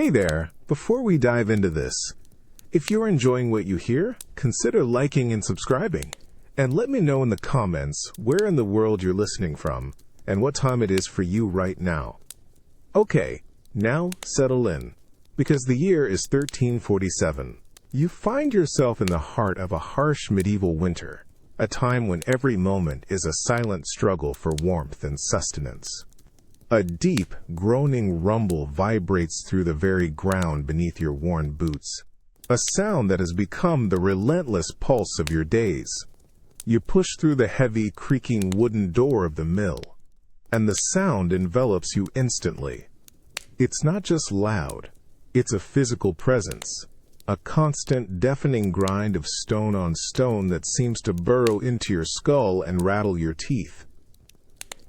Hey there, before we dive into this, if you're enjoying what you hear, consider liking and subscribing. And let me know in the comments where in the world you're listening from and what time it is for you right now. Okay, now settle in, because the year is 1347. You find yourself in the heart of a harsh medieval winter, a time when every moment is a silent struggle for warmth and sustenance. A deep, groaning rumble vibrates through the very ground beneath your worn boots, a sound that has become the relentless pulse of your days. You push through the heavy, creaking wooden door of the mill, and the sound envelops you instantly. It's not just loud, it's a physical presence, a constant, deafening grind of stone on stone that seems to burrow into your skull and rattle your teeth.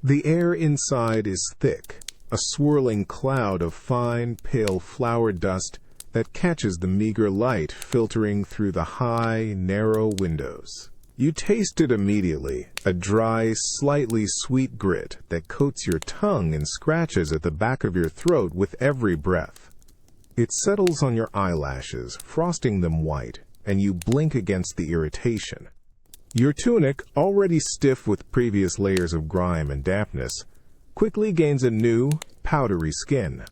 The air inside is thick, a swirling cloud of fine, pale flour dust that catches the meager light filtering through the high, narrow windows. You taste it immediately, a dry, slightly sweet grit that coats your tongue and scratches at the back of your throat with every breath. It settles on your eyelashes, frosting them white, and you blink against the irritation. Your tunic, already stiff with previous layers of grime and dampness, quickly gains a new, powdery skin.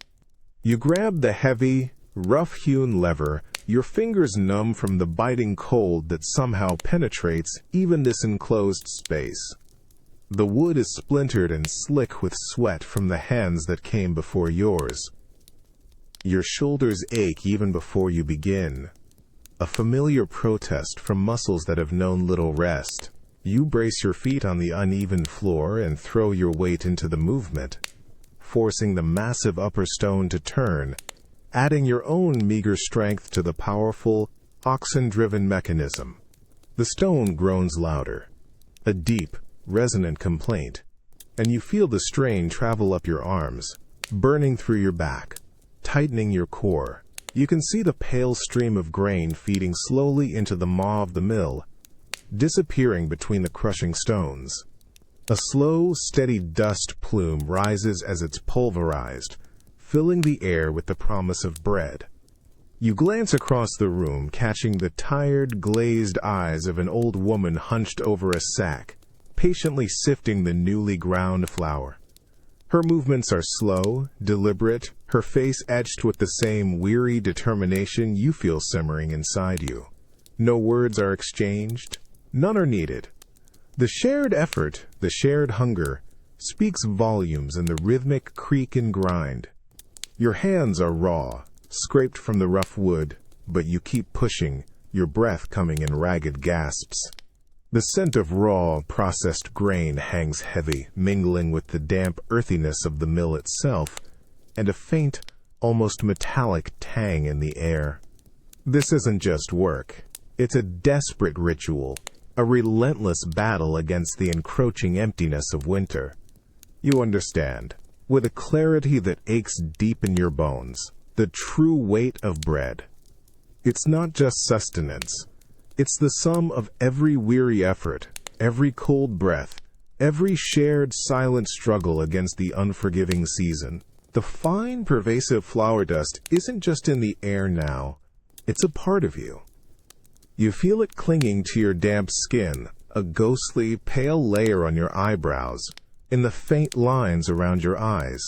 You grab the heavy, rough-hewn lever, your fingers numb from the biting cold that somehow penetrates even this enclosed space. The wood is splintered and slick with sweat from the hands that came before yours. Your shoulders ache even before you begin. A familiar protest from muscles that have known little rest. You brace your feet on the uneven floor and throw your weight into the movement, forcing the massive upper stone to turn, adding your own meager strength to the powerful, oxen-driven mechanism. The stone groans louder, a deep, resonant complaint, and you feel the strain travel up your arms, burning through your back, tightening your core. You can see the pale stream of grain feeding slowly into the maw of the mill, disappearing between the crushing stones. A slow, steady dust plume rises as it's pulverized, filling the air with the promise of bread. You glance across the room, catching the tired, glazed eyes of an old woman hunched over a sack, patiently sifting the newly ground flour. Her movements are slow, deliberate, her face etched with the same weary determination you feel simmering inside you. No words are exchanged, none are needed. The shared effort, the shared hunger, speaks volumes in the rhythmic creak and grind. Your hands are raw, scraped from the rough wood, but you keep pushing, your breath coming in ragged gasps. The scent of raw, processed grain hangs heavy, mingling with the damp earthiness of the mill itself, and a faint, almost metallic tang in the air. This isn't just work. It's a desperate ritual, a relentless battle against the encroaching emptiness of winter. You understand, with a clarity that aches deep in your bones, the true weight of bread. It's not just sustenance. It's the sum of every weary effort, every cold breath, every shared silent struggle against the unforgiving season. The fine, pervasive flour dust isn't just in the air now, it's a part of you. You feel it clinging to your damp skin, a ghostly, pale layer on your eyebrows, in the faint lines around your eyes.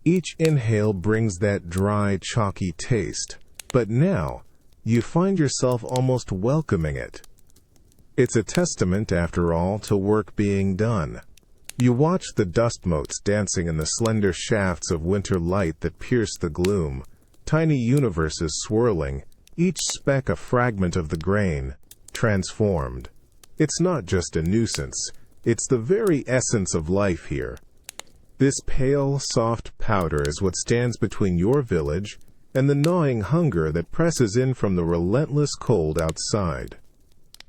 Each inhale brings that dry, chalky taste, but now, you find yourself almost welcoming it. It's a testament, after all, to work being done. You watch the dust motes dancing in the slender shafts of winter light that pierce the gloom, tiny universes swirling, each speck a fragment of the grain, transformed. It's not just a nuisance, it's the very essence of life here. This pale, soft powder is what stands between your village and the gnawing hunger that presses in from the relentless cold outside.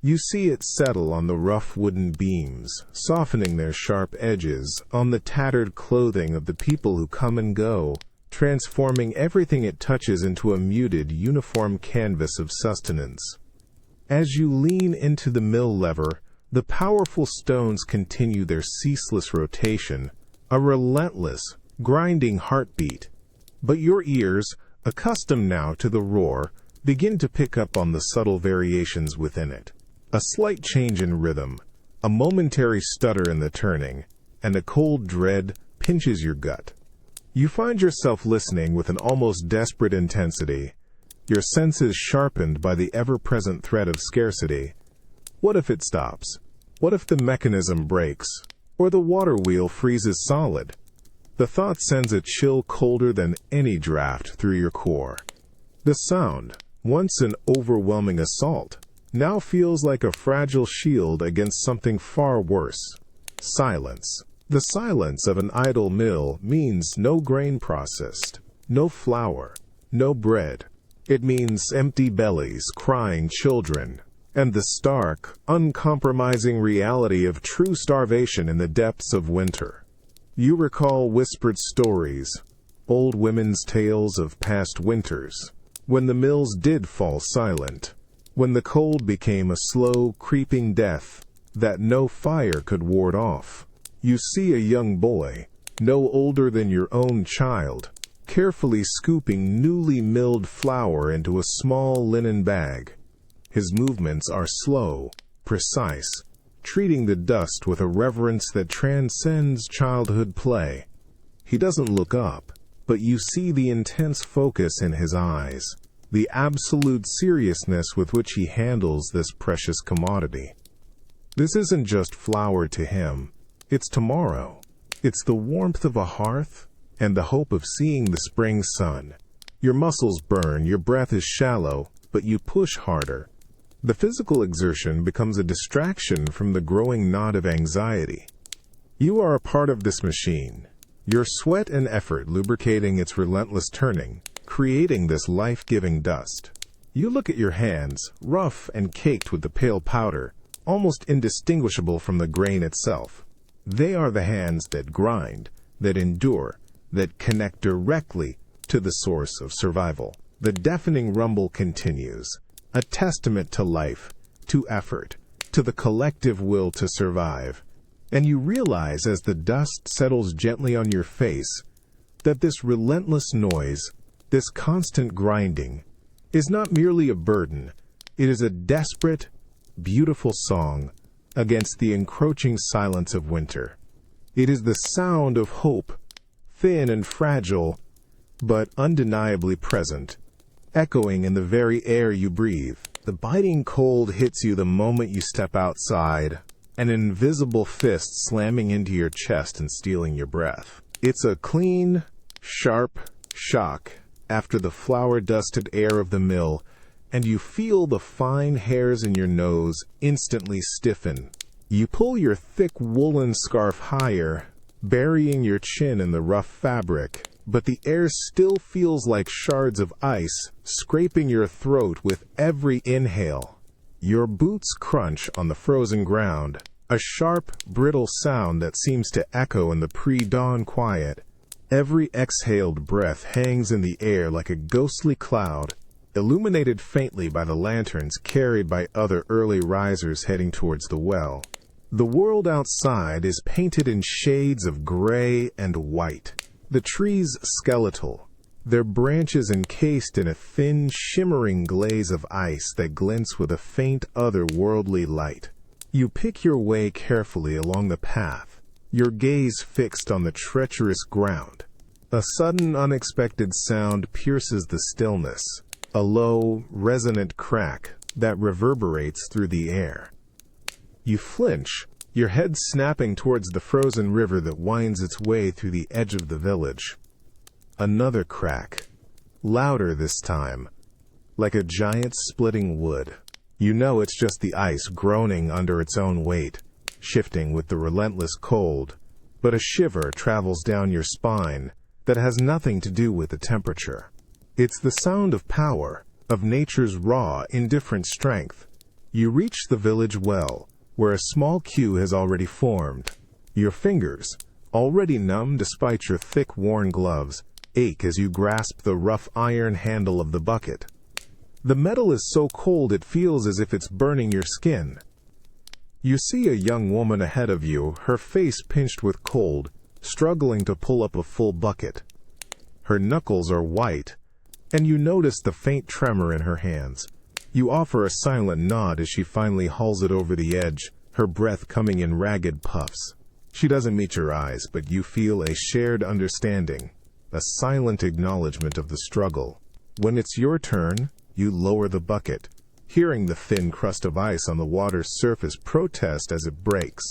You see it settle on the rough wooden beams, softening their sharp edges, on the tattered clothing of the people who come and go, transforming everything it touches into a muted, uniform canvas of sustenance. As you lean into the mill lever, the powerful stones continue their ceaseless rotation, a relentless, grinding heartbeat. But your ears, Accustomed now to the roar, begin to pick up on the subtle variations within it. A slight change in rhythm, a momentary stutter in the turning, and a cold dread pinches your gut. You find yourself listening with an almost desperate intensity, your senses sharpened by the ever-present threat of scarcity. What if it stops? What if the mechanism breaks? Or the water wheel freezes solid? The thought sends a chill colder than any draft through your core. The sound, once an overwhelming assault, now feels like a fragile shield against something far worse. Silence. The silence of an idle mill means no grain processed, no flour, no bread. It means empty bellies, crying children, and the stark, uncompromising reality of true starvation in the depths of winter. You recall whispered stories, old women's tales of past winters, when the mills did fall silent, when the cold became a slow, creeping death that no fire could ward off. You see a young boy, no older than your own child, carefully scooping newly milled flour into a small linen bag. His movements are slow, precise, treating the dust with a reverence that transcends childhood play. He doesn't look up, but you see the intense focus in his eyes, the absolute seriousness with which he handles this precious commodity. This isn't just flour to him. It's tomorrow. It's the warmth of a hearth and the hope of seeing the spring sun. Your muscles burn, your breath is shallow, but you push harder. The physical exertion becomes a distraction from the growing knot of anxiety. You are a part of this machine, your sweat and effort lubricating its relentless turning, creating this life-giving dust. You look at your hands, rough and caked with the pale powder, almost indistinguishable from the grain itself. They are the hands that grind, that endure, that connect directly to the source of survival. The deafening rumble continues, a testament to life, to effort, to the collective will to survive. And you realize as the dust settles gently on your face that this relentless noise, this constant grinding, is not merely a burden. It is a desperate, beautiful song against the encroaching silence of winter. It is the sound of hope, thin and fragile, but undeniably present, echoing in the very air you breathe. The biting cold hits you the moment you step outside, an invisible fist slamming into your chest and stealing your breath. It's a clean, sharp shock after the flour-dusted air of the mill, and you feel the fine hairs in your nose instantly stiffen. You pull your thick woolen scarf higher, burying your chin in the rough fabric, but the air still feels like shards of ice scraping your throat with every inhale. Your boots crunch on the frozen ground, a sharp, brittle sound that seems to echo in the pre-dawn quiet. Every exhaled breath hangs in the air like a ghostly cloud, illuminated faintly by the lanterns carried by other early risers heading towards the well. The world outside is painted in shades of gray and white. The trees skeletal, their branches encased in a thin, shimmering glaze of ice that glints with a faint, otherworldly light. You pick your way carefully along the path, your gaze fixed on the treacherous ground. A sudden, unexpected sound pierces the stillness, a low, resonant crack that reverberates through the air. You flinch, your head snapping towards the frozen river that winds its way through the edge of the village. Another crack, louder this time, like a giant splitting wood. You know it's just the ice groaning under its own weight, shifting with the relentless cold, but a shiver travels down your spine that has nothing to do with the temperature. It's the sound of power, of nature's raw, indifferent strength. You reach the village well, where a small queue has already formed. Your fingers, already numb despite your thick, worn gloves, ache as you grasp the rough iron handle of the bucket. The metal is so cold it feels as if it's burning your skin. You see a young woman ahead of you, her face pinched with cold, struggling to pull up a full bucket. Her knuckles are white, and you notice the faint tremor in her hands. You offer a silent nod as she finally hauls it over the edge, her breath coming in ragged puffs. She doesn't meet your eyes, but you feel a shared understanding, a silent acknowledgement of the struggle. When it's your turn, you lower the bucket, hearing the thin crust of ice on the water's surface protest as it breaks.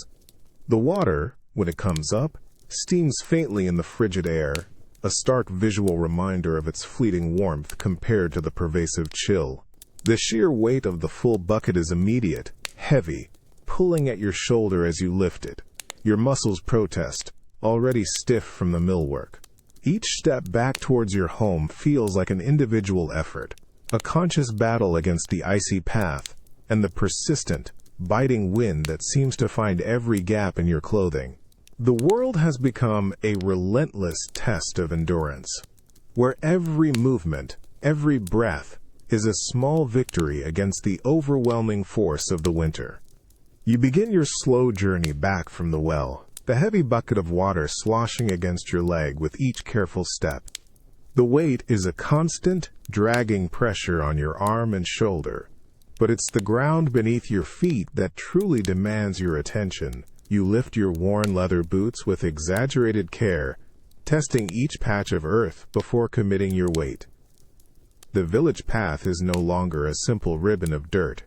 The water, when it comes up, steams faintly in the frigid air, a stark visual reminder of its fleeting warmth compared to the pervasive chill. The sheer weight of the full bucket is immediate, heavy, pulling at your shoulder as you lift it. Your muscles protest, already stiff from the millwork. Each step back towards your home feels like an individual effort, a conscious battle against the icy path and the persistent, biting wind that seems to find every gap in your clothing. The world has become a relentless test of endurance, where every movement, every breath, is a small victory against the overwhelming force of the winter. You begin your slow journey back from the well, the heavy bucket of water sloshing against your leg with each careful step. The weight is a constant, dragging pressure on your arm and shoulder, but it's the ground beneath your feet that truly demands your attention. You lift your worn leather boots with exaggerated care, testing each patch of earth before committing your weight. The village path is no longer a simple ribbon of dirt.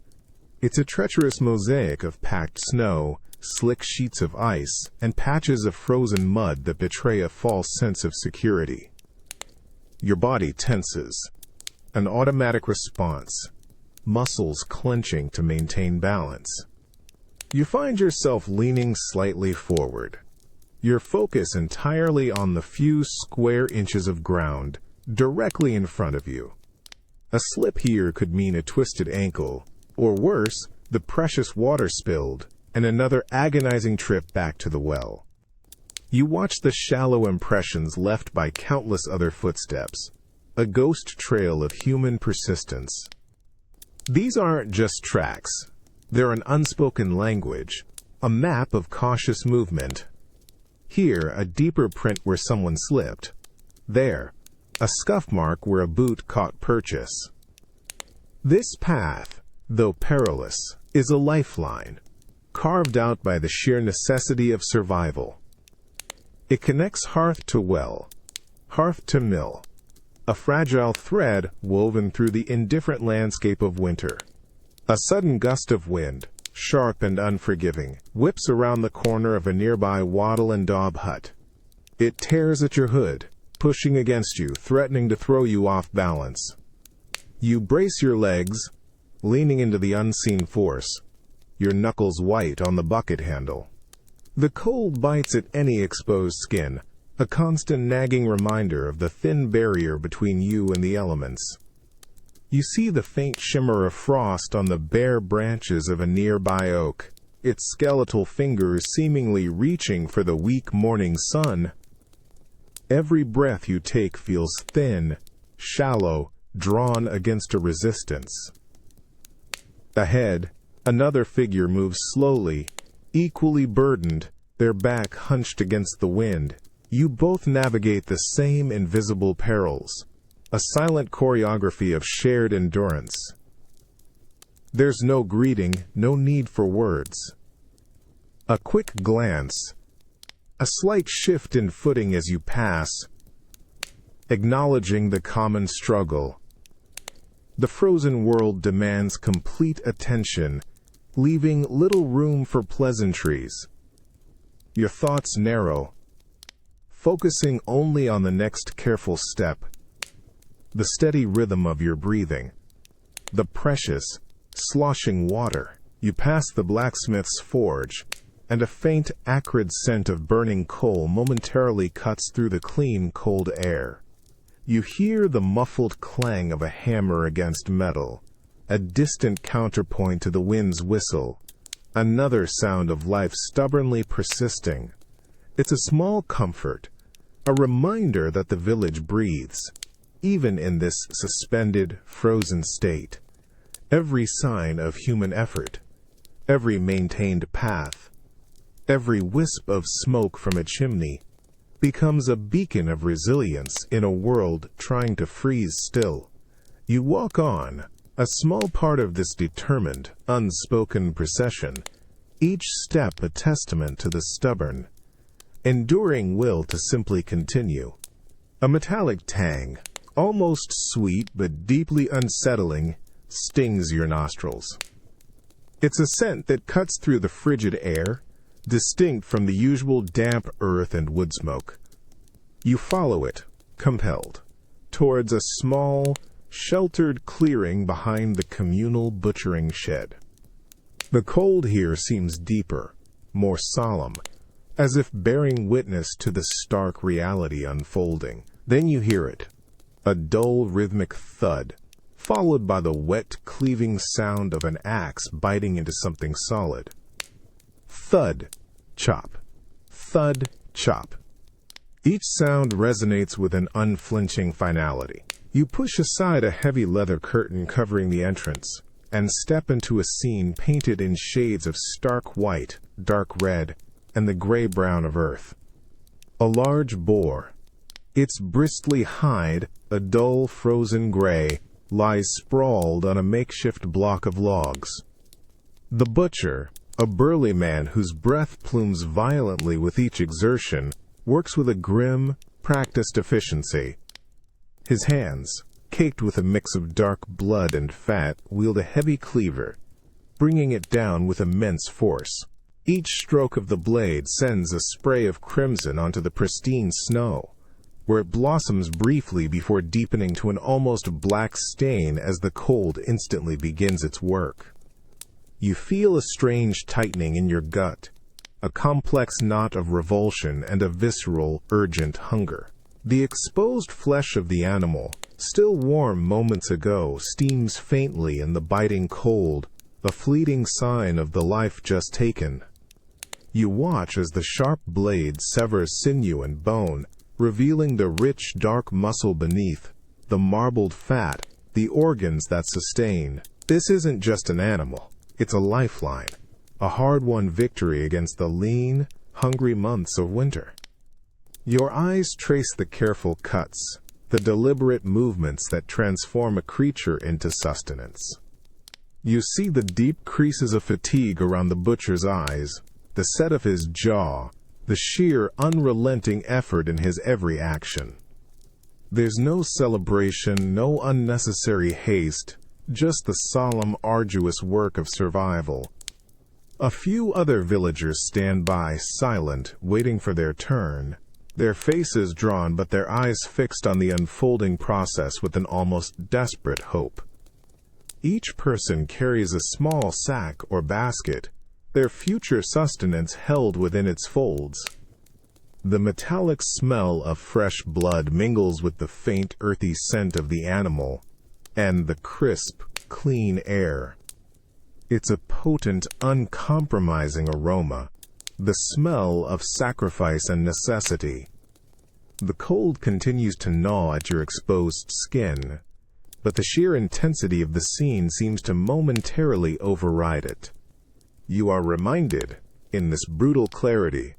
It's a treacherous mosaic of packed snow, slick sheets of ice, and patches of frozen mud that betray a false sense of security. Your body tenses, an automatic response, muscles clenching to maintain balance. You find yourself leaning slightly forward, your focus entirely on the few square inches of ground directly in front of you. A slip here could mean a twisted ankle, or worse, the precious water spilled, and another agonizing trip back to the well. You watch the shallow impressions left by countless other footsteps, a ghost trail of human persistence. These aren't just tracks. They're an unspoken language, a map of cautious movement. Here, a deeper print where someone slipped. There, a scuff mark where a boot caught purchase. This path, though perilous, is a lifeline, carved out by the sheer necessity of survival. It connects hearth to well, hearth to mill, a fragile thread woven through the indifferent landscape of winter. A sudden gust of wind, sharp and unforgiving, whips around the corner of a nearby wattle and daub hut. It tears at your hood, pushing against you, threatening to throw you off balance. You brace your legs, leaning into the unseen force, your knuckles white on the bucket handle. The cold bites at any exposed skin, a constant nagging reminder of the thin barrier between you and the elements. You see the faint shimmer of frost on the bare branches of a nearby oak, its skeletal fingers seemingly reaching for the weak morning sun. Every breath you take feels thin, shallow, drawn against a resistance. Ahead, another figure moves slowly, equally burdened, their back hunched against the wind. You both navigate the same invisible perils, a silent choreography of shared endurance. There's no greeting, no need for words. A quick glance, a slight shift in footing as you pass, acknowledging the common struggle. The frozen world demands complete attention, leaving little room for pleasantries. Your thoughts narrow, focusing only on the next careful step, the steady rhythm of your breathing, the precious, sloshing water. You pass the blacksmith's forge, and a faint, acrid scent of burning coal momentarily cuts through the clean, cold air. You hear the muffled clang of a hammer against metal, a distant counterpoint to the wind's whistle, another sound of life stubbornly persisting. It's a small comfort, a reminder that the village breathes, even in this suspended, frozen state. Every sign of human effort, every maintained path, every wisp of smoke from a chimney becomes a beacon of resilience in a world trying to freeze still. You walk on, a small part of this determined, unspoken procession, each step a testament to the stubborn, enduring will to simply continue. A metallic tang, almost sweet but deeply unsettling, stings your nostrils. It's a scent that cuts through the frigid air, distinct from the usual damp earth and wood smoke. You follow it, compelled, towards a small, sheltered clearing behind the communal butchering shed. The cold here seems deeper, more solemn, as if bearing witness to the stark reality unfolding. Then you hear it, a dull rhythmic thud, followed by the wet, cleaving sound of an axe biting into something solid. Thud, chop. Thud, chop. Each sound resonates with an unflinching finality. You push aside a heavy leather curtain covering the entrance and step into a scene painted in shades of stark white, dark red, and the gray-brown of earth. A large boar. Its bristly hide, a dull frozen gray, lies sprawled on a makeshift block of logs. The butcher, a burly man whose breath plumes violently with each exertion, works with a grim, practiced efficiency. His hands, caked with a mix of dark blood and fat, wield a heavy cleaver, bringing it down with immense force. Each stroke of the blade sends a spray of crimson onto the pristine snow, where it blossoms briefly before deepening to an almost black stain as the cold instantly begins its work. You feel a strange tightening in your gut, a complex knot of revulsion and a visceral, urgent hunger. The exposed flesh of the animal, still warm moments ago, steams faintly in the biting cold, a fleeting sign of the life just taken. You watch as the sharp blade severs sinew and bone, revealing the rich, dark muscle beneath, the marbled fat, the organs that sustain. This isn't just an animal, it's a lifeline, a hard-won victory against the lean, hungry months of winter. Your eyes trace the careful cuts, the deliberate movements that transform a creature into sustenance. You see the deep creases of fatigue around the butcher's eyes, the set of his jaw, the sheer, unrelenting effort in his every action. There's no celebration, no unnecessary haste, just the solemn, arduous work of survival. A few other villagers stand by, silent, waiting for their turn, their faces drawn but their eyes fixed on the unfolding process with an almost desperate hope. Each person carries a small sack or basket, their future sustenance held within its folds. The metallic smell of fresh blood mingles with the faint, earthy scent of the animal, and the crisp, clean air. It's a potent, uncompromising aroma, the smell of sacrifice and necessity. The cold continues to gnaw at your exposed skin, but the sheer intensity of the scene seems to momentarily override it. You are reminded, in this brutal clarity,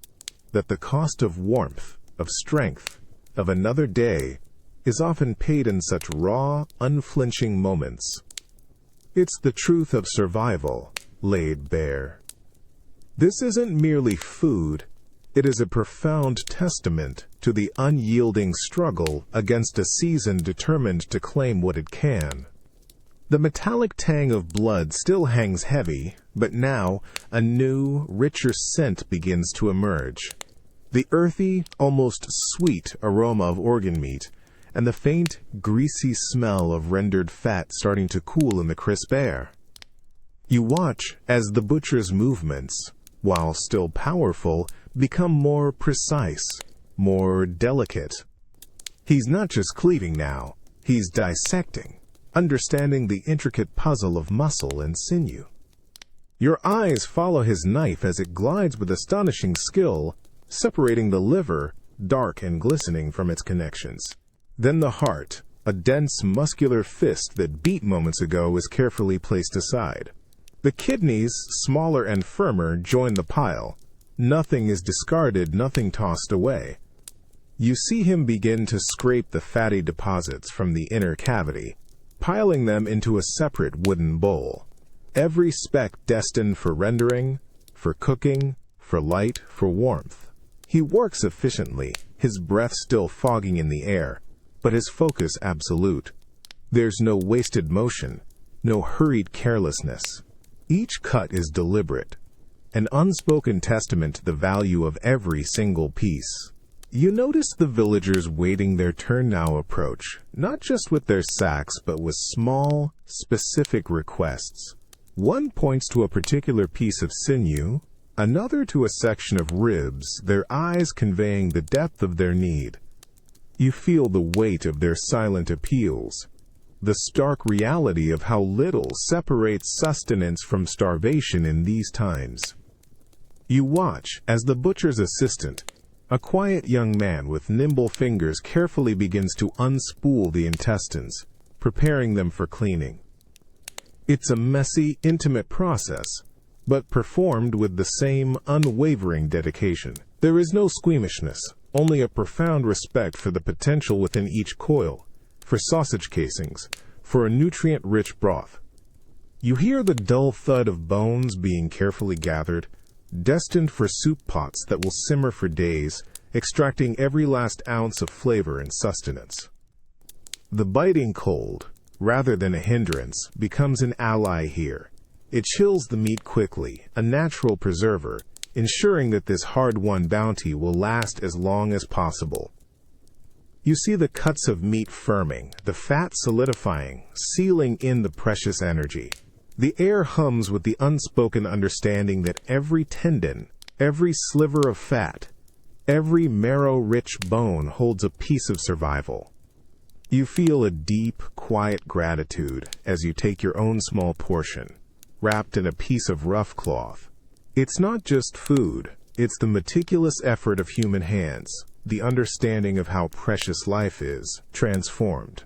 that the cost of warmth, of strength, of another day, is often paid in such raw, unflinching moments. It's the truth of survival, laid bare. This isn't merely food, it is a profound testament to the unyielding struggle against a season determined to claim what it can. The metallic tang of blood still hangs heavy, but now a new, richer scent begins to emerge. The earthy, almost sweet aroma of organ meat, and the faint, greasy smell of rendered fat starting to cool in the crisp air. You watch as the butcher's movements, while still powerful, become more precise, more delicate. He's not just cleaving now, he's dissecting, understanding the intricate puzzle of muscle and sinew. Your eyes follow his knife as it glides with astonishing skill, separating the liver, dark and glistening, from its connections. Then the heart, a dense, muscular fist that beat moments ago, is carefully placed aside. The kidneys, smaller and firmer, join the pile. Nothing is discarded, nothing tossed away. You see him begin to scrape the fatty deposits from the inner cavity, piling them into a separate wooden bowl. Every speck destined for rendering, for cooking, for light, for warmth. He works efficiently, his breath still fogging in the air, but his focus absolute. There's no wasted motion, no hurried carelessness. Each cut is deliberate, an unspoken testament to the value of every single piece. You notice the villagers waiting their turn now approach, not just with their sacks, but with small, specific requests. One points to a particular piece of sinew, another to a section of ribs, their eyes conveying the depth of their need. You feel the weight of their silent appeals, the stark reality of how little separates sustenance from starvation in these times. You watch as the butcher's assistant, a quiet young man with nimble fingers, carefully begins to unspool the intestines, preparing them for cleaning. It's a messy, intimate process, but performed with the same unwavering dedication. There is no squeamishness, only a profound respect for the potential within each coil, for sausage casings, for a nutrient-rich broth. You hear the dull thud of bones being carefully gathered, destined for soup pots that will simmer for days, extracting every last ounce of flavor and sustenance. The biting cold, rather than a hindrance, becomes an ally here. It chills the meat quickly, a natural preserver, ensuring that this hard-won bounty will last as long as possible. You see the cuts of meat firming, the fat solidifying, sealing in the precious energy. The air hums with the unspoken understanding that every tendon, every sliver of fat, every marrow-rich bone holds a piece of survival. You feel a deep, quiet gratitude as you take your own small portion, wrapped in a piece of rough cloth. It's not just food, it's the meticulous effort of human hands, the understanding of how precious life is, transformed.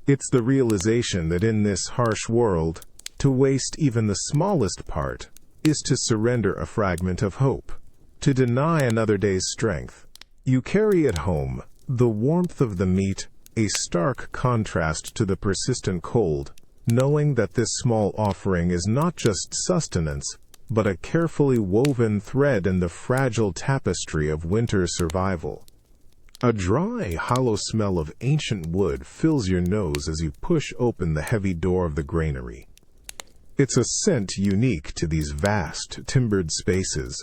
It's the realization that in this harsh world, to waste even the smallest part is to surrender a fragment of hope, to deny another day's strength. You carry it home, the warmth of the meat, a stark contrast to the persistent cold, knowing that this small offering is not just sustenance, but a carefully woven thread in the fragile tapestry of winter's survival. A dry, hollow smell of ancient wood fills your nose as you push open the heavy door of the granary. It's a scent unique to these vast, timbered spaces.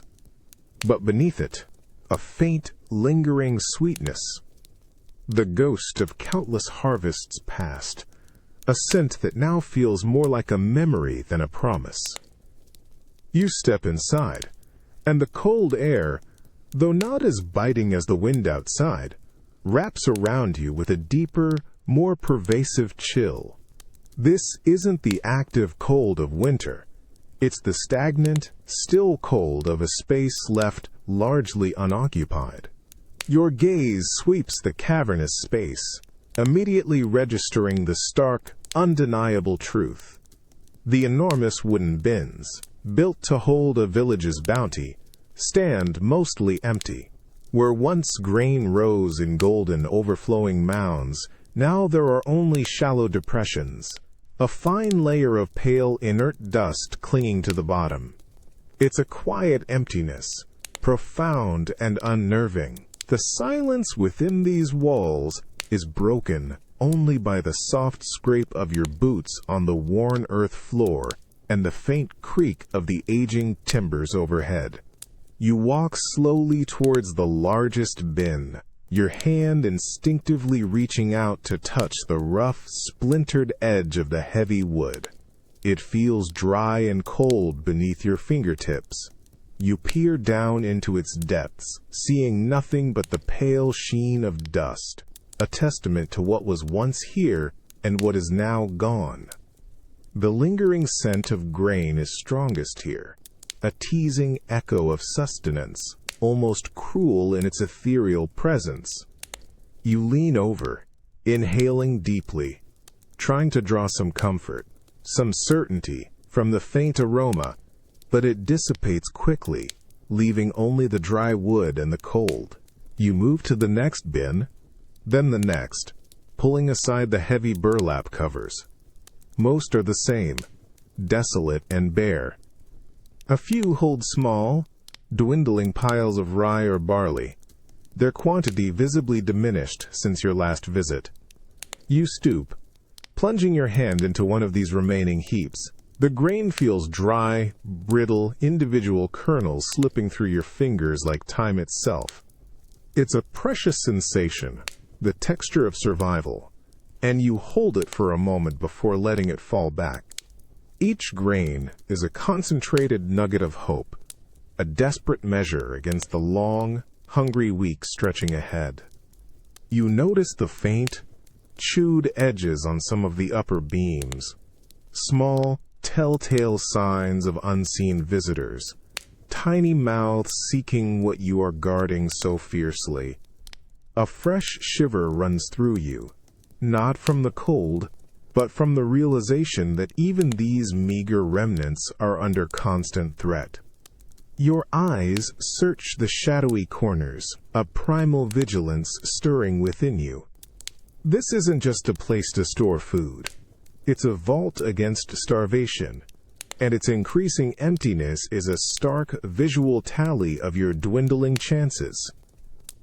But beneath it, a faint, lingering sweetness. The ghost of countless harvests past, a scent that now feels more like a memory than a promise. You step inside, and the cold air, though not as biting as the wind outside, wraps around you with a deeper, more pervasive chill. This isn't the active cold of winter. It's the stagnant, still cold of a space left largely unoccupied. Your gaze sweeps the cavernous space, immediately registering the stark, undeniable truth. The enormous wooden bins, built to hold a village's bounty, stand mostly empty. Where once grain rose in golden overflowing mounds, now there are only shallow depressions, a fine layer of pale inert dust clinging to the bottom. It's a quiet emptiness, profound and unnerving. The silence within these walls is broken only by the soft scrape of your boots on the worn earth floor and the faint creak of the aging timbers overhead. You walk slowly towards the largest bin, your hand instinctively reaching out to touch the rough, splintered edge of the heavy wood. It feels dry and cold beneath your fingertips. You peer down into its depths, seeing nothing but the pale sheen of dust, a testament to what was once here and what is now gone. The lingering scent of grain is strongest here, a teasing echo of sustenance, almost cruel in its ethereal presence. You lean over, inhaling deeply, trying to draw some comfort, some certainty from the faint aroma, but it dissipates quickly, leaving only the dry wood and the cold. You move to the next bin, then the next, pulling aside the heavy burlap covers. Most are the same, desolate and bare. A few hold small, dwindling piles of rye or barley, their quantity visibly diminished since your last visit. You stoop, plunging your hand into one of these remaining heaps. The grain feels dry, brittle, individual kernels slipping through your fingers like time itself. It's a precious sensation, the texture of survival, and you hold it for a moment before letting it fall back. Each grain is a concentrated nugget of hope, a desperate measure against the long, hungry week stretching ahead. You notice the faint, chewed edges on some of the upper beams, small, telltale signs of unseen visitors, tiny mouths seeking what you are guarding so fiercely. A fresh shiver runs through you, not from the cold, but from the realization that even these meager remnants are under constant threat. Your eyes search the shadowy corners, a primal vigilance stirring within you. This isn't just a place to store food. It's a vault against starvation, and its increasing emptiness is a stark visual tally of your dwindling chances.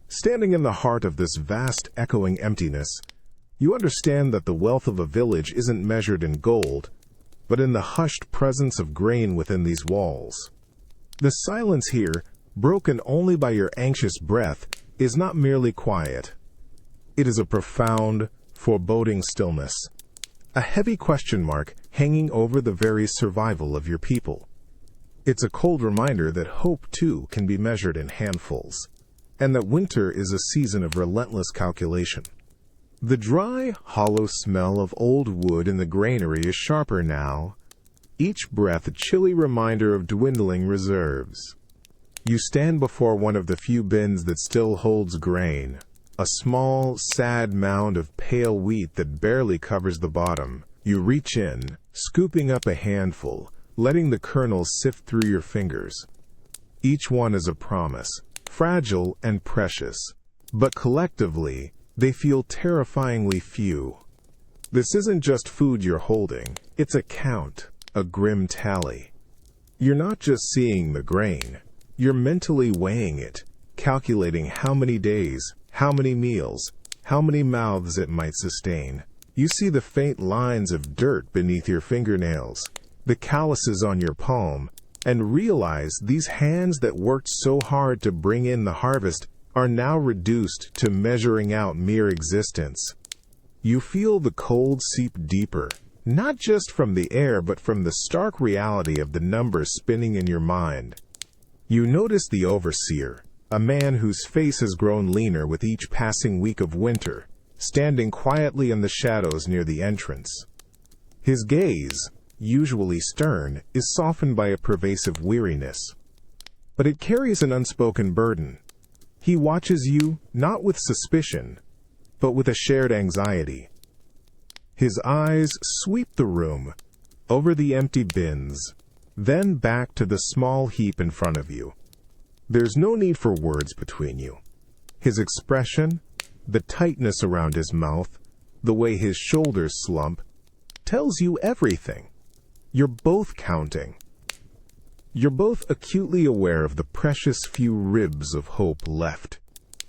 Standing in the heart of this vast echoing emptiness, you understand that the wealth of a village isn't measured in gold, but in the hushed presence of grain within these walls. The silence here, broken only by your anxious breath, is not merely quiet. It is a profound, foreboding stillness, a heavy question mark hanging over the very survival of your people. It's a cold reminder that hope, too, can be measured in handfuls, and that winter is a season of relentless calculation. The dry, hollow smell of old wood in the granary is sharper now, each breath a chilly reminder of dwindling reserves. You stand before one of the few bins that still holds grain, a small, sad mound of pale wheat that barely covers the bottom. You reach in, scooping up a handful, letting the kernels sift through your fingers. Each one is a promise, fragile and precious, but collectively, they feel terrifyingly few. This isn't just food you're holding, it's a count, a grim tally. You're not just seeing the grain, you're mentally weighing it, calculating how many days, how many meals, how many mouths it might sustain. You see the faint lines of dirt beneath your fingernails, the calluses on your palm, and realize these hands that worked so hard to bring in the harvest are now reduced to measuring out mere existence. You feel the cold seep deeper, not just from the air but from the stark reality of the numbers spinning in your mind. You notice the overseer, a man whose face has grown leaner with each passing week of winter, standing quietly in the shadows near the entrance. His gaze, usually stern, is softened by a pervasive weariness. But it carries an unspoken burden. He watches you, not with suspicion, but with a shared anxiety. His eyes sweep the room, over the empty bins, then back to the small heap in front of you. There's no need for words between you. His expression, the tightness around his mouth, the way his shoulders slump, tells you everything. You're both counting. You're both acutely aware of the precious few ribs of hope left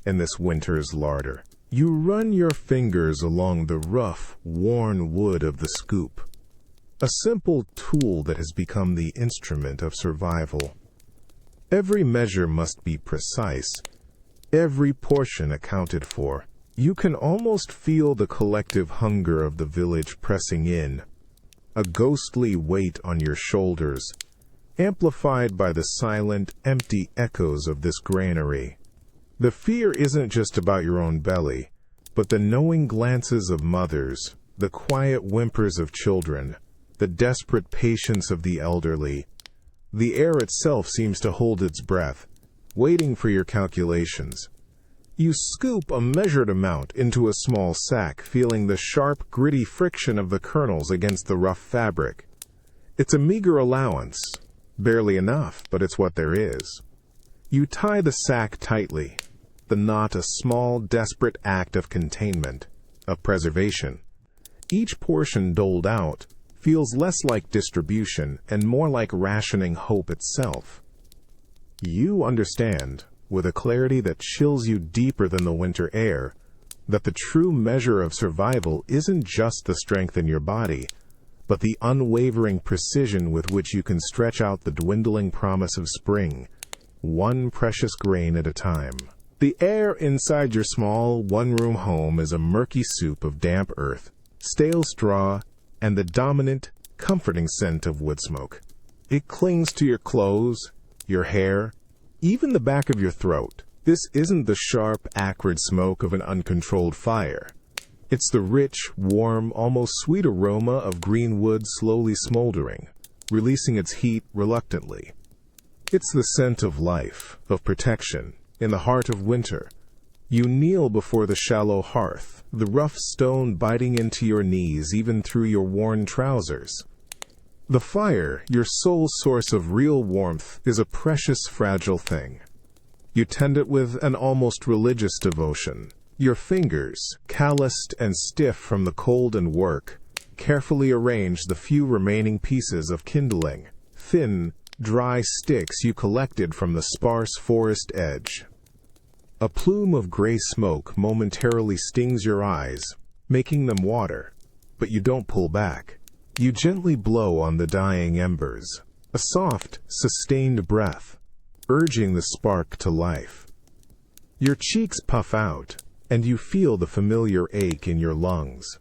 in this winter's larder. You run your fingers along the rough, worn wood of the scoop, a simple tool that has become the instrument of survival. Every measure must be precise, every portion accounted for. You can almost feel the collective hunger of the village pressing in, a ghostly weight on your shoulders, amplified by the silent, empty echoes of this granary. The fear isn't just about your own belly, but the knowing glances of mothers, the quiet whimpers of children, the desperate patience of the elderly. The air itself seems to hold its breath, waiting for your calculations. You scoop a measured amount into a small sack, feeling the sharp, gritty friction of the kernels against the rough fabric. It's a meager allowance, barely enough, but it's what there is. You tie the sack tightly, the knot a small, desperate act of containment, of preservation. Each portion doled out feels less like distribution and more like rationing hope itself. You understand, with a clarity that chills you deeper than the winter air, that the true measure of survival isn't just the strength in your body, but the unwavering precision with which you can stretch out the dwindling promise of spring, one precious grain at a time. The air inside your small, one-room home is a murky soup of damp earth, stale straw, and the dominant, comforting scent of wood smoke. It clings to your clothes, your hair, even the back of your throat. This isn't the sharp, acrid smoke of an uncontrolled fire. It's the rich, warm, almost sweet aroma of green wood slowly smoldering, releasing its heat reluctantly. It's the scent of life, of protection, in the heart of winter. You kneel before the shallow hearth, the rough stone biting into your knees even through your worn trousers. The fire, your sole source of real warmth, is a precious, fragile thing. You tend it with an almost religious devotion. Your fingers, calloused and stiff from the cold and work, carefully arrange the few remaining pieces of kindling, thin, dry sticks you collected from the sparse forest edge. A plume of gray smoke momentarily stings your eyes, making them water, but you don't pull back. You gently blow on the dying embers, a soft, sustained breath, urging the spark to life. Your cheeks puff out, and you feel the familiar ache in your lungs.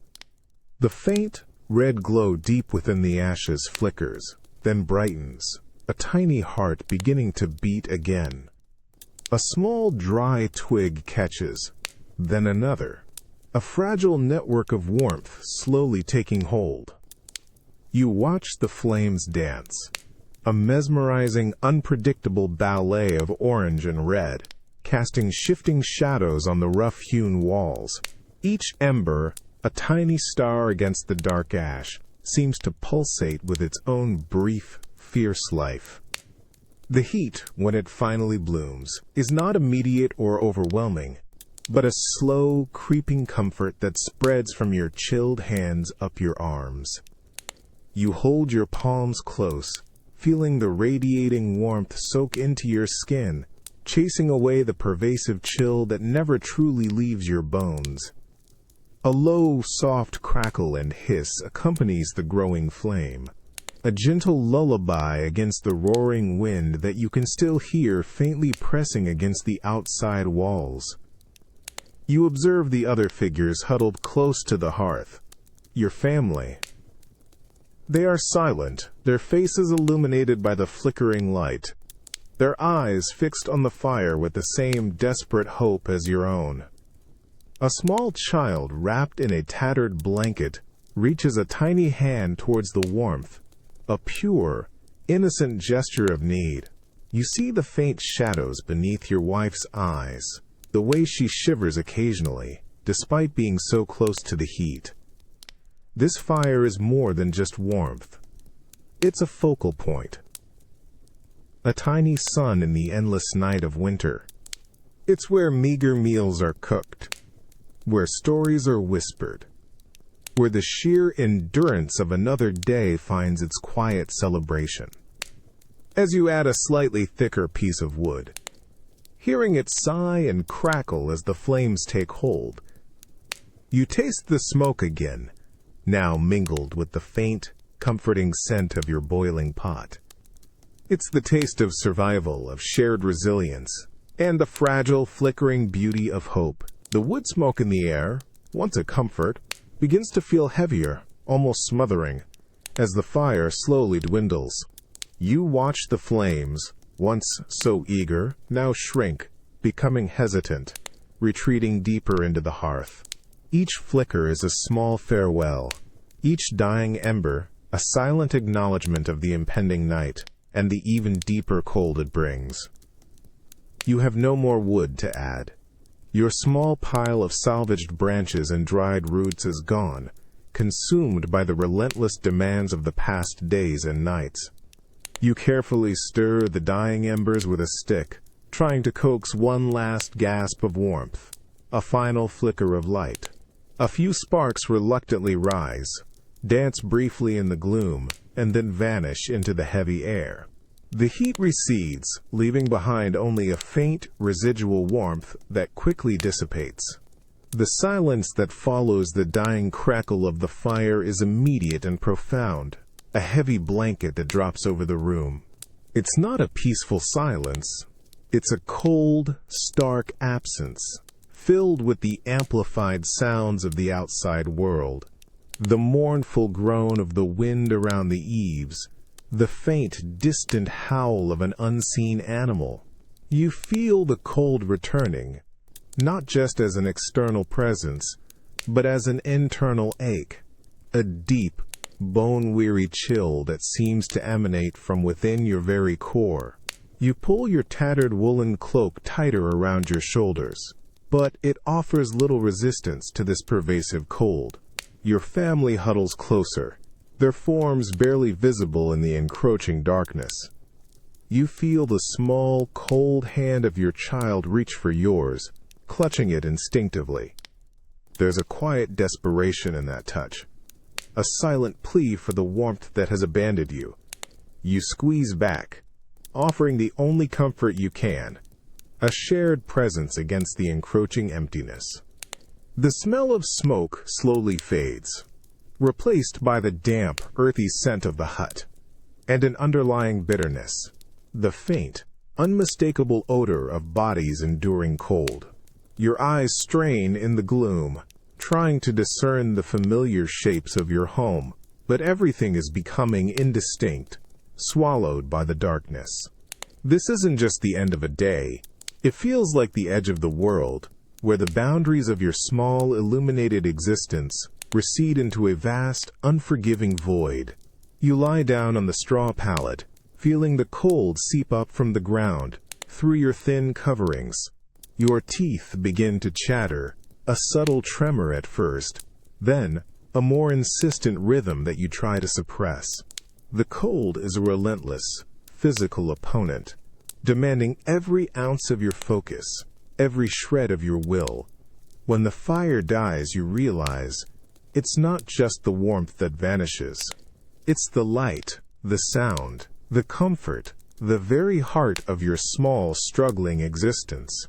The faint, red glow deep within the ashes flickers, then brightens, a tiny heart beginning to beat again. A small, dry twig catches, then another, a fragile network of warmth slowly taking hold. You watch the flames dance, a mesmerizing, unpredictable ballet of orange and red, casting shifting shadows on the rough-hewn walls. Each ember, a tiny star against the dark ash, seems to pulsate with its own brief, fierce life. The heat, when it finally blooms, is not immediate or overwhelming, but a slow, creeping comfort that spreads from your chilled hands up your arms. You hold your palms close, feeling the radiating warmth soak into your skin, chasing away the pervasive chill that never truly leaves your bones. A low, soft crackle and hiss accompanies the growing flame, a gentle lullaby against the roaring wind that you can still hear faintly pressing against the outside walls. You observe the other figures huddled close to the hearth, your family. They are silent, their faces illuminated by the flickering light, their eyes fixed on the fire with the same desperate hope as your own. A small child wrapped in a tattered blanket reaches a tiny hand towards the warmth, a pure, innocent gesture of need. You see the faint shadows beneath your wife's eyes, the way she shivers occasionally, despite being so close to the heat. This fire is more than just warmth. It's a focal point. A tiny sun in the endless night of winter. It's where meager meals are cooked, where stories are whispered, where the sheer endurance of another day finds its quiet celebration. As you add a slightly thicker piece of wood, hearing it sigh and crackle as the flames take hold, you taste the smoke again, now mingled with the faint, comforting scent of your boiling pot. It's the taste of survival, of shared resilience, and the fragile, flickering beauty of hope. The wood smoke in the air, once a comfort, begins to feel heavier, almost smothering, as the fire slowly dwindles. You watch the flames, once so eager, now shrink, becoming hesitant, retreating deeper into the hearth. Each flicker is a small farewell, each dying ember a silent acknowledgement of the impending night and the even deeper cold it brings. You have no more wood to add. Your small pile of salvaged branches and dried roots is gone, consumed by the relentless demands of the past days and nights. You carefully stir the dying embers with a stick, trying to coax one last gasp of warmth, a final flicker of light. A few sparks reluctantly rise, dance briefly in the gloom, and then vanish into the heavy air. The heat recedes, leaving behind only a faint, residual warmth that quickly dissipates. The silence that follows the dying crackle of the fire is immediate and profound, a heavy blanket that drops over the room. It's not a peaceful silence. It's a cold, stark absence, filled with the amplified sounds of the outside world. The mournful groan of the wind around the eaves, the faint, distant howl of an unseen animal. You feel the cold returning, not just as an external presence, but as an internal ache, a deep, bone-weary chill that seems to emanate from within your very core. You pull your tattered woolen cloak tighter around your shoulders, but it offers little resistance to this pervasive cold. Your family huddles closer, their forms barely visible in the encroaching darkness. You feel the small, cold hand of your child reach for yours, clutching it instinctively. There's a quiet desperation in that touch, a silent plea for the warmth that has abandoned you. You squeeze back, offering the only comfort you can, a shared presence against the encroaching emptiness. The smell of smoke slowly fades, replaced by the damp, earthy scent of the hut, and an underlying bitterness, the faint, unmistakable odor of bodies enduring cold. Your eyes strain in the gloom, trying to discern the familiar shapes of your home, but everything is becoming indistinct, swallowed by the darkness. This isn't just the end of a day. It feels like the edge of the world, where the boundaries of your small, illuminated existence recede into a vast, unforgiving void. You lie down on the straw pallet, feeling the cold seep up from the ground, through your thin coverings. Your teeth begin to chatter, a subtle tremor at first, then a more insistent rhythm that you try to suppress. The cold is a relentless, physical opponent, demanding every ounce of your focus, every shred of your will. When the fire dies, you realize it's not just the warmth that vanishes. It's the light, the sound, the comfort, the very heart of your small, struggling existence.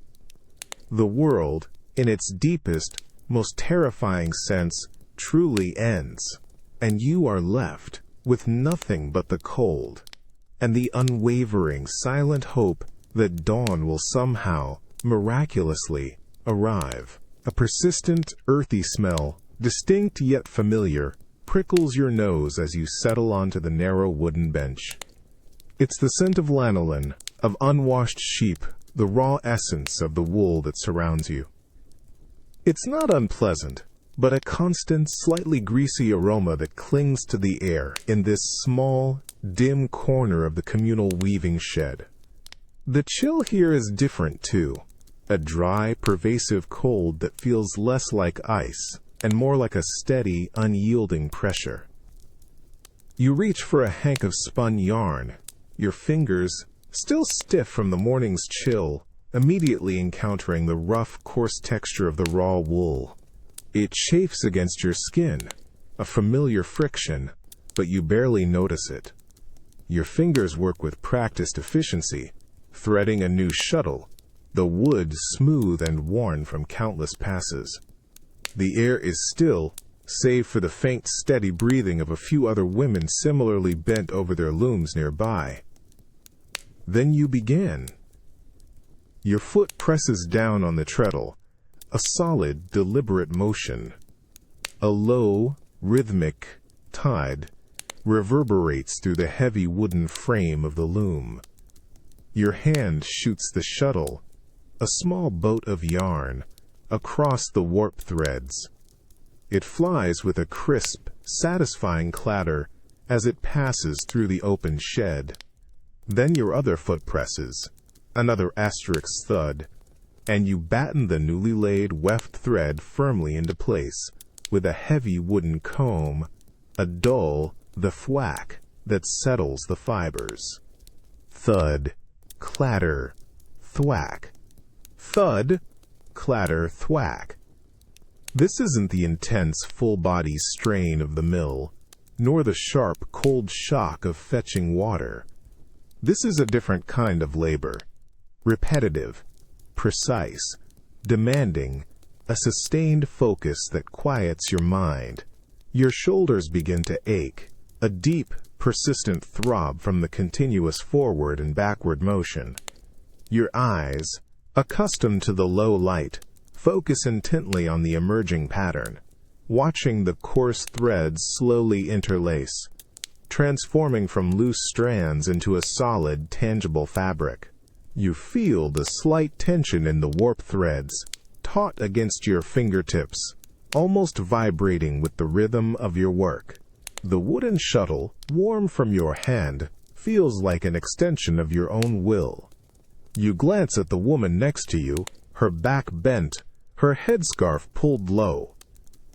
The world, in its deepest, most terrifying sense, truly ends, and you are left with nothing but the cold, and the unwavering, silent hope that dawn will somehow, miraculously, arrive. A persistent, earthy smell, distinct yet familiar, prickles your nose as you settle onto the narrow wooden bench. It's the scent of lanolin, of unwashed sheep, the raw essence of the wool that surrounds you. It's not unpleasant, but a constant, slightly greasy aroma that clings to the air in this small, dim corner of the communal weaving shed. The chill here is different, too. A dry, pervasive cold that feels less like ice and more like a steady, unyielding pressure. You reach for a hank of spun yarn, your fingers, still stiff from the morning's chill, immediately encountering the rough, coarse texture of the raw wool. It chafes against your skin, a familiar friction, but you barely notice it. Your fingers work with practiced efficiency, threading a new shuttle, the wood smooth and worn from countless passes. The air is still, save for the faint, steady breathing of a few other women similarly bent over their looms nearby. Then you begin. Your foot presses down on the treadle, a solid, deliberate motion. A low, rhythmic tide reverberates through the heavy wooden frame of the loom. Your hand shoots the shuttle, a small boat of yarn, across the warp threads. It flies with a crisp, satisfying clatter as it passes through the open shed. Then your other foot presses, another asterisk thud, and you batten the newly laid weft thread firmly into place with a heavy wooden comb, a dull, the thwack that settles the fibers. Thud, clatter, thwack. Thud, clatter, thwack. This isn't the intense, full-body strain of the mill, nor the sharp, cold shock of fetching water. This is a different kind of labor. Repetitive, precise, demanding, a sustained focus that quiets your mind. Your shoulders begin to ache, a deep, persistent throb from the continuous forward and backward motion. Your eyes, accustomed to the low light, focus intently on the emerging pattern, watching the coarse threads slowly interlace, transforming from loose strands into a solid, tangible fabric. You feel the slight tension in the warp threads, taut against your fingertips, almost vibrating with the rhythm of your work. The wooden shuttle, warm from your hand, feels like an extension of your own will. You glance at the woman next to you, her back bent, her headscarf pulled low.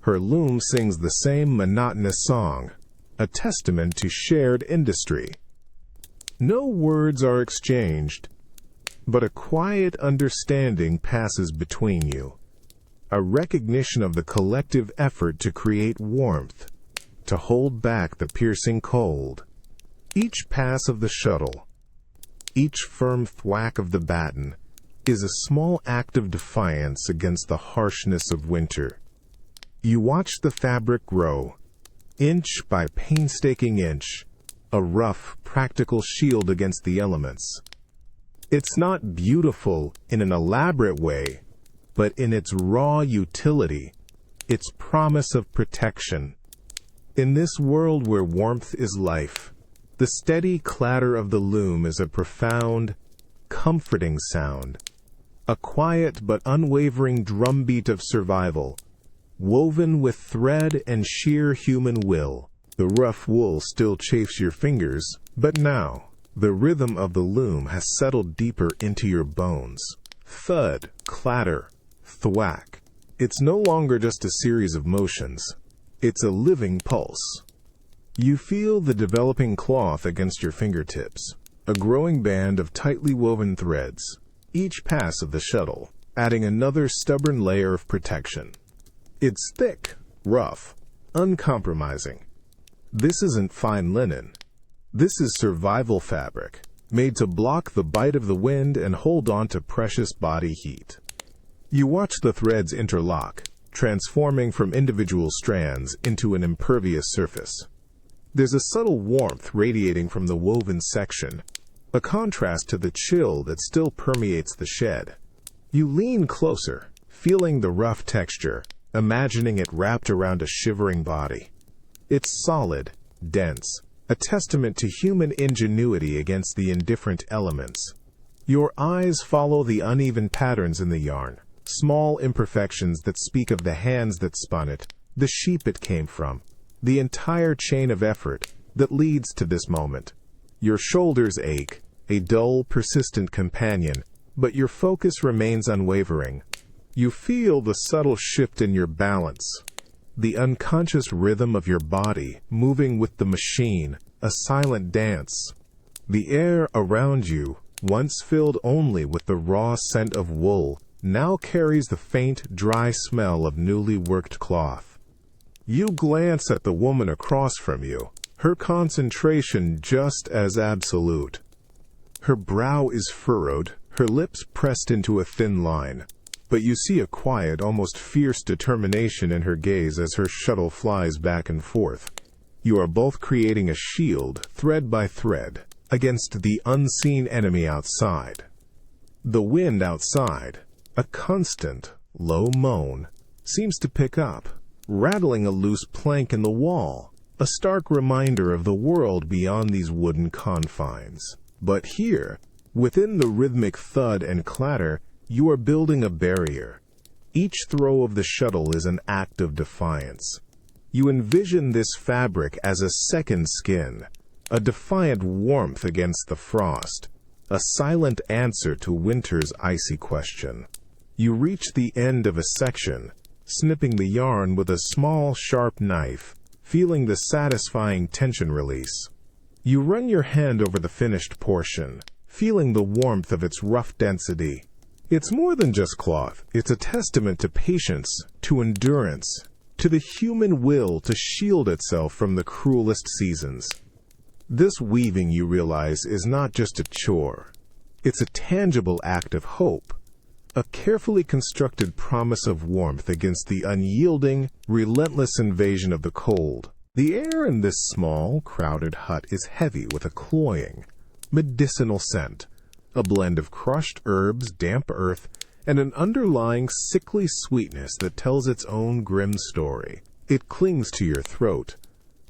Her loom sings the same monotonous song, a testament to shared industry. No words are exchanged, but a quiet understanding passes between you, a recognition of the collective effort to create warmth, to hold back the piercing cold. Each pass of the shuttle, each firm thwack of the batten, is a small act of defiance against the harshness of winter. You watch the fabric grow, inch by painstaking inch, a rough, practical shield against the elements. It's not beautiful in an elaborate way, but in its raw utility, its promise of protection. In this world where warmth is life, the steady clatter of the loom is a profound, comforting sound, a quiet but unwavering drumbeat of survival, woven with thread and sheer human will. The rough wool still chafes your fingers, but now the rhythm of the loom has settled deeper into your bones. Thud, clatter, thwack. It's no longer just a series of motions. It's a living pulse. You feel the developing cloth against your fingertips, a growing band of tightly woven threads, each pass of the shuttle adding another stubborn layer of protection. It's thick, rough, uncompromising. This isn't fine linen. This is survival fabric, made to block the bite of the wind and hold on to precious body heat. You watch the threads interlock, transforming from individual strands into an impervious surface. There's a subtle warmth radiating from the woven section, a contrast to the chill that still permeates the shed. You lean closer, feeling the rough texture, imagining it wrapped around a shivering body. It's solid, dense, a testament to human ingenuity against the indifferent elements. Your eyes follow the uneven patterns in the yarn, small imperfections that speak of the hands that spun it, the sheep it came from, the entire chain of effort that leads to this moment. Your shoulders ache, a dull, persistent companion, but your focus remains unwavering. You feel the subtle shift in your balance, the unconscious rhythm of your body moving with the machine, a silent dance. The air around you, once filled only with the raw scent of wool, now carries the faint, dry smell of newly worked cloth. You glance at the woman across from you, her concentration just as absolute. Her brow is furrowed, her lips pressed into a thin line, but you see a quiet, almost fierce determination in her gaze as her shuttle flies back and forth. You are both creating a shield, thread by thread, against the unseen enemy outside. The wind outside, a constant, low moan, seems to pick up, rattling a loose plank in the wall, a stark reminder of the world beyond these wooden confines. But here, within the rhythmic thud and clatter, you are building a barrier. Each throw of the shuttle is an act of defiance. You envision this fabric as a second skin, a defiant warmth against the frost, a silent answer to winter's icy question. You reach the end of a section, snipping the yarn with a small, sharp knife, feeling the satisfying tension release. You run your hand over the finished portion, feeling the warmth of its rough density. It's more than just cloth. It's a testament to patience, to endurance, to the human will to shield itself from the cruelest seasons. This weaving, you realize, is not just a chore. It's a tangible act of hope, a carefully constructed promise of warmth against the unyielding, relentless invasion of the cold. The air in this small, crowded hut is heavy with a cloying, medicinal scent, a blend of crushed herbs, damp earth, and an underlying sickly sweetness that tells its own grim story. It clings to your throat,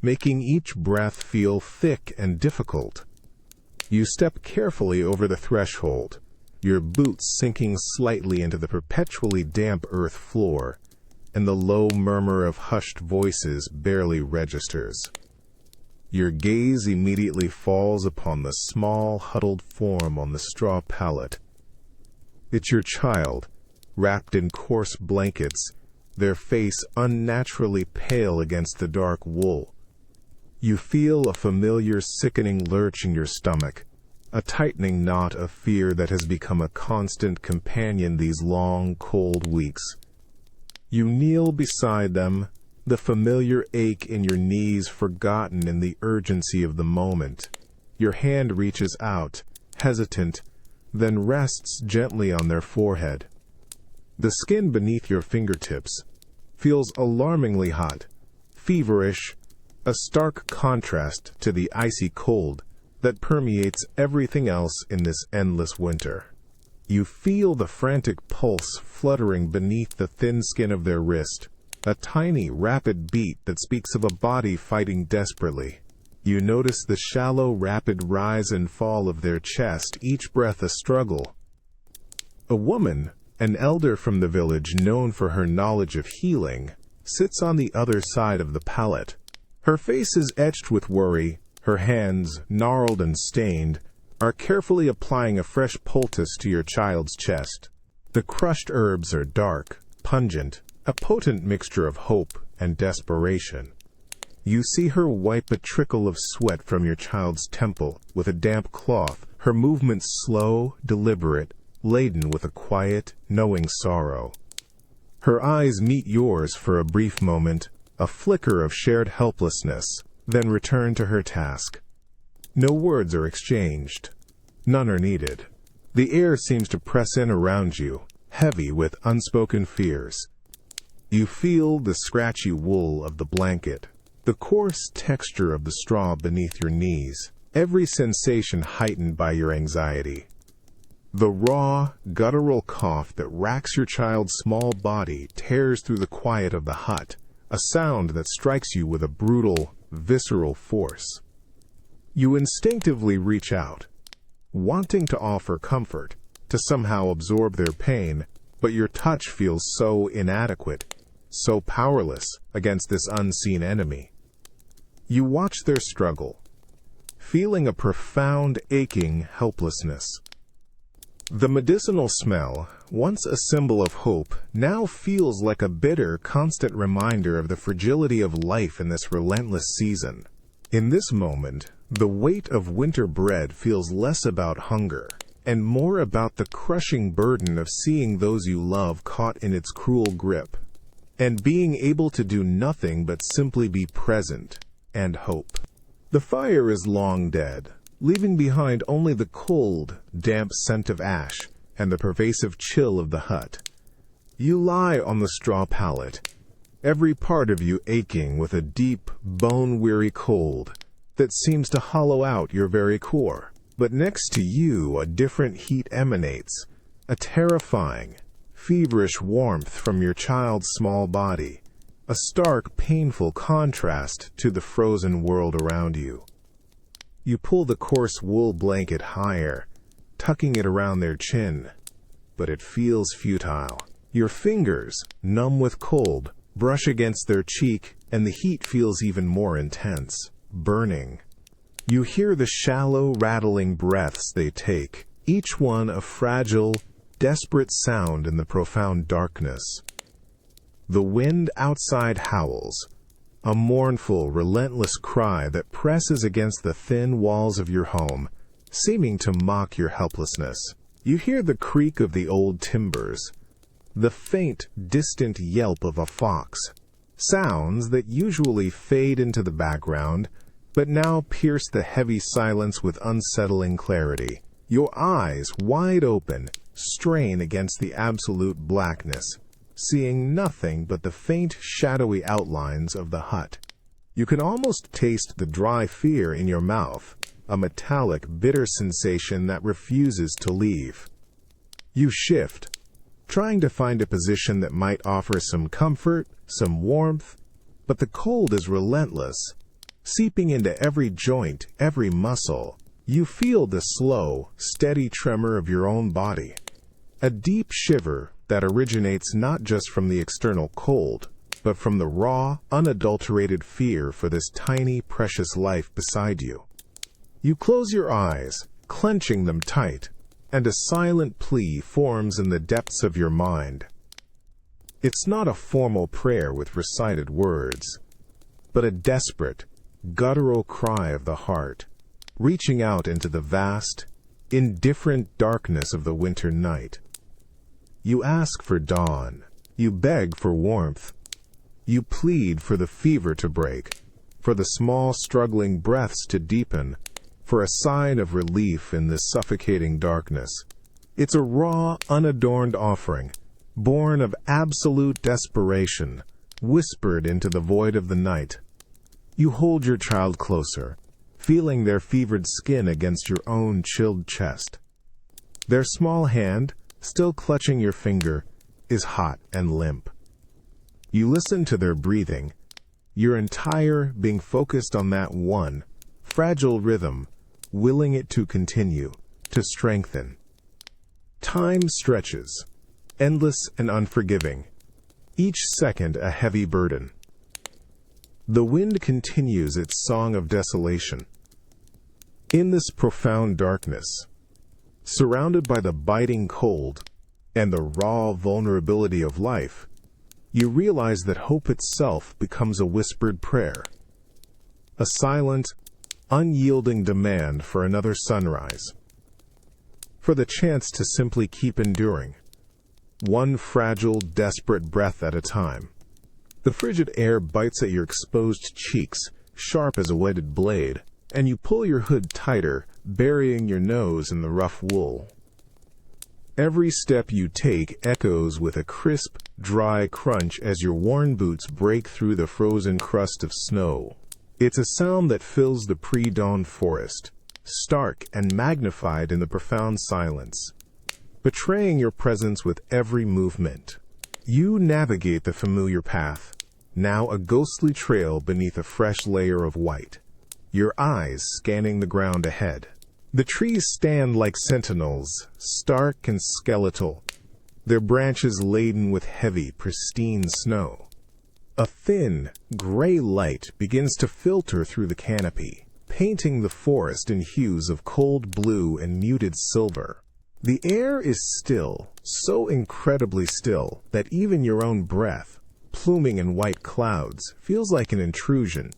making each breath feel thick and difficult. You step carefully over the threshold, your boots sinking slightly into the perpetually damp earth floor, and the low murmur of hushed voices barely registers. Your gaze immediately falls upon the small, huddled form on the straw pallet. It's your child, wrapped in coarse blankets, their face unnaturally pale against the dark wool. You feel a familiar sickening lurch in your stomach, a tightening knot of fear that has become a constant companion these long, cold weeks. You kneel beside them, the familiar ache in your knees forgotten in the urgency of the moment. Your hand reaches out, hesitant, then rests gently on their forehead. The skin beneath your fingertips feels alarmingly hot, feverish, a stark contrast to the icy cold that permeates everything else in this endless winter. You feel the frantic pulse fluttering beneath the thin skin of their wrist, a tiny, rapid beat that speaks of a body fighting desperately. You notice the shallow, rapid rise and fall of their chest, each breath a struggle. A woman, an elder from the village known for her knowledge of healing, sits on the other side of the pallet. Her face is etched with worry, her hands, gnarled and stained, are carefully applying a fresh poultice to your child's chest. The crushed herbs are dark, pungent, a potent mixture of hope and desperation. You see her wipe a trickle of sweat from your child's temple with a damp cloth, her movements slow, deliberate, laden with a quiet, knowing sorrow. Her eyes meet yours for a brief moment, a flicker of shared helplessness, then return to her task. No words are exchanged. None are needed. The air seems to press in around you, heavy with unspoken fears. You feel the scratchy wool of the blanket, the coarse texture of the straw beneath your knees, every sensation heightened by your anxiety. The raw, guttural cough that racks your child's small body tears through the quiet of the hut, a sound that strikes you with a brutal, visceral force. You instinctively reach out, wanting to offer comfort, to somehow absorb their pain, but your touch feels so inadequate, so powerless against this unseen enemy. You watch their struggle, feeling a profound, aching helplessness. The medicinal smell, once a symbol of hope, now feels like a bitter, constant reminder of the fragility of life in this relentless season. In this moment, the weight of winter bread feels less about hunger, and more about the crushing burden of seeing those you love caught in its cruel grip, and being able to do nothing but simply be present and hope. The fire is long dead, leaving behind only the cold, damp scent of ash and the pervasive chill of the hut. You lie on the straw pallet, every part of you aching with a deep, bone-weary cold that seems to hollow out your very core. But next to you, a different heat emanates, a terrifying, feverish warmth from your child's small body, a stark, painful contrast to the frozen world around you. You pull the coarse wool blanket higher, tucking it around their chin, but it feels futile. Your fingers, numb with cold, brush against their cheek, and the heat feels even more intense, burning. You hear the shallow, rattling breaths they take, each one a fragile, desperate sound in the profound darkness. The wind outside howls, a mournful, relentless cry that presses against the thin walls of your home, seeming to mock your helplessness. You hear the creak of the old timbers, the faint, distant yelp of a fox, Sounds that usually fade into the background, but now pierce the heavy silence with unsettling clarity. Your eyes, wide open, strain against the absolute blackness, seeing nothing but the faint, shadowy outlines of the hut. You can almost taste the dry fear in your mouth, a metallic, bitter sensation that refuses to leave. You shift, trying to find a position that might offer some comfort, some warmth, but the cold is relentless, seeping into every joint, every muscle. You feel the slow, steady tremor of your own body, a deep shiver that originates not just from the external cold, but from the raw, unadulterated fear for this tiny, precious life beside you. You close your eyes, clenching them tight, and a silent plea forms in the depths of your mind. It's not a formal prayer with recited words, but a desperate, guttural cry of the heart, reaching out into the vast, indifferent darkness of the winter night. You ask for dawn, you beg for warmth, you plead for the fever to break, for the small struggling breaths to deepen, for a sign of relief in this suffocating darkness. It's a raw, unadorned offering, born of absolute desperation, whispered into the void of the night. You hold your child closer, feeling their fevered skin against your own chilled chest. Their small hand, still clutching your finger, is hot and limp. You listen to their breathing, your entire being focused on that one, fragile rhythm, willing it to continue, to strengthen. Time stretches, endless and unforgiving, each second a heavy burden. The wind continues its song of desolation. In this profound darkness, surrounded by the biting cold and the raw vulnerability of life, you realize that hope itself becomes a whispered prayer, a silent, unyielding demand for another sunrise, for the chance to simply keep enduring, one fragile, desperate breath at a time. The frigid air bites at your exposed cheeks, sharp as a whetted blade, and you pull your hood tighter, burying your nose in the rough wool. Every step you take echoes with a crisp, dry crunch as your worn boots break through the frozen crust of snow. It's a sound that fills the pre-dawn forest, stark and magnified in the profound silence, betraying your presence with every movement. You navigate the familiar path, now a ghostly trail beneath a fresh layer of white, your eyes scanning the ground ahead. The trees stand like sentinels, stark and skeletal, their branches laden with heavy, pristine snow. A thin, gray light begins to filter through the canopy, painting the forest in hues of cold blue and muted silver. The air is still, so incredibly still that even your own breath, pluming in white clouds, feels like an intrusion.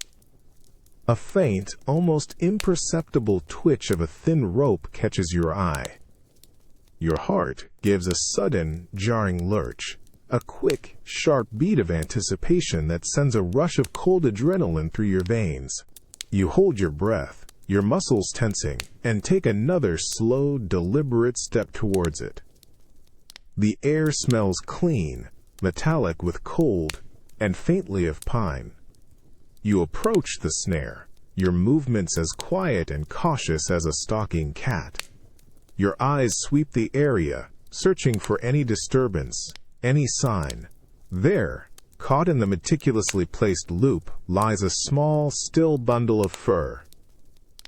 A faint, almost imperceptible twitch of a thin rope catches your eye. Your heart gives a sudden, jarring lurch, a quick, sharp beat of anticipation that sends a rush of cold adrenaline through your veins. You hold your breath, your muscles tensing, and take another slow, deliberate step towards it. The air smells clean, metallic with cold, and faintly of pine. You approach the snare, your movements as quiet and cautious as a stalking cat. Your eyes sweep the area, searching for any disturbance, any sign. There, caught in the meticulously placed loop, lies a small, still bundle of fur.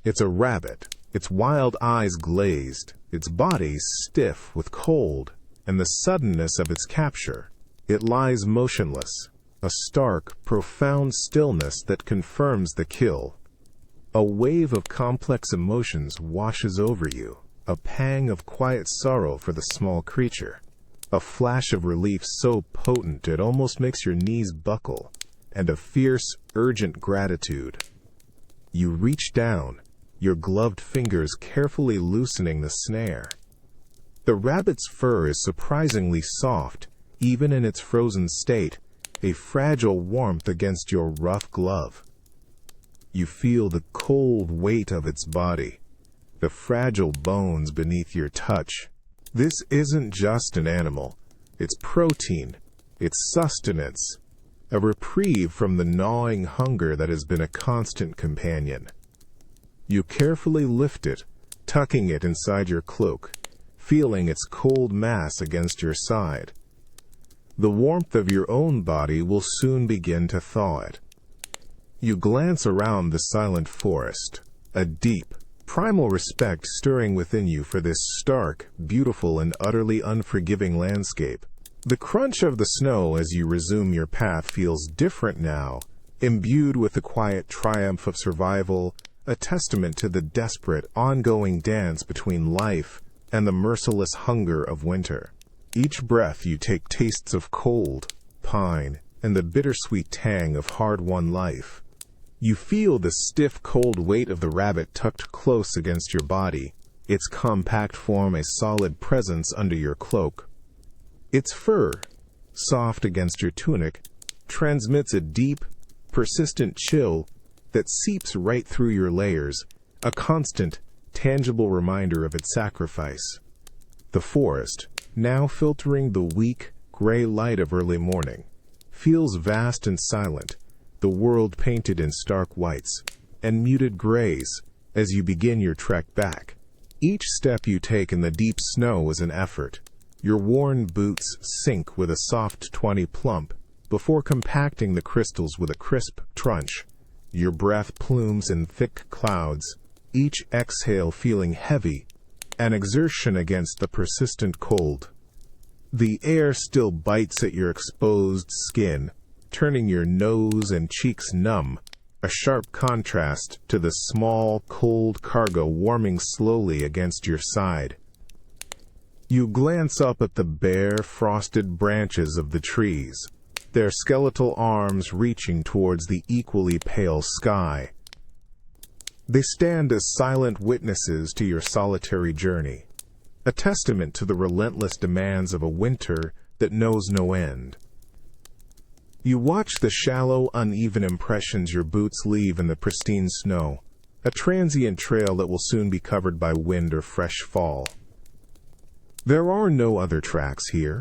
It's a rabbit, its wild eyes glazed, its body stiff with cold and the suddenness of its capture. It lies motionless, a stark, profound stillness that confirms the kill. A wave of complex emotions washes over you, a pang of quiet sorrow for the small creature, a flash of relief so potent it almost makes your knees buckle, and a fierce, urgent gratitude. You reach down, your gloved fingers carefully loosening the snare. The rabbit's fur is surprisingly soft, even in its frozen state, a fragile warmth against your rough glove. You feel the cold weight of its body, the fragile bones beneath your touch. This isn't just an animal. It's protein, it's sustenance, a reprieve from the gnawing hunger that has been a constant companion. You carefully lift it, tucking it inside your cloak, feeling its cold mass against your side. The warmth of your own body will soon begin to thaw it. You glance around the silent forest, a deep, primal respect stirring within you for this stark, beautiful, and utterly unforgiving landscape. The crunch of the snow as you resume your path feels different now, imbued with the quiet triumph of survival, a testament to the desperate, ongoing dance between life and the merciless hunger of winter. Each breath you take tastes of cold, pine, and the bittersweet tang of hard-won life. You feel the stiff, cold weight of the rabbit tucked close against your body, its compact form a solid presence under your cloak. Its fur, soft against your tunic, transmits a deep, persistent chill that seeps right through your layers, a constant, tangible reminder of its sacrifice. The forest, now filtering the weak, gray light of early morning, feels vast and silent, the world painted in stark whites and muted grays as you begin your trek back. Each step you take in the deep snow is an effort. Your worn boots sink with a soft 20 plump before compacting the crystals with a crisp crunch. Your breath plumes in thick clouds, each exhale feeling heavy, an exertion against the persistent cold. The air still bites at your exposed skin, turning your nose and cheeks numb, a sharp contrast to the small, cold cargo warming slowly against your side. You glance up at the bare, frosted branches of the trees, their skeletal arms reaching towards the equally pale sky. They stand as silent witnesses to your solitary journey, a testament to the relentless demands of a winter that knows no end. You watch the shallow, uneven impressions your boots leave in the pristine snow, a transient trail that will soon be covered by wind or fresh fall. There are no other tracks here,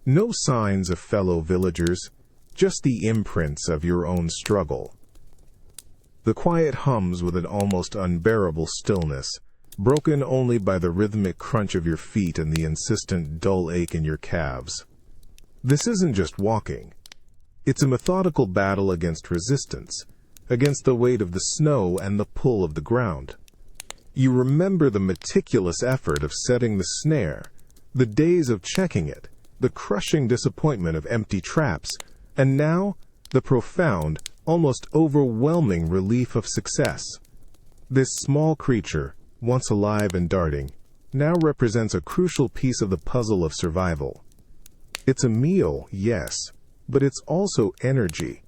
no signs of fellow villagers, just the imprints of your own struggle. The quiet hums with an almost unbearable stillness, broken only by the rhythmic crunch of your feet and the insistent dull ache in your calves. This isn't just walking. It's a methodical battle against resistance, against the weight of the snow and the pull of the ground. You remember the meticulous effort of setting the snare, the days of checking it, the crushing disappointment of empty traps, and now the profound, almost overwhelming relief of success. This small creature, once alive and darting, now represents a crucial piece of the puzzle of survival. It's a meal, yes, but it's also energy,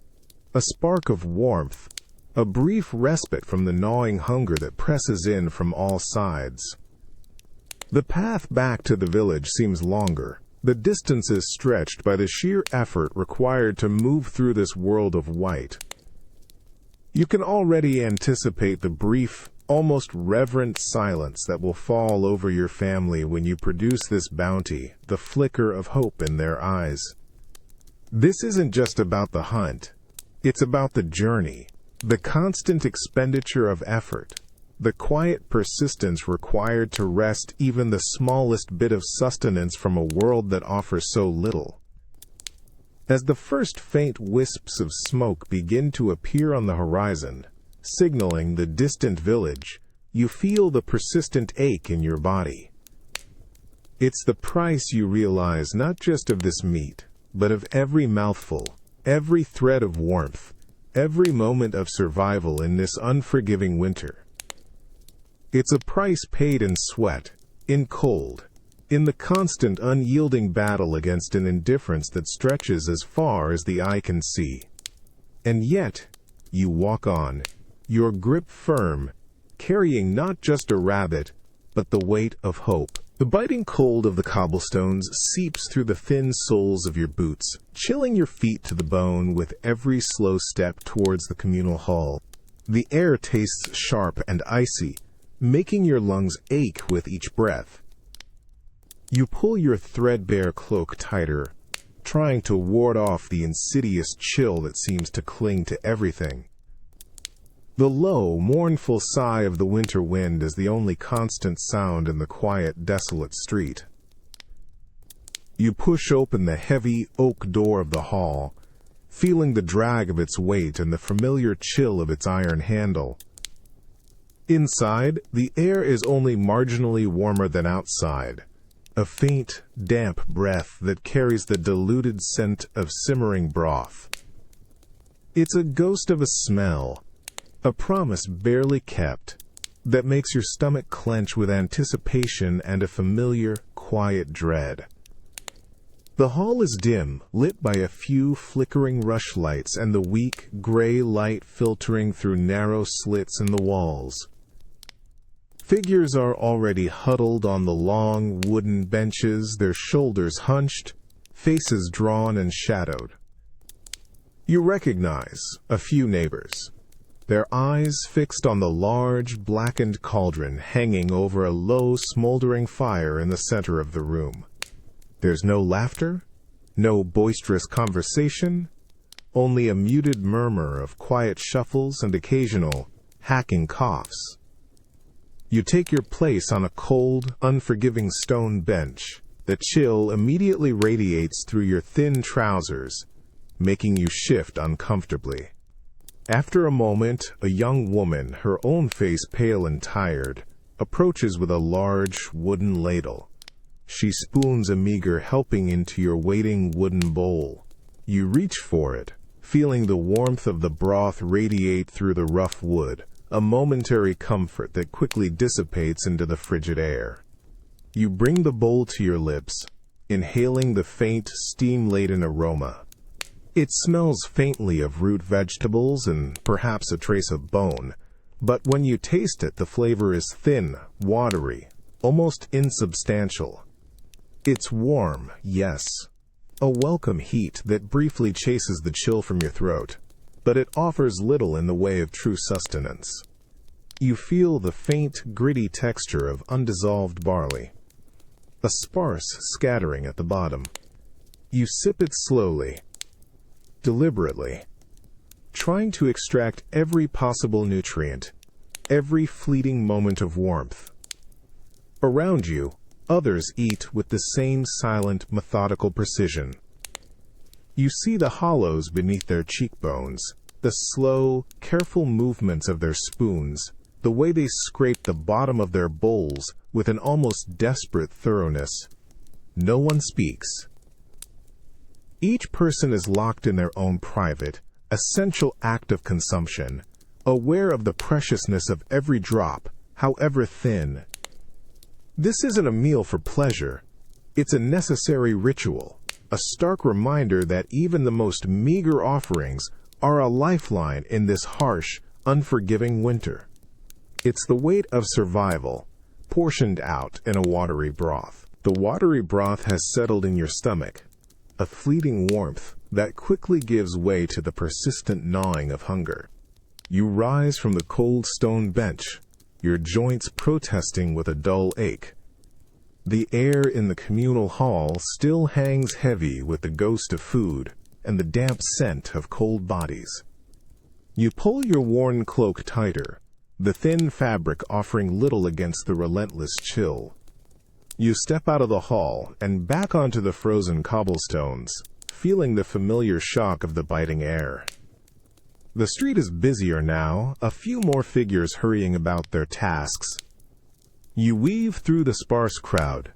a spark of warmth, a brief respite from the gnawing hunger that presses in from all sides. The path back to the village seems longer, the distance is stretched by the sheer effort required to move through this world of white. You can already anticipate the brief, almost reverent silence that will fall over your family when you produce this bounty, the flicker of hope in their eyes. This isn't just about the hunt. It's about the journey, the constant expenditure of effort, the quiet persistence required to wrest even the smallest bit of sustenance from a world that offers so little. As the first faint wisps of smoke begin to appear on the horizon, signaling the distant village, you feel the persistent ache in your body. It's the price you realize not just of this meat, but of every mouthful, every thread of warmth, every moment of survival in this unforgiving winter. It's a price paid in sweat, in cold, in the constant unyielding battle against an indifference that stretches as far as the eye can see. And yet, you walk on, your grip firm, carrying not just a rabbit, but the weight of hope. The biting cold of the cobblestones seeps through the thin soles of your boots, chilling your feet to the bone with every slow step towards the communal hall. The air tastes sharp and icy, making your lungs ache with each breath. You pull your threadbare cloak tighter, trying to ward off the insidious chill that seems to cling to everything. The low, mournful sigh of the winter wind is the only constant sound in the quiet, desolate street. You push open the heavy oak door of the hall, feeling the drag of its weight and the familiar chill of its iron handle. Inside, the air is only marginally warmer than outside, a faint, damp breath that carries the diluted scent of simmering broth. It's a ghost of a smell, a promise barely kept, that makes your stomach clench with anticipation and a familiar, quiet dread. The hall is dim, lit by a few flickering rushlights and the weak, gray light filtering through narrow slits in the walls. Figures are already huddled on the long, wooden benches, their shoulders hunched, faces drawn and shadowed. You recognize a few neighbors, their eyes fixed on the large, blackened cauldron hanging over a low, smoldering fire in the center of the room. There's no laughter, no boisterous conversation, only a muted murmur of quiet shuffles and occasional, hacking coughs. You take your place on a cold, unforgiving stone bench. The chill immediately radiates through your thin trousers, making you shift uncomfortably. After a moment, a young woman, her own face pale and tired, approaches with a large wooden ladle. She spoons a meager helping into your waiting wooden bowl. You reach for it, feeling the warmth of the broth radiate through the rough wood, a momentary comfort that quickly dissipates into the frigid air. You bring the bowl to your lips, inhaling the faint, steam-laden aroma. It smells faintly of root vegetables and perhaps a trace of bone, but when you taste it, the flavor is thin, watery, almost insubstantial. It's warm, yes, a welcome heat that briefly chases the chill from your throat, but it offers little in the way of true sustenance. You feel the faint, gritty texture of undissolved barley, a sparse scattering at the bottom. You sip it slowly, deliberately, trying to extract every possible nutrient, every fleeting moment of warmth. Around you, others eat with the same silent, methodical precision. You see the hollows beneath their cheekbones, the slow, careful movements of their spoons, the way they scrape the bottom of their bowls with an almost desperate thoroughness. No one speaks. Each person is locked in their own private, essential act of consumption, aware of the preciousness of every drop, however thin. This isn't a meal for pleasure. It's a necessary ritual, a stark reminder that even the most meager offerings are a lifeline in this harsh, unforgiving winter. It's the weight of survival, portioned out in a watery broth. The watery broth has settled in your stomach, a fleeting warmth that quickly gives way to the persistent gnawing of hunger. You rise from the cold stone bench, your joints protesting with a dull ache. The air in the communal hall still hangs heavy with the ghost of food and the damp scent of cold bodies. You pull your worn cloak tighter, the thin fabric offering little against the relentless chill. You step out of the hall and back onto the frozen cobblestones, feeling the familiar shock of the biting air. The street is busier now, a few more figures hurrying about their tasks. You weave through the sparse crowd,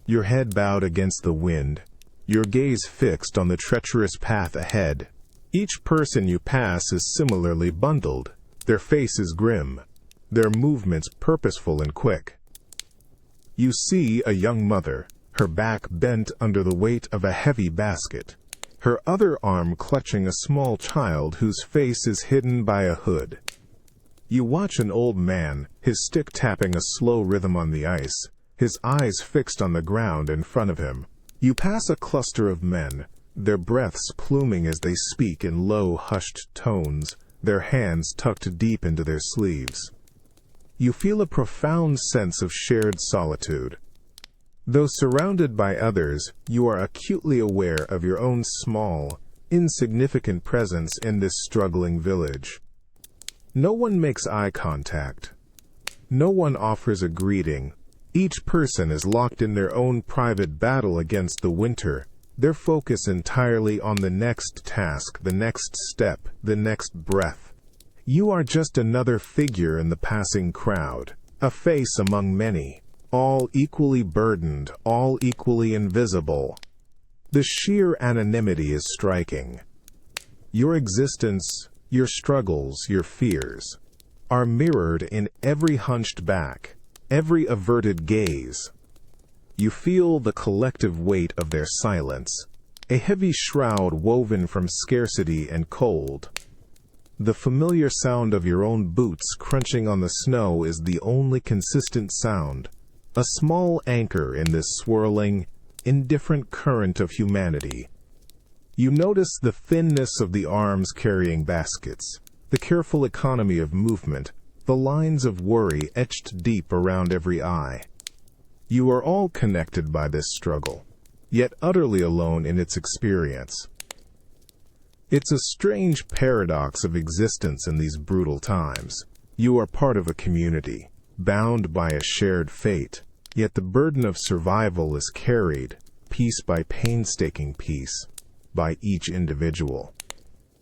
your head bowed against the wind, your gaze fixed on the treacherous path ahead. Each person you pass is similarly bundled, their faces grim, their movements purposeful and quick. You see a young mother, her back bent under the weight of a heavy basket, her other arm clutching a small child whose face is hidden by a hood. You watch an old man, his stick tapping a slow rhythm on the ice, his eyes fixed on the ground in front of him. You pass a cluster of men, their breaths pluming as they speak in low, hushed tones, their hands tucked deep into their sleeves. You feel a profound sense of shared solitude. Though surrounded by others, you are acutely aware of your own small, insignificant presence in this struggling village. No one makes eye contact. No one offers a greeting. Each person is locked in their own private battle against the winter, their focus entirely on the next task, the next step, the next breath. You are just another figure in the passing crowd, a face among many, all equally burdened, all equally invisible. The sheer anonymity is striking. Your existence, your struggles, your fears, are mirrored in every hunched back, every averted gaze. You feel the collective weight of their silence, a heavy shroud woven from scarcity and cold. The familiar sound of your own boots crunching on the snow is the only consistent sound, a small anchor in this swirling, indifferent current of humanity. You notice the thinness of the arms carrying baskets, the careful economy of movement, the lines of worry etched deep around every eye. You are all connected by this struggle, yet utterly alone in its experience. It's a strange paradox of existence in these brutal times. You are part of a community, bound by a shared fate, yet the burden of survival is carried, piece by painstaking piece, by each individual.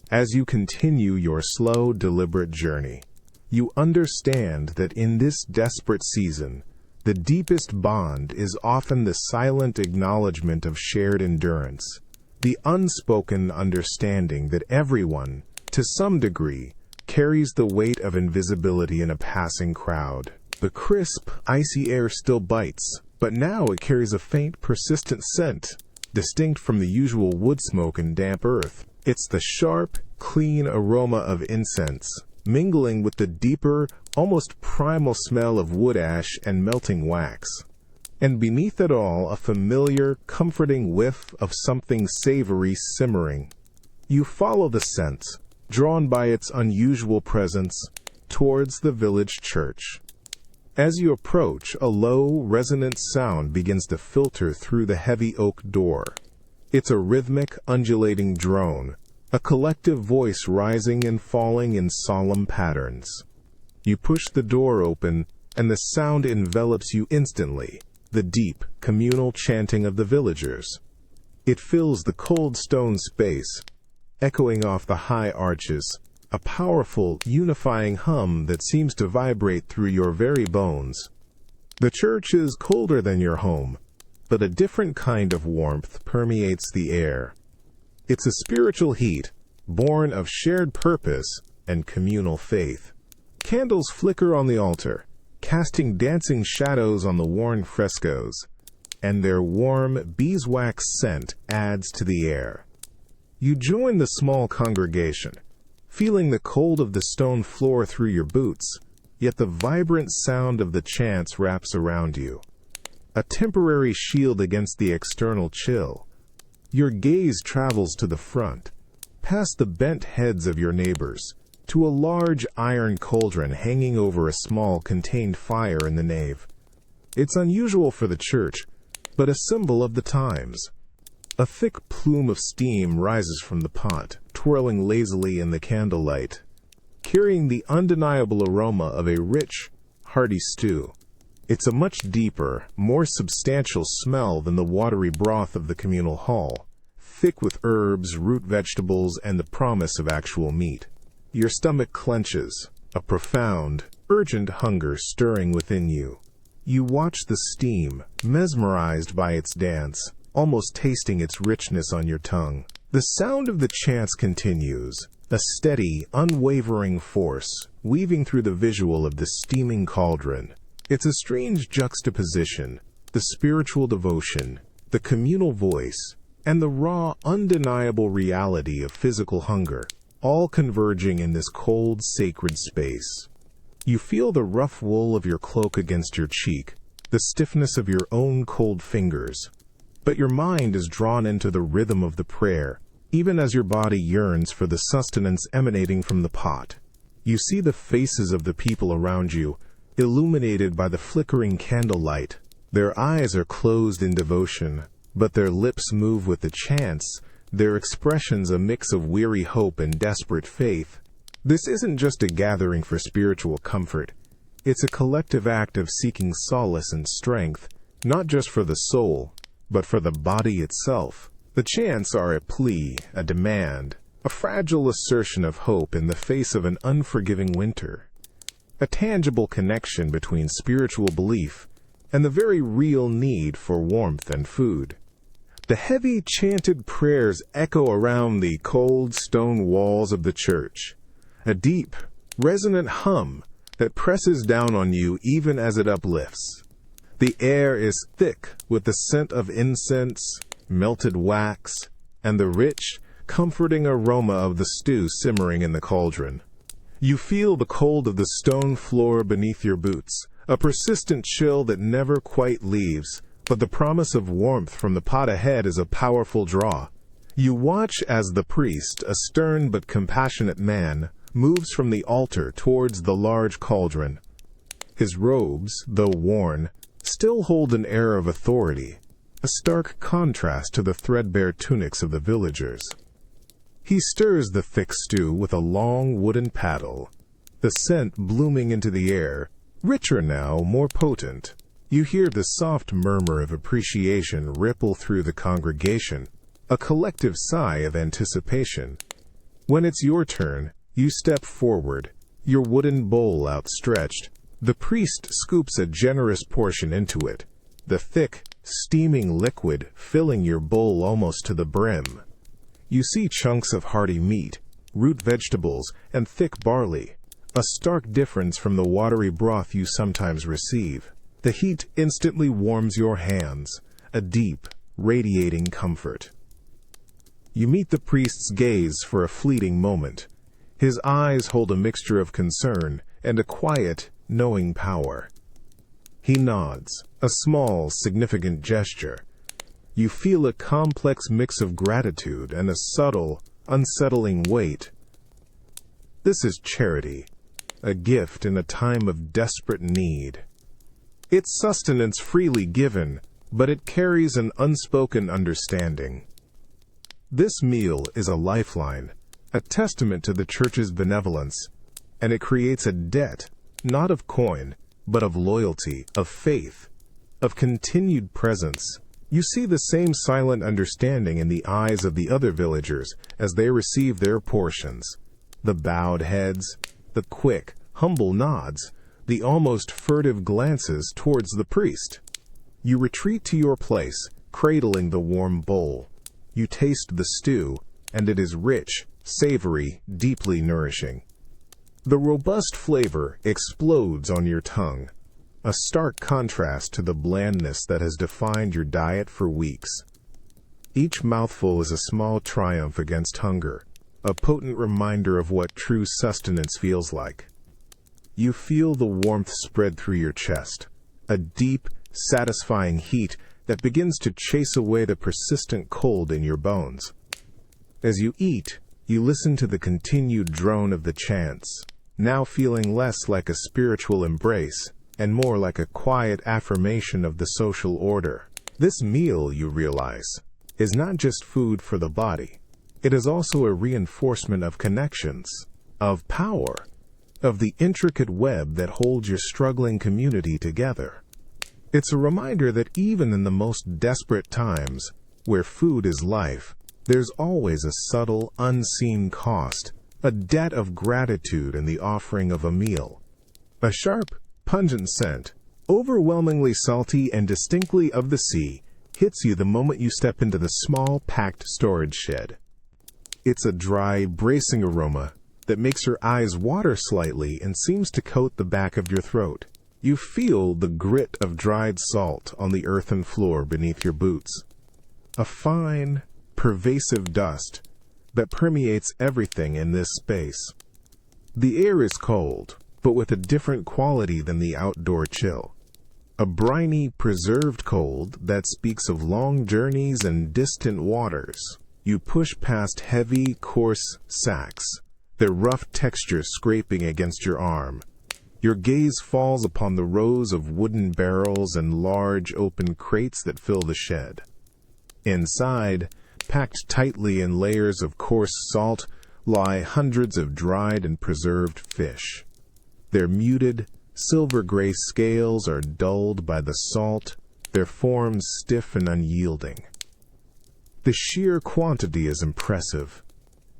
As you continue your slow, deliberate journey, you understand that in this desperate season, the deepest bond is often the silent acknowledgement of shared endurance, the unspoken understanding that everyone, to some degree, carries the weight of invisibility in a passing crowd. The crisp, icy air still bites, but now it carries a faint, persistent scent, distinct from the usual wood smoke and damp earth. It's the sharp, clean aroma of incense, mingling with the deeper, almost primal smell of wood ash and melting wax. And beneath it all, a familiar, comforting whiff of something savory simmering. You follow the scent, drawn by its unusual presence, towards the village church. As you approach, a low, resonant sound begins to filter through the heavy oak door. It's a rhythmic, undulating drone, a collective voice rising and falling in solemn patterns. You push the door open, and the sound envelops you instantly, the deep, communal chanting of the villagers. It fills the cold stone space, echoing off the high arches, a powerful, unifying hum that seems to vibrate through your very bones. The church is colder than your home, but a different kind of warmth permeates the air. It's a spiritual heat, born of shared purpose and communal faith. Candles flicker on the altar, casting dancing shadows on the worn frescoes, and their warm beeswax scent adds to the air. You join the small congregation, feeling the cold of the stone floor through your boots, yet the vibrant sound of the chants wraps around you, a temporary shield against the external chill. Your gaze travels to the front, past the bent heads of your neighbors, to a large iron cauldron hanging over a small contained fire in the nave. It's unusual for the church, but a symbol of the times. A thick plume of steam rises from the pot, twirling lazily in the candlelight, carrying the undeniable aroma of a rich, hearty stew. It's a much deeper, more substantial smell than the watery broth of the communal hall, thick with herbs, root vegetables, and the promise of actual meat. Your stomach clenches, a profound, urgent hunger stirring within you. You watch the steam, mesmerized by its dance, almost tasting its richness on your tongue. The sound of the chants continues, a steady, unwavering force, weaving through the visual of the steaming cauldron. It's a strange juxtaposition, the spiritual devotion, the communal voice, and the raw, undeniable reality of physical hunger, all converging in this cold, sacred space. You feel the rough wool of your cloak against your cheek, the stiffness of your own cold fingers. But your mind is drawn into the rhythm of the prayer, even as your body yearns for the sustenance emanating from the pot. You see the faces of the people around you, illuminated by the flickering candlelight. Their eyes are closed in devotion, but their lips move with the chants, their expressions a mix of weary hope and desperate faith. This isn't just a gathering for spiritual comfort. It's a collective act of seeking solace and strength, not just for the soul, but for the body itself. The chants are a plea, a demand, a fragile assertion of hope in the face of an unforgiving winter, a tangible connection between spiritual belief and the very real need for warmth and food. The heavy chanted prayers echo around the cold stone walls of the church, a deep, resonant hum that presses down on you even as it uplifts. The air is thick with the scent of incense, melted wax, and the rich, comforting aroma of the stew simmering in the cauldron. You feel the cold of the stone floor beneath your boots, a persistent chill that never quite leaves, but the promise of warmth from the pot ahead is a powerful draw. You watch as the priest, a stern but compassionate man, moves from the altar towards the large cauldron. His robes, though worn, still hold an air of authority, a stark contrast to the threadbare tunics of the villagers. He stirs the thick stew with a long wooden paddle, the scent blooming into the air, richer now, more potent. You hear the soft murmur of appreciation ripple through the congregation, a collective sigh of anticipation. When it's your turn, you step forward, your wooden bowl outstretched. The priest scoops a generous portion into it, the thick, steaming liquid filling your bowl almost to the brim. You see chunks of hearty meat, root vegetables, and thick barley, a stark difference from the watery broth you sometimes receive. The heat instantly warms your hands, a deep, radiating comfort. You meet the priest's gaze for a fleeting moment. His eyes hold a mixture of concern and a quiet, knowing power. He nods, a small, significant gesture. You feel a complex mix of gratitude and a subtle, unsettling weight. This is charity, a gift in a time of desperate need. It's sustenance freely given, but it carries an unspoken understanding. This meal is a lifeline, a testament to the church's benevolence, and it creates a debt, not of coin, but of loyalty, of faith, of continued presence. You see the same silent understanding in the eyes of the other villagers as they receive their portions. The bowed heads, the quick, humble nods, the almost furtive glances towards the priest. You retreat to your place, cradling the warm bowl. You taste the stew, and it is rich, savory, deeply nourishing. The robust flavor explodes on your tongue, a stark contrast to the blandness that has defined your diet for weeks. Each mouthful is a small triumph against hunger, a potent reminder of what true sustenance feels like. You feel the warmth spread through your chest, a deep, satisfying heat that begins to chase away the persistent cold in your bones. As you eat, you listen to the continued drone of the chants, now feeling less like a spiritual embrace and more like a quiet affirmation of the social order. This meal, you realize, is not just food for the body. It is also a reinforcement of connections, of power, of the intricate web that holds your struggling community together. It's a reminder that even in the most desperate times, where food is life, there's always a subtle, unseen cost, a debt of gratitude in the offering of a meal. A sharp, pungent scent, overwhelmingly salty and distinctly of the sea, hits you the moment you step into the small, packed storage shed. It's a dry, bracing aroma that makes your eyes water slightly and seems to coat the back of your throat. You feel the grit of dried salt on the earthen floor beneath your boots. A fine, pervasive dust that permeates everything in this space. The air is cold, but with a different quality than the outdoor chill. a briny, preserved cold that speaks of long journeys and distant waters. You push past heavy, coarse sacks, their rough texture scraping against your arm. Your gaze falls upon the rows of wooden barrels and large open crates that fill the shed. Inside, packed tightly in layers of coarse salt, lie hundreds of dried and preserved fish. Their muted, silver-gray scales are dulled by the salt, their forms stiff and unyielding. The sheer quantity is impressive,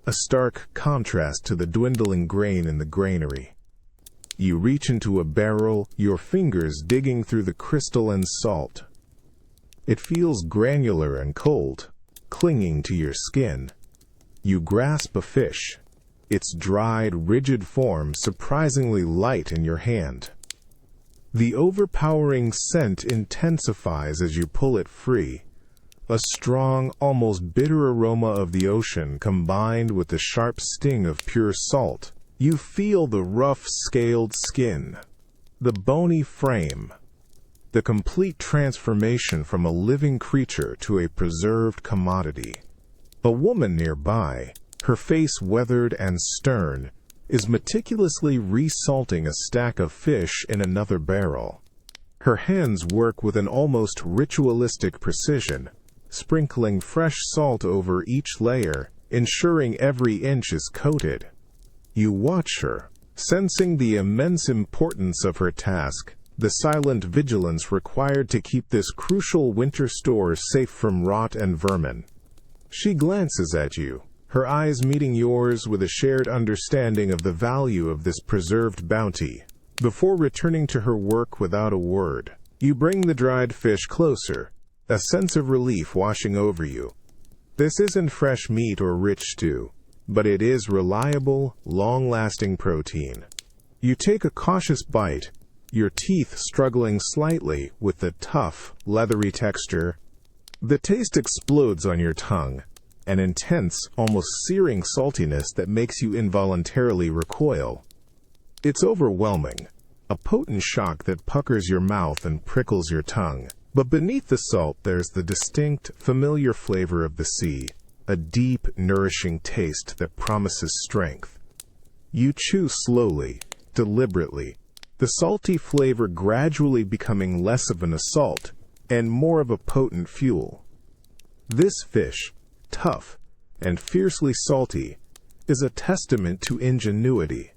a stark contrast to the dwindling grain in the granary. You reach into a barrel, your fingers digging through the crystalline salt. It feels granular and cold, clinging to your skin. You grasp a fish, its dried, rigid form surprisingly light in your hand. The overpowering scent intensifies as you pull it free, a strong, almost bitter aroma of the ocean combined with the sharp sting of pure salt. You feel the rough, scaled skin, the bony frame, the complete transformation from a living creature to a preserved commodity. A woman nearby, her face weathered and stern, is meticulously resalting a stack of fish in another barrel. Her hands work with an almost ritualistic precision, sprinkling fresh salt over each layer, ensuring every inch is coated. You watch her, sensing the immense importance of her task, the silent vigilance required to keep this crucial winter store safe from rot and vermin. She glances at you, her eyes meeting yours with a shared understanding of the value of this preserved bounty. Before returning to her work without a word, you bring the dried fish closer, a sense of relief washing over you. This isn't fresh meat or rich stew, but it is reliable, long-lasting protein. You take a cautious bite, your teeth struggling slightly with the tough, leathery texture. The taste explodes on your tongue, an intense, almost searing saltiness that makes you involuntarily recoil. It's overwhelming, a potent shock that puckers your mouth and prickles your tongue. But beneath the salt there's the distinct, familiar flavor of the sea, a deep, nourishing taste that promises strength. You chew slowly, deliberately, the salty flavor gradually becoming less of an assault and more of a potent fuel. This fish, tough and fiercely salty, is a testament to ingenuity,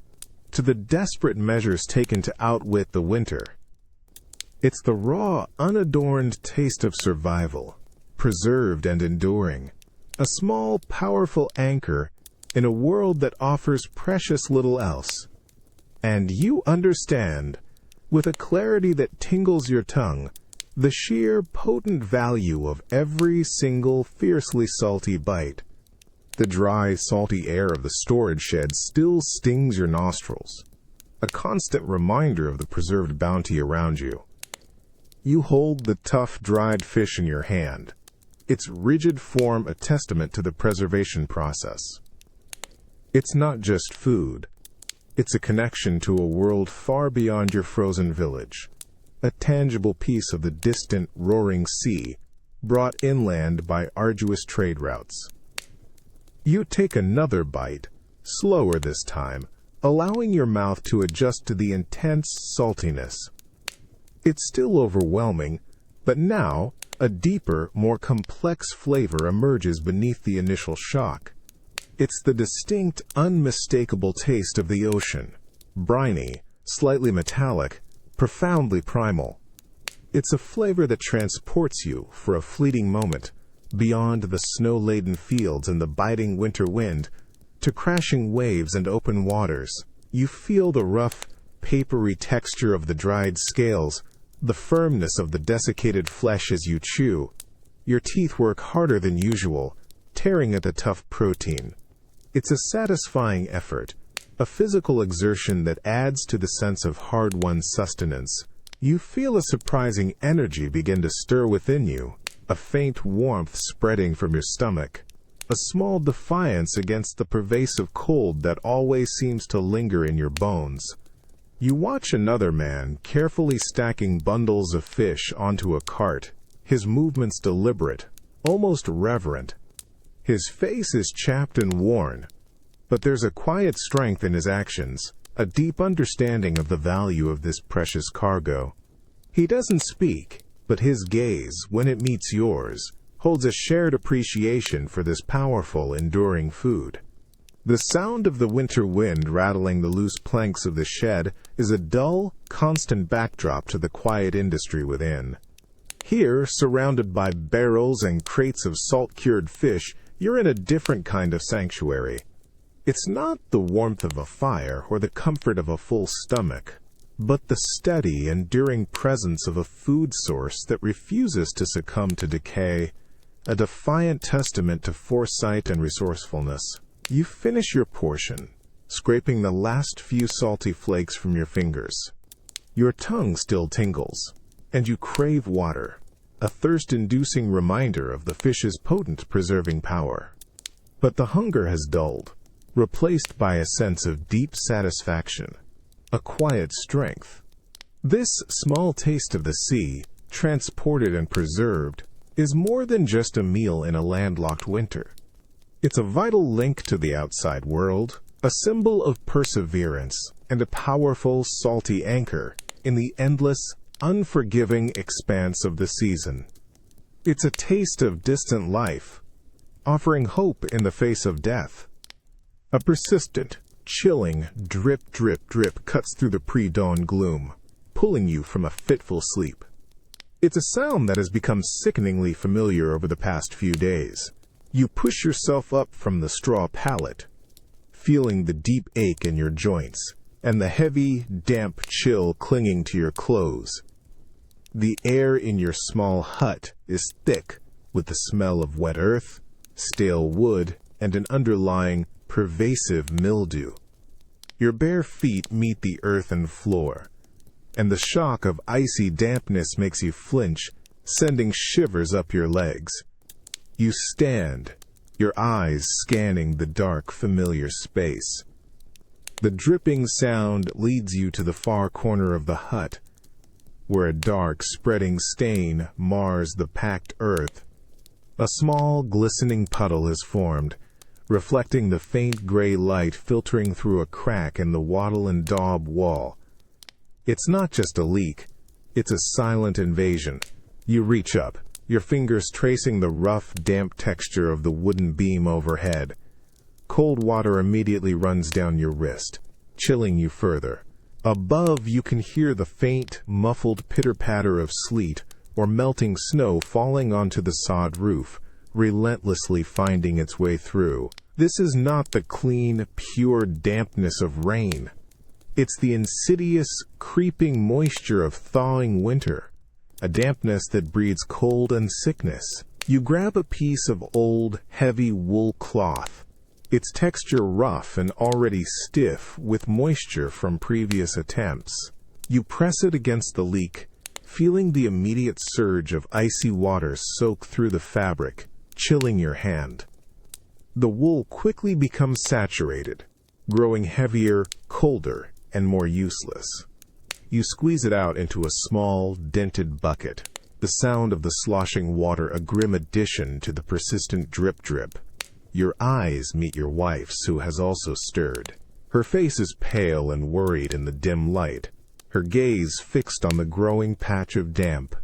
to the desperate measures taken to outwit the winter. It's the raw, unadorned taste of survival, preserved and enduring, a small, powerful anchor in a world that offers precious little else. And you understand, with a clarity that tingles your tongue, the sheer, potent value of every single fiercely salty bite. The dry, salty air of the storage shed still stings your nostrils, a constant reminder of the preserved bounty around you. You hold the tough, dried fish in your hand, its rigid form a testament to the preservation process. It's not just food. It's a connection to a world far beyond your frozen village, a tangible piece of the distant, roaring sea, brought inland by arduous trade routes. You take another bite, slower this time, allowing your mouth to adjust to the intense saltiness. It's still overwhelming, but now a deeper, more complex flavor emerges beneath the initial shock. It's the distinct, unmistakable taste of the ocean, briny, slightly metallic, profoundly primal. It's a flavor that transports you, for a fleeting moment, beyond the snow-laden fields and the biting winter wind, to crashing waves and open waters. You feel the rough, papery texture of the dried scales, the firmness of the desiccated flesh as you chew. Your teeth work harder than usual, tearing at the tough protein. It's a satisfying effort, a physical exertion that adds to the sense of hard-won sustenance. You feel a surprising energy begin to stir within you, a faint warmth spreading from your stomach, a small defiance against the pervasive cold that always seems to linger in your bones. You watch another man carefully stacking bundles of fish onto a cart, his movements deliberate, almost reverent. His face is chapped and worn, but there's a quiet strength in his actions, a deep understanding of the value of this precious cargo. He doesn't speak, but his gaze, when it meets yours, holds a shared appreciation for this powerful, enduring food. The sound of the winter wind rattling the loose planks of the shed is a dull, constant backdrop to the quiet industry within. Here, surrounded by barrels and crates of salt-cured fish, you're in a different kind of sanctuary. It's not the warmth of a fire or the comfort of a full stomach, but the steady, enduring presence of a food source that refuses to succumb to decay, a defiant testament to foresight and resourcefulness. You finish your portion, scraping the last few salty flakes from your fingers. Your tongue still tingles, and you crave water, a thirst-inducing reminder of the fish's potent preserving power. But the hunger has dulled, replaced by a sense of deep satisfaction, a quiet strength. This small taste of the sea, transported and preserved, is more than just a meal in a landlocked winter. It's a vital link to the outside world, a symbol of perseverance, and a powerful, salty anchor in the endless, unforgiving expanse of the season. It's a taste of distant life, offering hope in the face of death. A persistent, chilling drip, drip, drip cuts through the pre-dawn gloom, pulling you from a fitful sleep. It's a sound that has become sickeningly familiar over the past few days. You push yourself up from the straw pallet, feeling the deep ache in your joints and the heavy, damp chill clinging to your clothes. The air in your small hut is thick with the smell of wet earth, stale wood, and an underlying, pervasive mildew. Your bare feet meet the earthen floor, and the shock of icy dampness makes you flinch, sending shivers up your legs. You stand, your eyes scanning the dark, familiar space. The dripping sound leads you to the far corner of the hut, where a dark, spreading stain mars the packed earth. A small, glistening puddle has formed, reflecting the faint gray light filtering through a crack in the wattle and daub wall. It's not just a leak, it's a silent invasion. You reach up, your fingers tracing the rough, damp texture of the wooden beam overhead. Cold water immediately runs down your wrist, chilling you further. Above, you can hear the faint, muffled pitter-patter of sleet or melting snow falling onto the sod roof, relentlessly finding its way through. This is not the clean, pure dampness of rain. It's the insidious, creeping moisture of thawing winter, a dampness that breeds cold and sickness. You grab a piece of old, heavy wool cloth, its texture rough and already stiff with moisture from previous attempts. You press it against the leak, feeling the immediate surge of icy water soak through the fabric, chilling your hand. The wool quickly becomes saturated, growing heavier, colder, and more useless. You squeeze it out into a small, dented bucket, the sound of the sloshing water a grim addition to the persistent drip-drip. Your eyes meet your wife's, who has also stirred. Her face is pale and worried in the dim light, her gaze fixed on the growing patch of damp.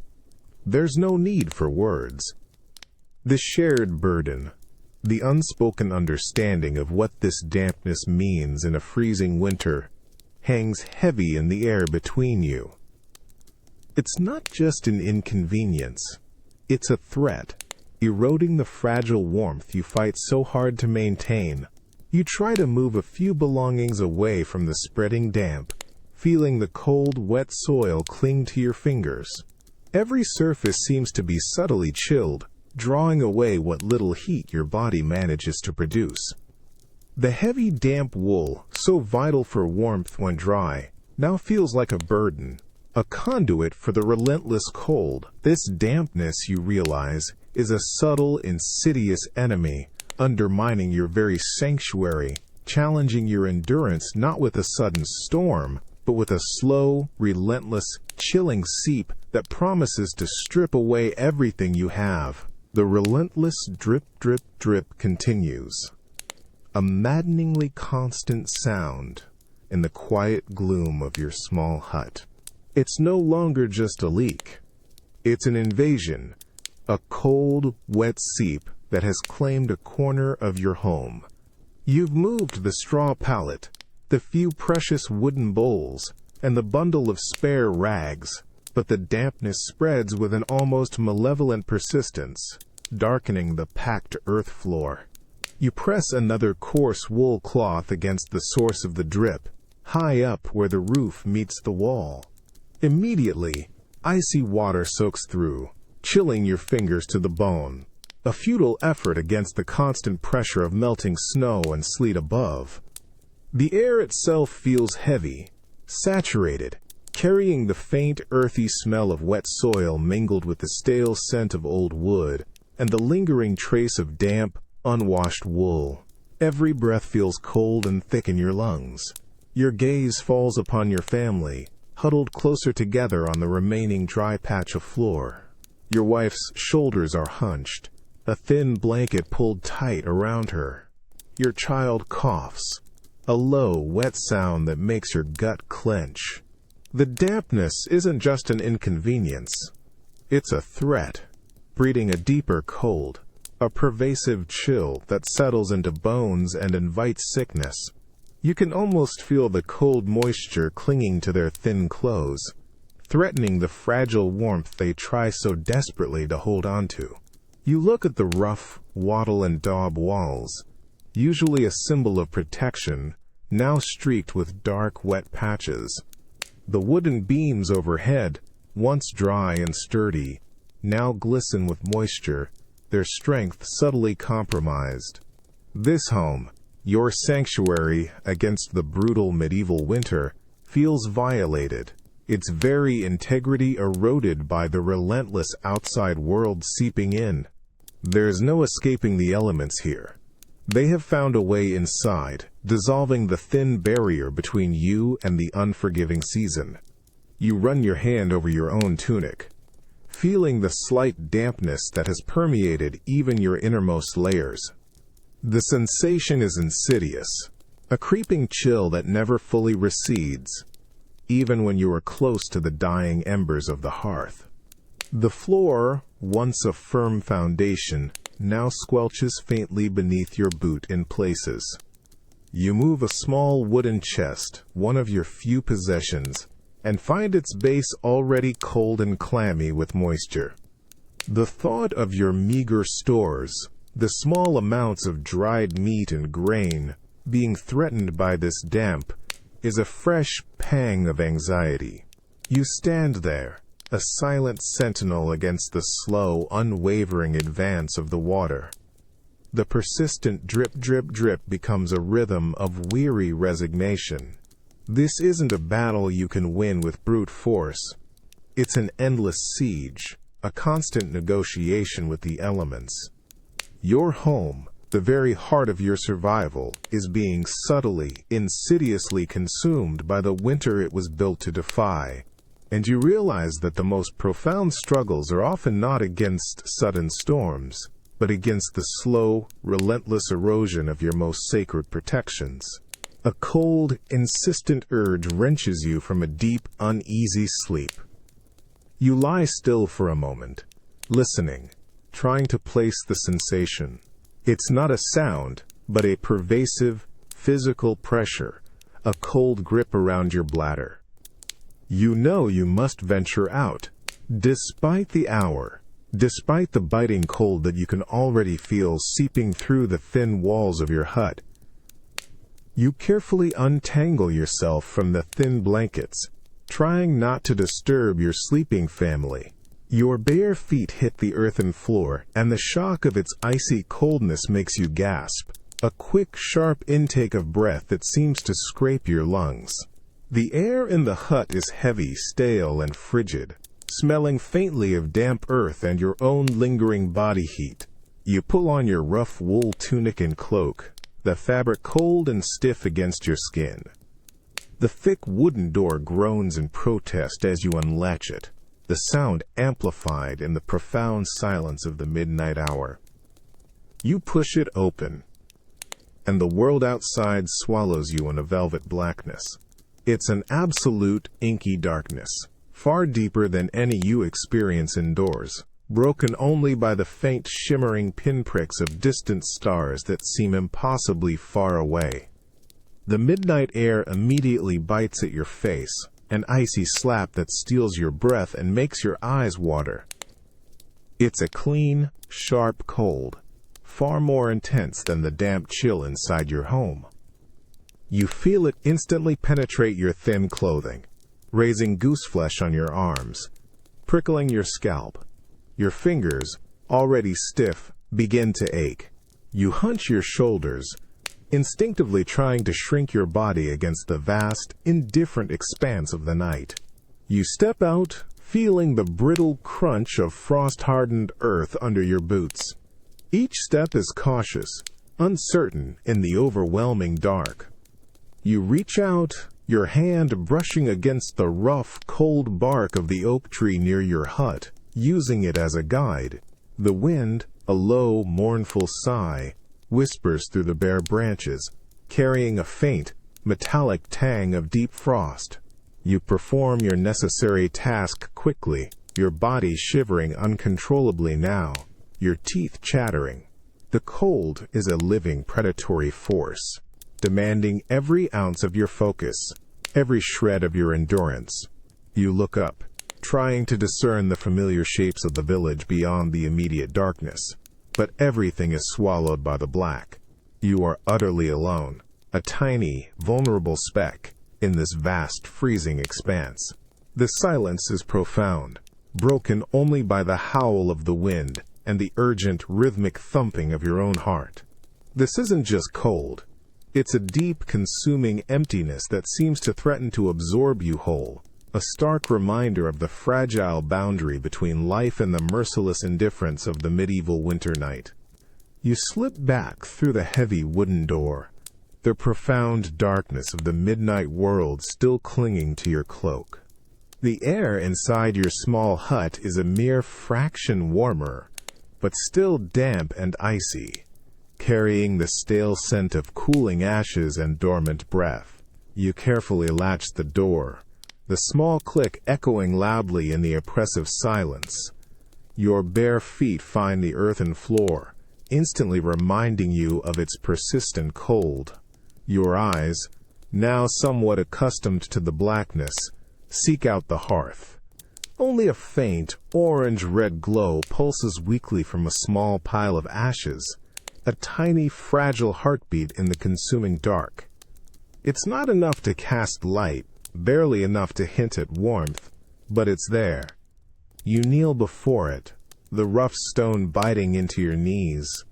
There's no need for words. The shared burden, the unspoken understanding of what this dampness means in a freezing winter, hangs heavy in the air between you. It's not just an inconvenience, it's a threat, eroding the fragile warmth you fight so hard to maintain. You try to move a few belongings away from the spreading damp, feeling the cold, wet soil cling to your fingers. Every surface seems to be subtly chilled, drawing away what little heat your body manages to produce. The heavy, damp wool, so vital for warmth when dry, now feels like a burden, a conduit for the relentless cold. This dampness, you realize, is a subtle, insidious enemy, undermining your very sanctuary, challenging your endurance not with a sudden storm, but with a slow, relentless, chilling seep that promises to strip away everything you have. The relentless drip, drip, drip continues, a maddeningly constant sound in the quiet gloom of your small hut. It's no longer just a leak. It's an invasion, a cold, wet seep that has claimed a corner of your home. You've moved the straw pallet, the few precious wooden bowls, and the bundle of spare rags, but the dampness spreads with an almost malevolent persistence, darkening the packed earth floor. You press another coarse wool cloth against the source of the drip, high up where the roof meets the wall. Immediately, icy water soaks through, chilling your fingers to the bone, a futile effort against the constant pressure of melting snow and sleet above. The air itself feels heavy, saturated, carrying the faint, earthy smell of wet soil mingled with the stale scent of old wood and the lingering trace of damp, unwashed wool. Every breath feels cold and thick in your lungs. Your gaze falls upon your family, huddled closer together on the remaining dry patch of floor. Your wife's shoulders are hunched, a thin blanket pulled tight around her. Your child coughs, a low, wet sound that makes your gut clench. The dampness isn't just an inconvenience. It's a threat, breeding a deeper cold, a pervasive chill that settles into bones and invites sickness. You can almost feel the cold moisture clinging to their thin clothes, threatening the fragile warmth they try so desperately to hold on to. You look at the rough, wattle and daub walls, usually a symbol of protection, now streaked with dark, wet patches. The wooden beams overhead, once dry and sturdy, now glisten with moisture, their strength subtly compromised. This home, your sanctuary against the brutal medieval winter, feels violated, its very integrity eroded by the relentless outside world seeping in. There's no escaping the elements here. They have found a way inside, dissolving the thin barrier between you and the unforgiving season. You run your hand over your own tunic, feeling the slight dampness that has permeated even your innermost layers. The sensation is insidious, a creeping chill that never fully recedes, even when you are close to the dying embers of the hearth. The floor, once a firm foundation, now squelches faintly beneath your boot in places. You move a small wooden chest, one of your few possessions, and find its base already cold and clammy with moisture. The thought of your meager stores, the small amounts of dried meat and grain, being threatened by this damp, is a fresh pang of anxiety. You stand there, a silent sentinel against the slow, unwavering advance of the water. The persistent drip, drip, drip becomes a rhythm of weary resignation. This isn't a battle you can win with brute force. It's an endless siege, a constant negotiation with the elements. Your home, the very heart of your survival, is being subtly, insidiously consumed by the winter it was built to defy. And you realize that the most profound struggles are often not against sudden storms, but against the slow, relentless erosion of your most sacred protections. A cold, insistent urge wrenches you from a deep, uneasy sleep. You lie still for a moment, listening, trying to place the sensation. It's not a sound, but a pervasive, physical pressure, a cold grip around your bladder. You know you must venture out, despite the hour, despite the biting cold that you can already feel seeping through the thin walls of your hut. You carefully untangle yourself from the thin blankets, trying not to disturb your sleeping family. Your bare feet hit the earthen floor, and the shock of its icy coldness makes you gasp, a quick, sharp intake of breath that seems to scrape your lungs. The air in the hut is heavy, stale, and frigid, smelling faintly of damp earth and your own lingering body heat. You pull on your rough wool tunic and cloak, the fabric cold and stiff against your skin. The thick wooden door groans in protest as you unlatch it, the sound amplified in the profound silence of the midnight hour. You push it open, and the world outside swallows you in a velvet blackness. It's an absolute inky darkness, far deeper than any you experience indoors, broken only by the faint shimmering pinpricks of distant stars that seem impossibly far away. The midnight air immediately bites at your face, an icy slap that steals your breath and makes your eyes water. It's a clean, sharp cold, far more intense than the damp chill inside your home. You feel it instantly penetrate your thin clothing, raising gooseflesh on your arms, prickling your scalp. Your fingers, already stiff, begin to ache. You hunch your shoulders, instinctively trying to shrink your body against the vast, indifferent expanse of the night. You step out, feeling the brittle crunch of frost-hardened earth under your boots. Each step is cautious, uncertain in the overwhelming dark. You reach out, your hand brushing against the rough, cold bark of the oak tree near your hut, using it as a guide. The wind, a low, mournful sigh, whispers through the bare branches, carrying a faint, metallic tang of deep frost. You perform your necessary task quickly, your body shivering uncontrollably now, your teeth chattering. The cold is a living predatory force, demanding every ounce of your focus, every shred of your endurance. You look up, trying to discern the familiar shapes of the village beyond the immediate darkness. But everything is swallowed by the black. You are utterly alone, a tiny, vulnerable speck in this vast, freezing expanse. The silence is profound, broken only by the howl of the wind and the urgent, rhythmic thumping of your own heart. This isn't just cold. It's a deep, consuming emptiness that seems to threaten to absorb you whole, a stark reminder of the fragile boundary between life and the merciless indifference of the medieval winter night. You slip back through the heavy wooden door, the profound darkness of the midnight world still clinging to your cloak. The air inside your small hut is a mere fraction warmer, but still damp and icy, carrying the stale scent of cooling ashes and dormant breath. You carefully latch the door, the small click echoing loudly in the oppressive silence. Your bare feet find the earthen floor, instantly reminding you of its persistent cold. Your eyes, now somewhat accustomed to the blackness, seek out the hearth. Only a faint, orange-red glow pulses weakly from a small pile of ashes, a tiny, fragile heartbeat in the consuming dark. It's not enough to cast light, barely enough to hint at warmth, but it's there. You kneel before it, the rough stone biting into your knees.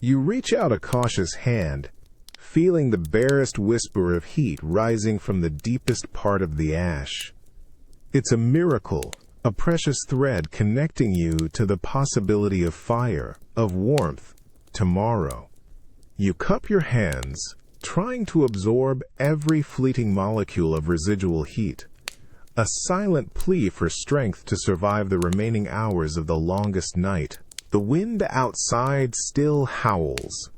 You reach out a cautious hand, feeling the barest whisper of heat rising from the deepest part of the ash. It's a miracle, a precious thread connecting you to the possibility of fire, of warmth, tomorrow. You cup your hands, trying to absorb every fleeting molecule of residual heat, a silent plea for strength to survive the remaining hours of the longest night. The wind outside still howls,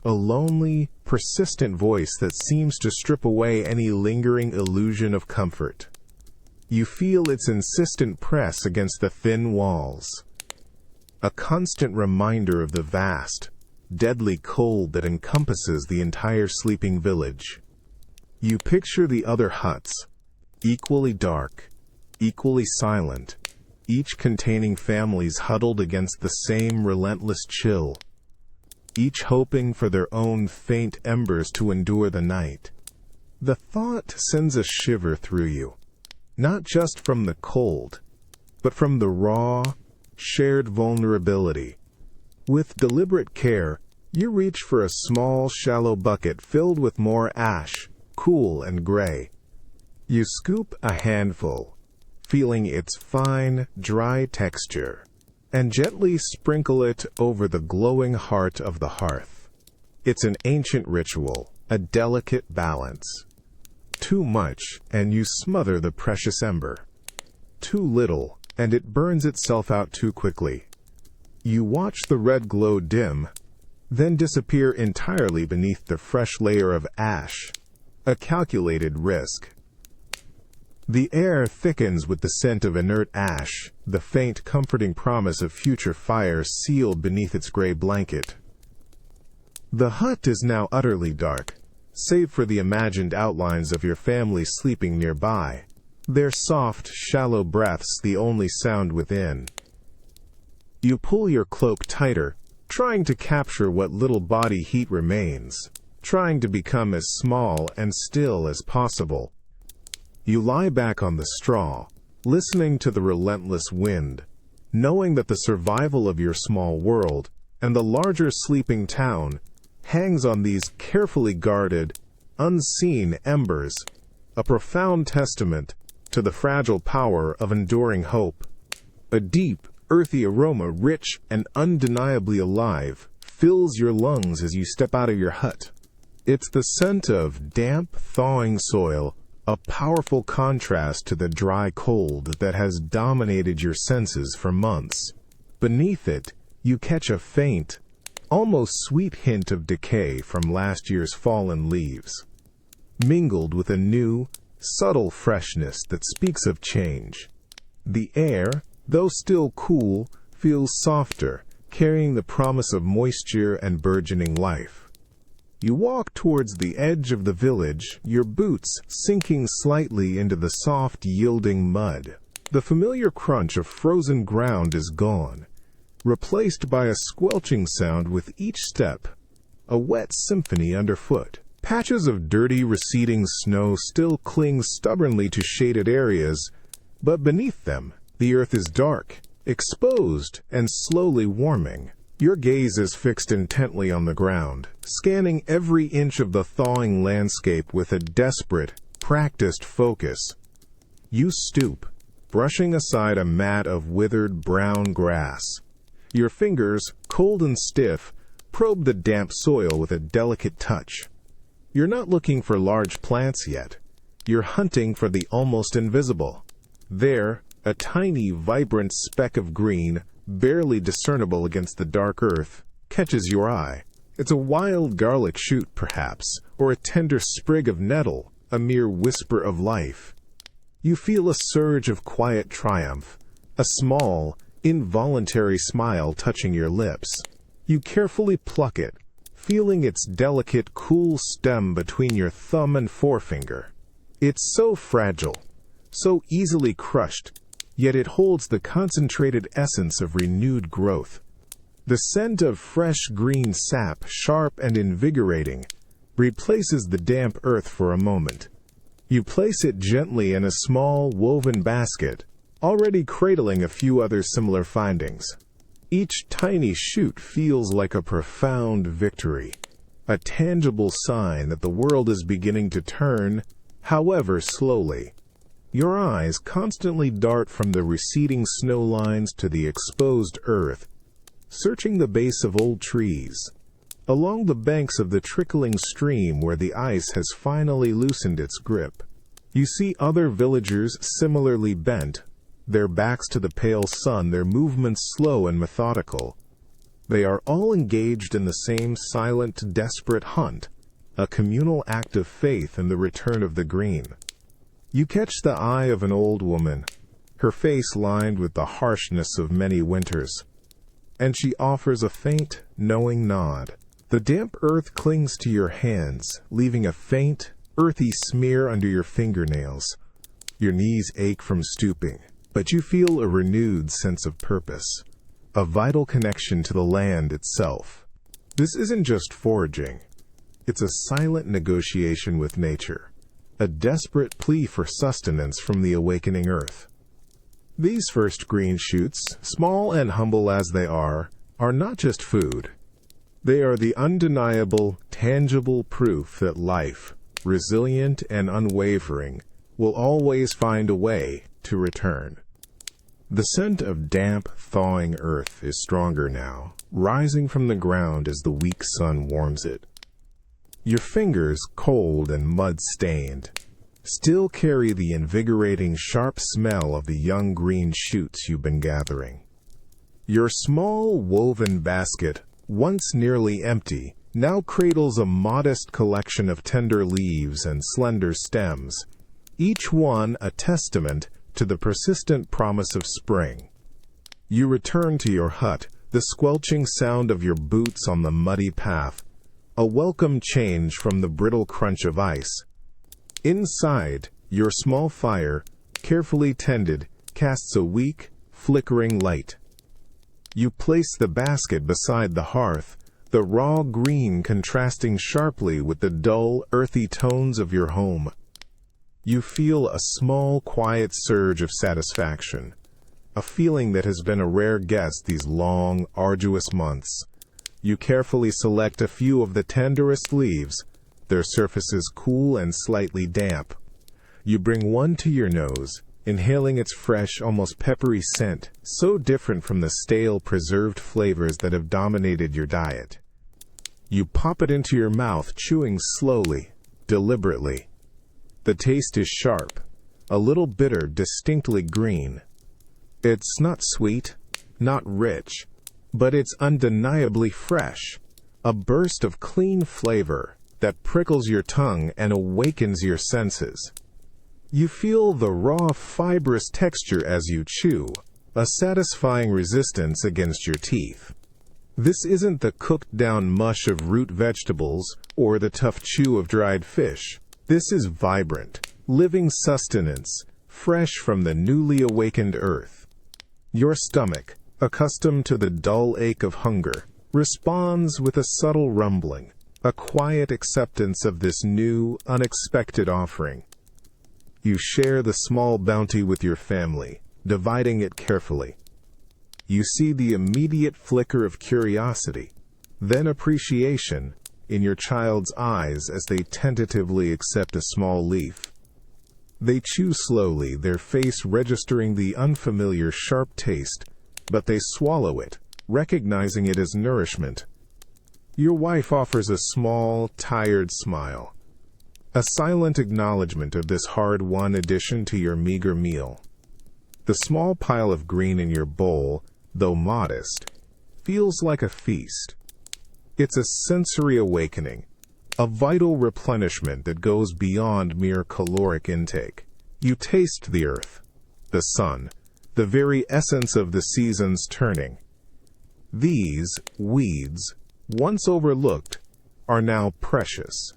a lonely, persistent voice that seems to strip away any lingering illusion of comfort. You feel its insistent press against the thin walls, a constant reminder of the vast, deadly cold that encompasses the entire sleeping village. You picture the other huts, equally dark, equally silent, each containing families huddled against the same relentless chill, each hoping for their own faint embers to endure the night. The thought sends a shiver through you, not just from the cold, but from the raw, shared vulnerability. With deliberate care, you reach for a small, shallow bucket filled with more ash, cool and gray. You scoop a handful, feeling its fine, dry texture, and gently sprinkle it over the glowing heart of the hearth. It's an ancient ritual, a delicate balance. Too much, and you smother the precious ember. Too little, and it burns itself out too quickly. You watch the red glow dim, then disappear entirely beneath the fresh layer of ash. A calculated risk. The air thickens with the scent of inert ash, the faint, comforting promise of future fire sealed beneath its gray blanket. The hut is now utterly dark, save for the imagined outlines of your family sleeping nearby, their soft, shallow breaths the only sound within. You pull your cloak tighter, trying to capture what little body heat remains, trying to become as small and still as possible. You lie back on the straw, listening to the relentless wind, knowing that the survival of your small world and the larger sleeping town hangs on these carefully guarded, unseen embers, a profound testament to the fragile power of enduring hope. A deep, earthy aroma, rich and undeniably alive, fills your lungs as you step out of your hut. It's the scent of damp, thawing soil, a powerful contrast to the dry cold that has dominated your senses for months. Beneath it, you catch a faint, almost sweet hint of decay from last year's fallen leaves, mingled with a new, subtle freshness that speaks of change. The air, though still cool, feels softer, carrying the promise of moisture and burgeoning life. You walk towards the edge of the village, your boots sinking slightly into the soft, yielding mud. The familiar crunch of frozen ground is gone, replaced by a squelching sound with each step, a wet symphony underfoot. Patches of dirty, receding snow still cling stubbornly to shaded areas, but beneath them, the earth is dark, exposed, and slowly warming. Your gaze is fixed intently on the ground, scanning every inch of the thawing landscape with a desperate, practiced focus. You stoop, brushing aside a mat of withered brown grass. Your fingers, cold and stiff, probe the damp soil with a delicate touch. You're not looking for large plants yet. You're hunting for the almost invisible. There, a tiny, vibrant speck of green, barely discernible against the dark earth, catches your eye. It's a wild garlic shoot, perhaps, or a tender sprig of nettle, a mere whisper of life. You feel a surge of quiet triumph, a small, involuntary smile touching your lips. You carefully pluck it, feeling its delicate, cool stem between your thumb and forefinger. It's so fragile, so easily crushed, yet it holds the concentrated essence of renewed growth. The scent of fresh green sap, sharp and invigorating, replaces the damp earth for a moment. You place it gently in a small, woven basket, already cradling a few other similar findings. Each tiny shoot feels like a profound victory, a tangible sign that the world is beginning to turn, however slowly. Your eyes constantly dart from the receding snow lines to the exposed earth, searching the base of old trees, along the banks of the trickling stream where the ice has finally loosened its grip. You see other villagers similarly bent, their backs to the pale sun, their movements slow and methodical. They are all engaged in the same silent, desperate hunt, a communal act of faith in the return of the green. You catch the eye of an old woman, her face lined with the harshness of many winters, and she offers a faint, knowing nod. The damp earth clings to your hands, leaving a faint, earthy smear under your fingernails. Your knees ache from stooping, but you feel a renewed sense of purpose, a vital connection to the land itself. This isn't just foraging. It's a silent negotiation with nature, a desperate plea for sustenance from the awakening earth. These first green shoots, small and humble as they are not just food. They are the undeniable, tangible proof that life, resilient and unwavering, will always find a way to return. The scent of damp, thawing earth is stronger now, rising from the ground as the weak sun warms it. Your fingers, cold and mud-stained, still carry the invigorating, sharp smell of the young green shoots you've been gathering. Your small woven basket, once nearly empty, now cradles a modest collection of tender leaves and slender stems, each one a testament to the persistent promise of spring. You return to your hut, the squelching sound of your boots on the muddy path, a welcome change from the brittle crunch of ice. Inside, your small fire, carefully tended, casts a weak, flickering light. You place the basket beside the hearth, the raw green contrasting sharply with the dull, earthy tones of your home. You feel a small, quiet surge of satisfaction, a feeling that has been a rare guest these long, arduous months. You carefully select a few of the tenderest leaves, their surfaces cool and slightly damp. You bring one to your nose, inhaling its fresh, almost peppery scent, so different from the stale, preserved flavors that have dominated your diet. You pop it into your mouth, chewing slowly, deliberately. The taste is sharp, a little bitter, distinctly green. It's not sweet, not rich, but it's undeniably fresh, a burst of clean flavor that prickles your tongue and awakens your senses. You feel the raw, fibrous texture as you chew, a satisfying resistance against your teeth. This isn't the cooked-down mush of root vegetables or the tough chew of dried fish. This is vibrant, living sustenance, fresh from the newly awakened earth. Your stomach, accustomed to the dull ache of hunger, responds with a subtle rumbling, a quiet acceptance of this new, unexpected offering. You share the small bounty with your family, dividing it carefully. You see the immediate flicker of curiosity, then appreciation, in your child's eyes as they tentatively accept a small leaf. They chew slowly, their face registering the unfamiliar sharp taste, but they swallow it, recognizing it as nourishment. Your wife offers a small, tired smile, a silent acknowledgement of this hard-won addition to your meager meal. The small pile of green in your bowl, though modest, feels like a feast. It's a sensory awakening, a vital replenishment that goes beyond mere caloric intake. You taste the earth, the sun, the very essence of the season's turning. These weeds, once overlooked, are now precious,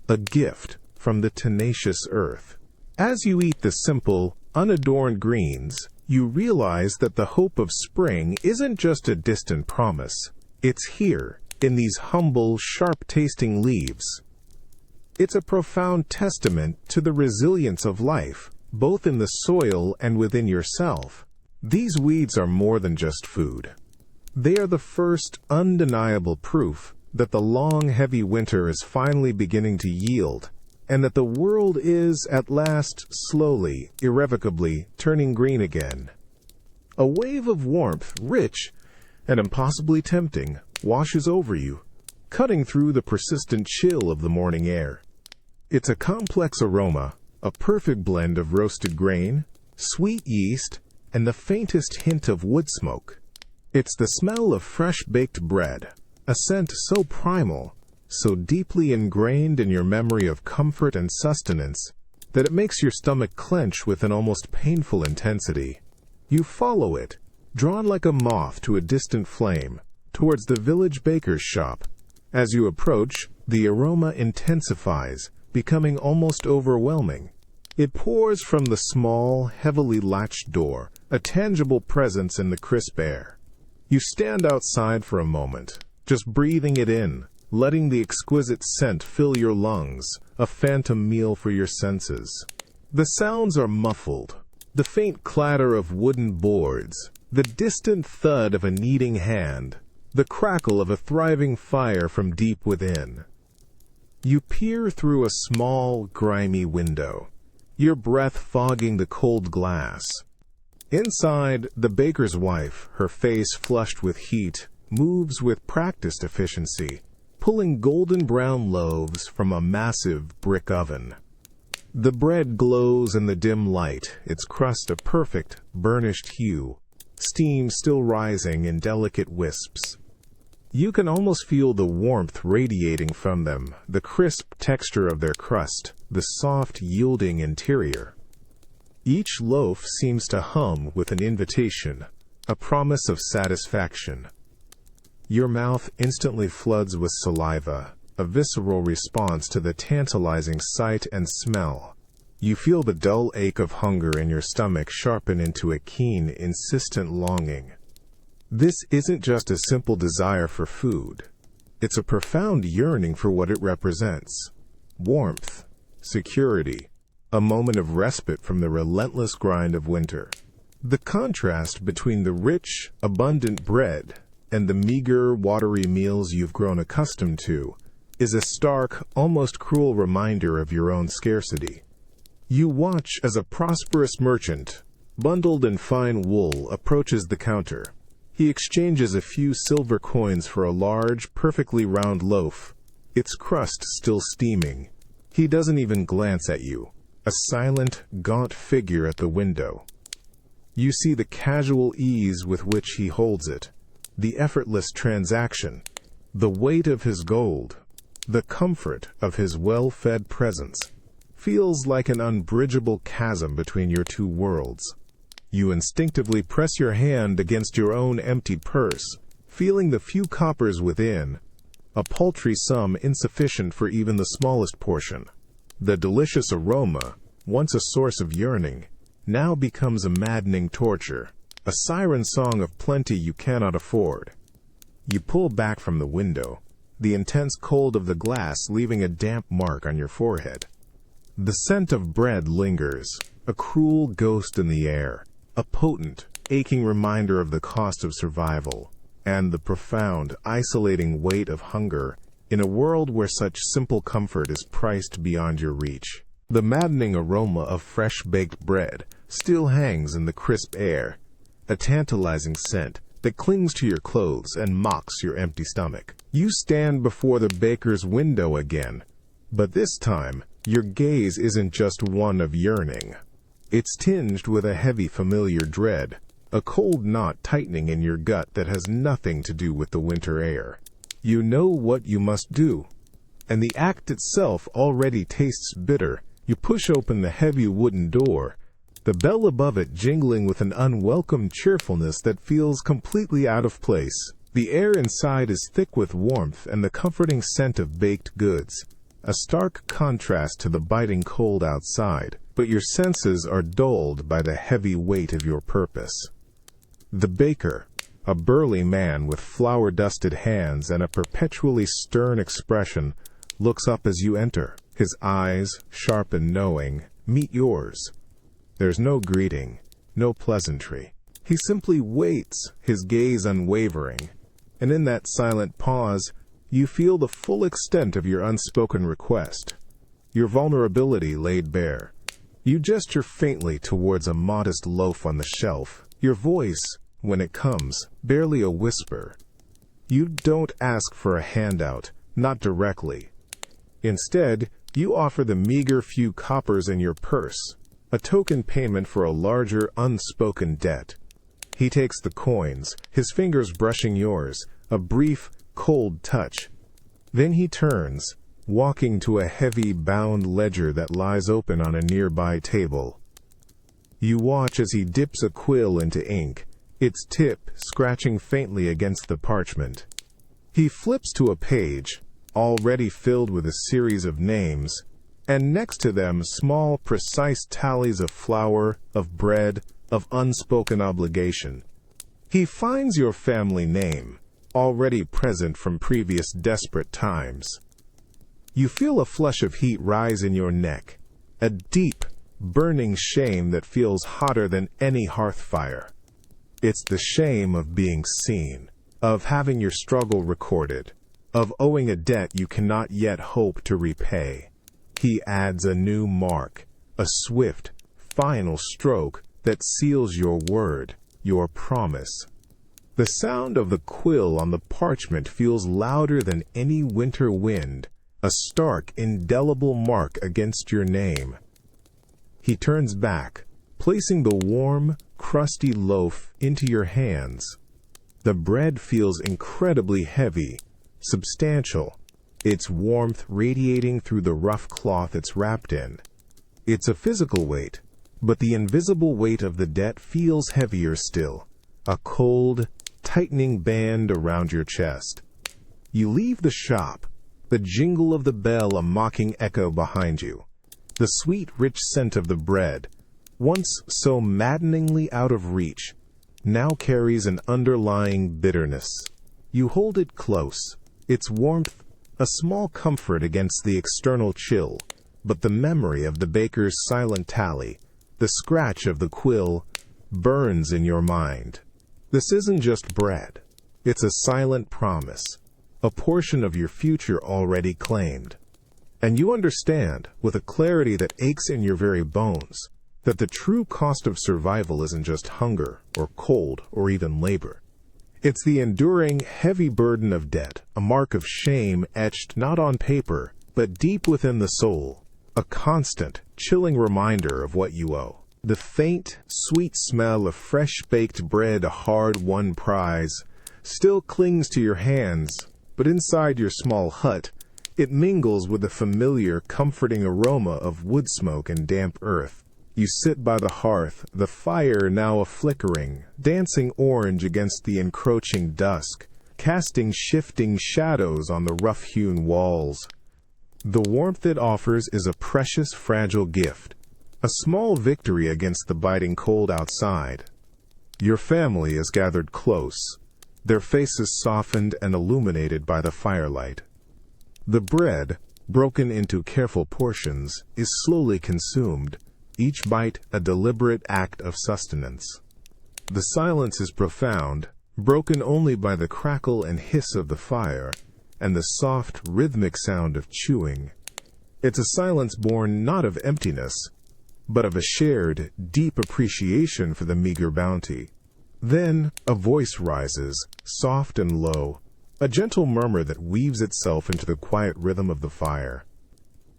a gift from the tenacious earth. As you eat the simple, unadorned greens, you realize that the hope of spring isn't just a distant promise. It's here, in these humble, sharp-tasting leaves. It's a profound testament to the resilience of life, both in the soil and within yourself. These weeds are more than just food. They are the first undeniable proof that the long, heavy winter is finally beginning to yield, and that the world is, at last, slowly, irrevocably, turning green again. A wave of warmth, rich and impossibly tempting, washes over you, cutting through the persistent chill of the morning air. It's a complex aroma, a perfect blend of roasted grain, sweet yeast, and the faintest hint of wood smoke. It's the smell of fresh-baked bread, a scent so primal, so deeply ingrained in your memory of comfort and sustenance, that it makes your stomach clench with an almost painful intensity. You follow it, drawn like a moth to a distant flame, towards the village baker's shop. As you approach, the aroma intensifies, becoming almost overwhelming. It pours from the small, heavily latched door, a tangible presence in the crisp air. You stand outside for a moment, just breathing it in, letting the exquisite scent fill your lungs, a phantom meal for your senses. The sounds are muffled, the faint clatter of wooden boards, the distant thud of a kneading hand, the crackle of a thriving fire from deep within. You peer through a small, grimy window, your breath fogging the cold glass. Inside, the baker's wife, her face flushed with heat, moves with practiced efficiency, pulling golden brown loaves from a massive brick oven. The bread glows in the dim light, its crust a perfect, burnished hue, steam still rising in delicate wisps. You can almost feel the warmth radiating from them, the crisp texture of their crust, the soft, yielding interior. Each loaf seems to hum with an invitation, a promise of satisfaction. Your mouth instantly floods with saliva, a visceral response to the tantalizing sight and smell. You feel the dull ache of hunger in your stomach sharpen into a keen, insistent longing. This isn't just a simple desire for food. It's a profound yearning for what it represents. Warmth, security, a moment of respite from the relentless grind of winter. The contrast between the rich, abundant bread and the meager, watery meals you've grown accustomed to is a stark, almost cruel reminder of your own scarcity. You watch as a prosperous merchant, bundled in fine wool, approaches the counter. He exchanges a few silver coins for a large, perfectly round loaf, its crust still steaming. He doesn't even glance at you, a silent, gaunt figure at the window. You see the casual ease with which he holds it, the effortless transaction, the weight of his gold, the comfort of his well-fed presence. Feels like an unbridgeable chasm between your two worlds. You instinctively press your hand against your own empty purse, feeling the few coppers within, a paltry sum insufficient for even the smallest portion. The delicious aroma, once a source of yearning, now becomes a maddening torture, a siren song of plenty you cannot afford. You pull back from the window, the intense cold of the glass leaving a damp mark on your forehead. The scent of bread lingers, a cruel ghost in the air, a potent, aching reminder of the cost of survival, and the profound, isolating weight of hunger in a world where such simple comfort is priced beyond your reach. The maddening aroma of fresh-baked bread still hangs in the crisp air, a tantalizing scent that clings to your clothes and mocks your empty stomach. You stand before the baker's window again, but this time, your gaze isn't just one of yearning. It's tinged with a heavy familiar dread, a cold knot tightening in your gut that has nothing to do with the winter air. You know what you must do, and the act itself already tastes bitter. You push open the heavy wooden door, the bell above it jingling with an unwelcome cheerfulness that feels completely out of place. The air inside is thick with warmth and the comforting scent of baked goods, a stark contrast to the biting cold outside, but your senses are dulled by the heavy weight of your purpose. The baker, a burly man with flour-dusted hands and a perpetually stern expression, looks up as you enter. His eyes, sharp and knowing, meet yours. There's no greeting, no pleasantry. He simply waits, his gaze unwavering, and in that silent pause, you feel the full extent of your unspoken request, your vulnerability laid bare. You gesture faintly towards a modest loaf on the shelf, your voice, when it comes, barely a whisper. You don't ask for a handout, not directly. Instead, you offer the meager few coppers in your purse, a token payment for a larger, unspoken debt. He takes the coins, his fingers brushing yours, a brief, cold touch. Then he turns, walking to a heavy, bound ledger that lies open on a nearby table. You watch as he dips a quill into ink, its tip scratching faintly against the parchment. He flips to a page, already filled with a series of names, and next to them small, precise tallies of flour, of bread, of unspoken obligation. He finds your family name, already present from previous desperate times. You feel a flush of heat rise in your neck, a deep, burning shame that feels hotter than any hearth fire. It's the shame of being seen, of having your struggle recorded, of owing a debt you cannot yet hope to repay. He adds a new mark, a swift, final stroke that seals your word, your promise. The sound of the quill on the parchment feels louder than any winter wind, a stark, indelible mark against your name. He turns back, placing the warm, crusty loaf into your hands. The bread feels incredibly heavy, substantial, its warmth radiating through the rough cloth it's wrapped in. It's a physical weight, but the invisible weight of the debt feels heavier still, a cold, tightening band around your chest. You leave the shop, the jingle of the bell a mocking echo behind you. The sweet, rich scent of the bread, once so maddeningly out of reach, now carries an underlying bitterness. You hold it close, its warmth a small comfort against the external chill, but the memory of the baker's silent tally, the scratch of the quill, burns in your mind. This isn't just bread. It's a silent promise, a portion of your future already claimed. And you understand, with a clarity that aches in your very bones, that the true cost of survival isn't just hunger, or cold, or even labor. It's the enduring, heavy burden of debt, a mark of shame etched not on paper, but deep within the soul, a constant, chilling reminder of what you owe. The faint, sweet smell of fresh-baked bread, a hard-won prize, still clings to your hands, but inside your small hut, it mingles with the familiar, comforting aroma of wood smoke and damp earth. You sit by the hearth, the fire now a flickering, dancing orange against the encroaching dusk, casting shifting shadows on the rough-hewn walls. The warmth it offers is a precious, fragile gift, a small victory against the biting cold outside. Your family is gathered close, their faces softened and illuminated by the firelight. The bread, broken into careful portions, is slowly consumed, each bite a deliberate act of sustenance. The silence is profound, broken only by the crackle and hiss of the fire, and the soft, rhythmic sound of chewing. It's a silence born not of emptiness, but of a shared, deep appreciation for the meager bounty. Then a voice rises, soft and low, a gentle murmur that weaves itself into the quiet rhythm of the fire.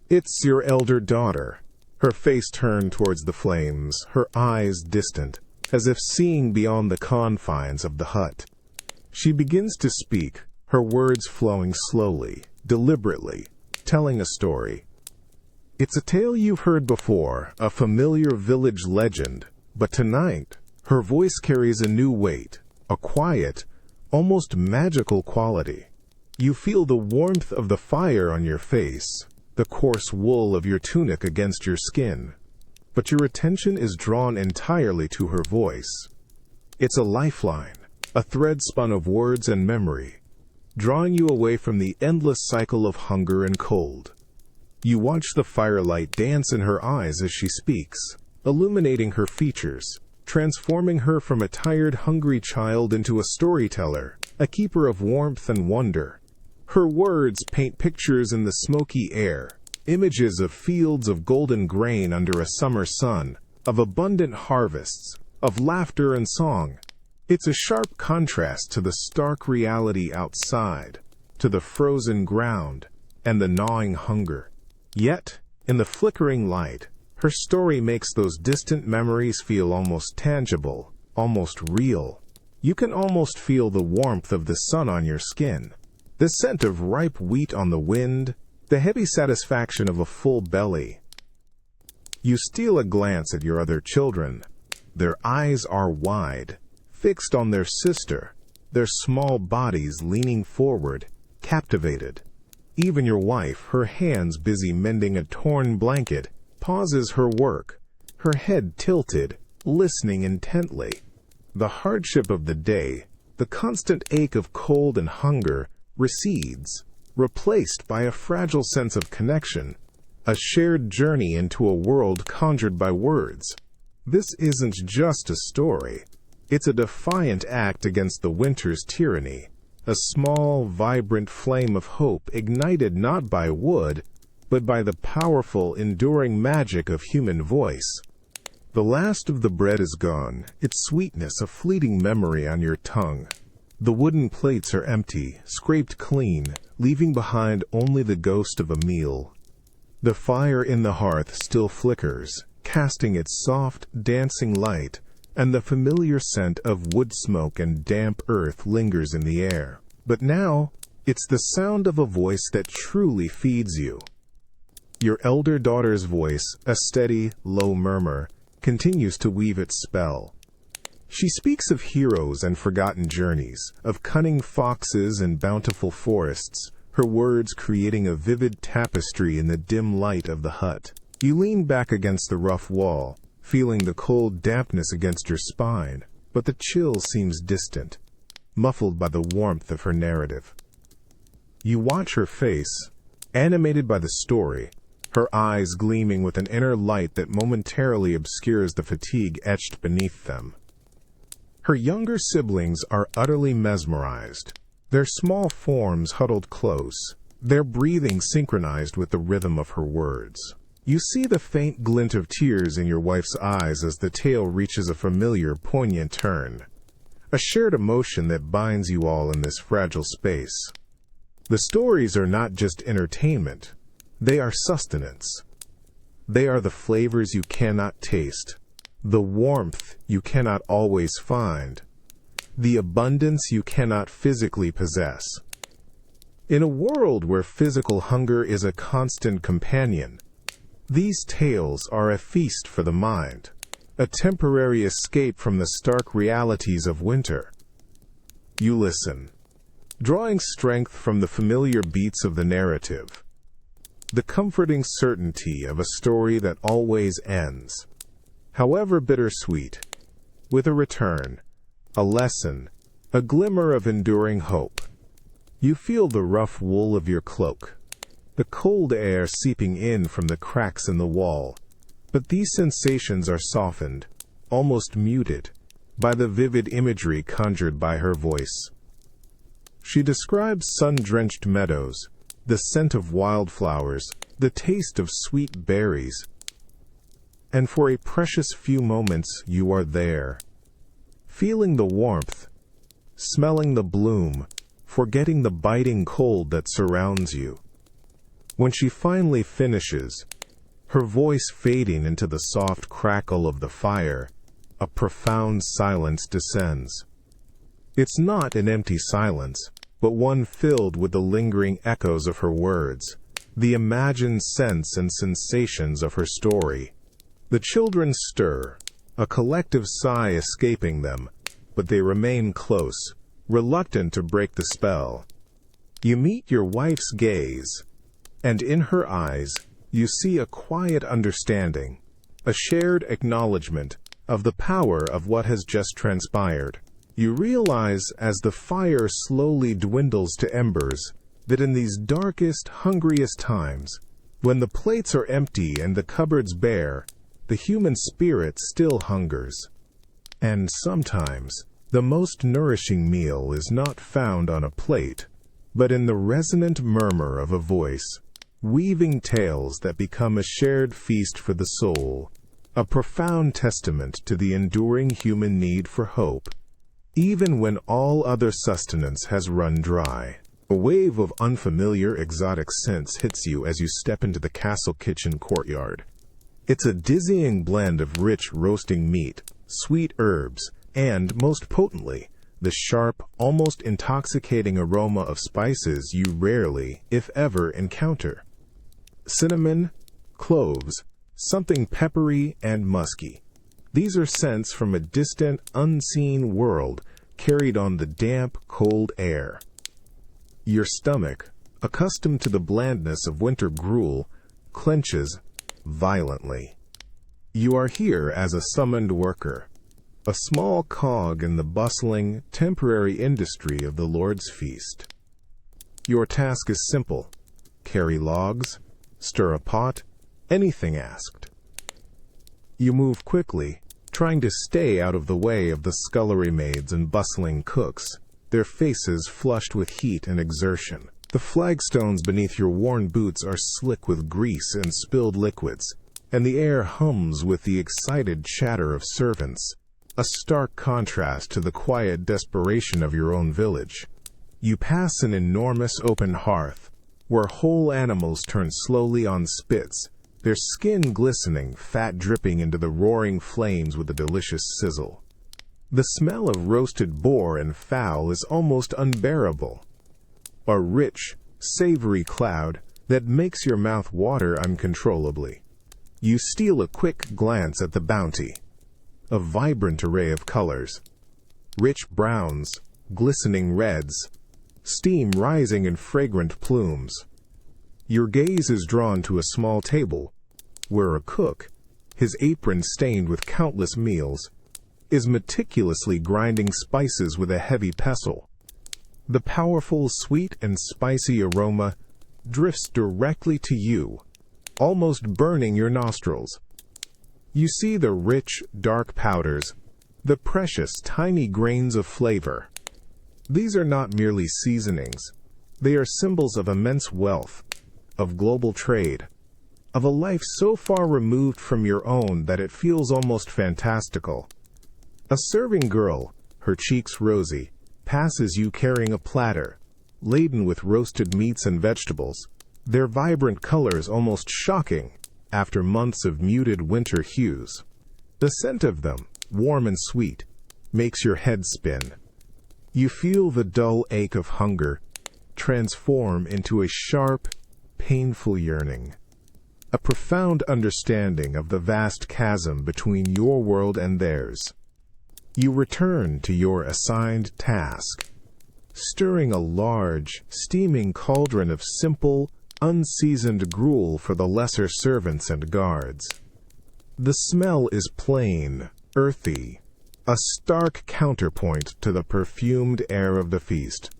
It's your elder daughter, her face turned towards the flames, her eyes distant, as if seeing beyond the confines of the hut. She begins to speak, her words flowing slowly, deliberately, telling a story. It's a tale you've heard before, a familiar village legend, but tonight, her voice carries a new weight, a quiet, almost magical quality. You feel the warmth of the fire on your face, the coarse wool of your tunic against your skin, but your attention is drawn entirely to her voice. It's a lifeline, a thread spun of words and memory, drawing you away from the endless cycle of hunger and cold. You watch the firelight dance in her eyes as she speaks, illuminating her features, transforming her from a tired, hungry child into a storyteller, a keeper of warmth and wonder. Her words paint pictures in the smoky air, images of fields of golden grain under a summer sun, of abundant harvests, of laughter and song. It's a sharp contrast to the stark reality outside, to the frozen ground and the gnawing hunger. Yet, in the flickering light, her story makes those distant memories feel almost tangible, almost real. You can almost feel the warmth of the sun on your skin, the scent of ripe wheat on the wind, the heavy satisfaction of a full belly. You steal a glance at your other children. Their eyes are wide, fixed on their sister, their small bodies leaning forward, captivated. Even your wife, her hands busy mending a torn blanket, pauses her work, her head tilted, listening intently. The hardship of the day, the constant ache of cold and hunger, recedes, replaced by a fragile sense of connection, a shared journey into a world conjured by words. This isn't just a story. It's a defiant act against the winter's tyranny, a small, vibrant flame of hope ignited not by wood, but by the powerful, enduring magic of human voice. The last of the bread is gone, its sweetness a fleeting memory on your tongue. The wooden plates are empty, scraped clean, leaving behind only the ghost of a meal. The fire in the hearth still flickers, casting its soft, dancing light, and the familiar scent of wood smoke and damp earth lingers in the air. But now, it's the sound of a voice that truly feeds you. Your elder daughter's voice, a steady, low murmur, continues to weave its spell. She speaks of heroes and forgotten journeys, of cunning foxes and bountiful forests, her words creating a vivid tapestry in the dim light of the hut. You lean back against the rough wall, feeling the cold dampness against your spine, but the chill seems distant, muffled by the warmth of her narrative. You watch her face, animated by the story, her eyes gleaming with an inner light that momentarily obscures the fatigue etched beneath them. Her younger siblings are utterly mesmerized, their small forms huddled close, their breathing synchronized with the rhythm of her words. You see the faint glint of tears in your wife's eyes as the tale reaches a familiar, poignant turn, a shared emotion that binds you all in this fragile space. The stories are not just entertainment, they are sustenance. They are the flavors you cannot taste, the warmth you cannot always find, the abundance you cannot physically possess. In a world where physical hunger is a constant companion, these tales are a feast for the mind, a temporary escape from the stark realities of winter. You listen, drawing strength from the familiar beats of the narrative, the comforting certainty of a story that always ends, however bittersweet, with a return, a lesson, a glimmer of enduring hope. You feel the rough wool of your cloak, the cold air seeping in from the cracks in the wall, but these sensations are softened, almost muted, by the vivid imagery conjured by her voice. She describes sun-drenched meadows, the scent of wildflowers, the taste of sweet berries, and for a precious few moments you are there, feeling the warmth, smelling the bloom, forgetting the biting cold that surrounds you. When she finally finishes, her voice fading into the soft crackle of the fire, a profound silence descends. It's not an empty silence, but one filled with the lingering echoes of her words, the imagined sense and sensations of her story. The children stir, a collective sigh escaping them, but they remain close, reluctant to break the spell. You meet your wife's gaze, and in her eyes you see a quiet understanding, a shared acknowledgement of the power of what has just transpired. You realize as the fire slowly dwindles to embers that in these darkest, hungriest times, when the plates are empty and the cupboards bare, the human spirit still hungers. And sometimes, the most nourishing meal is not found on a plate, but in the resonant murmur of a voice, weaving tales that become a shared feast for the soul, a profound testament to the enduring human need for hope, even when all other sustenance has run dry. A wave of unfamiliar, exotic scents hits you as you step into the castle kitchen courtyard. It's a dizzying blend of rich roasting meat, sweet herbs, and, most potently, the sharp, almost intoxicating aroma of spices you rarely, if ever, encounter. Cinnamon, cloves, something peppery and musky. These are scents from a distant, unseen world carried on the damp, cold air. Your stomach, accustomed to the blandness of winter gruel, clenches violently. You are here as a summoned worker, a small cog in the bustling, temporary industry of the Lord's feast. Your task is simple: carry logs, stir a pot, anything asked. You move quickly, trying to stay out of the way of the scullery maids and bustling cooks, their faces flushed with heat and exertion. The flagstones beneath your worn boots are slick with grease and spilled liquids, and the air hums with the excited chatter of servants, a stark contrast to the quiet desperation of your own village. You pass an enormous open hearth, where whole animals turn slowly on spits, their skin glistening, fat dripping into the roaring flames with a delicious sizzle. The smell of roasted boar and fowl is almost unbearable. A rich, savory cloud that makes your mouth water uncontrollably. You steal a quick glance at the bounty. A vibrant array of colors. Rich browns, glistening reds, steam rising in fragrant plumes. Your gaze is drawn to a small table, where a cook, his apron stained with countless meals, is meticulously grinding spices with a heavy pestle. The powerful, sweet and spicy aroma drifts directly to you, almost burning your nostrils. You see the rich, dark powders, the precious, tiny grains of flavor. These are not merely seasonings. They are symbols of immense wealth, of global trade, of a life so far removed from your own that it feels almost fantastical. A serving girl, her cheeks rosy, passes you carrying a platter, laden with roasted meats and vegetables, their vibrant colors almost shocking after months of muted winter hues. The scent of them, warm and sweet, makes your head spin. You feel the dull ache of hunger transform into a sharp, painful yearning, a profound understanding of the vast chasm between your world and theirs. You return to your assigned task, stirring a large, steaming cauldron of simple, unseasoned gruel for the lesser servants and guards. The smell is plain, earthy, a stark counterpoint to the perfumed air of the feast.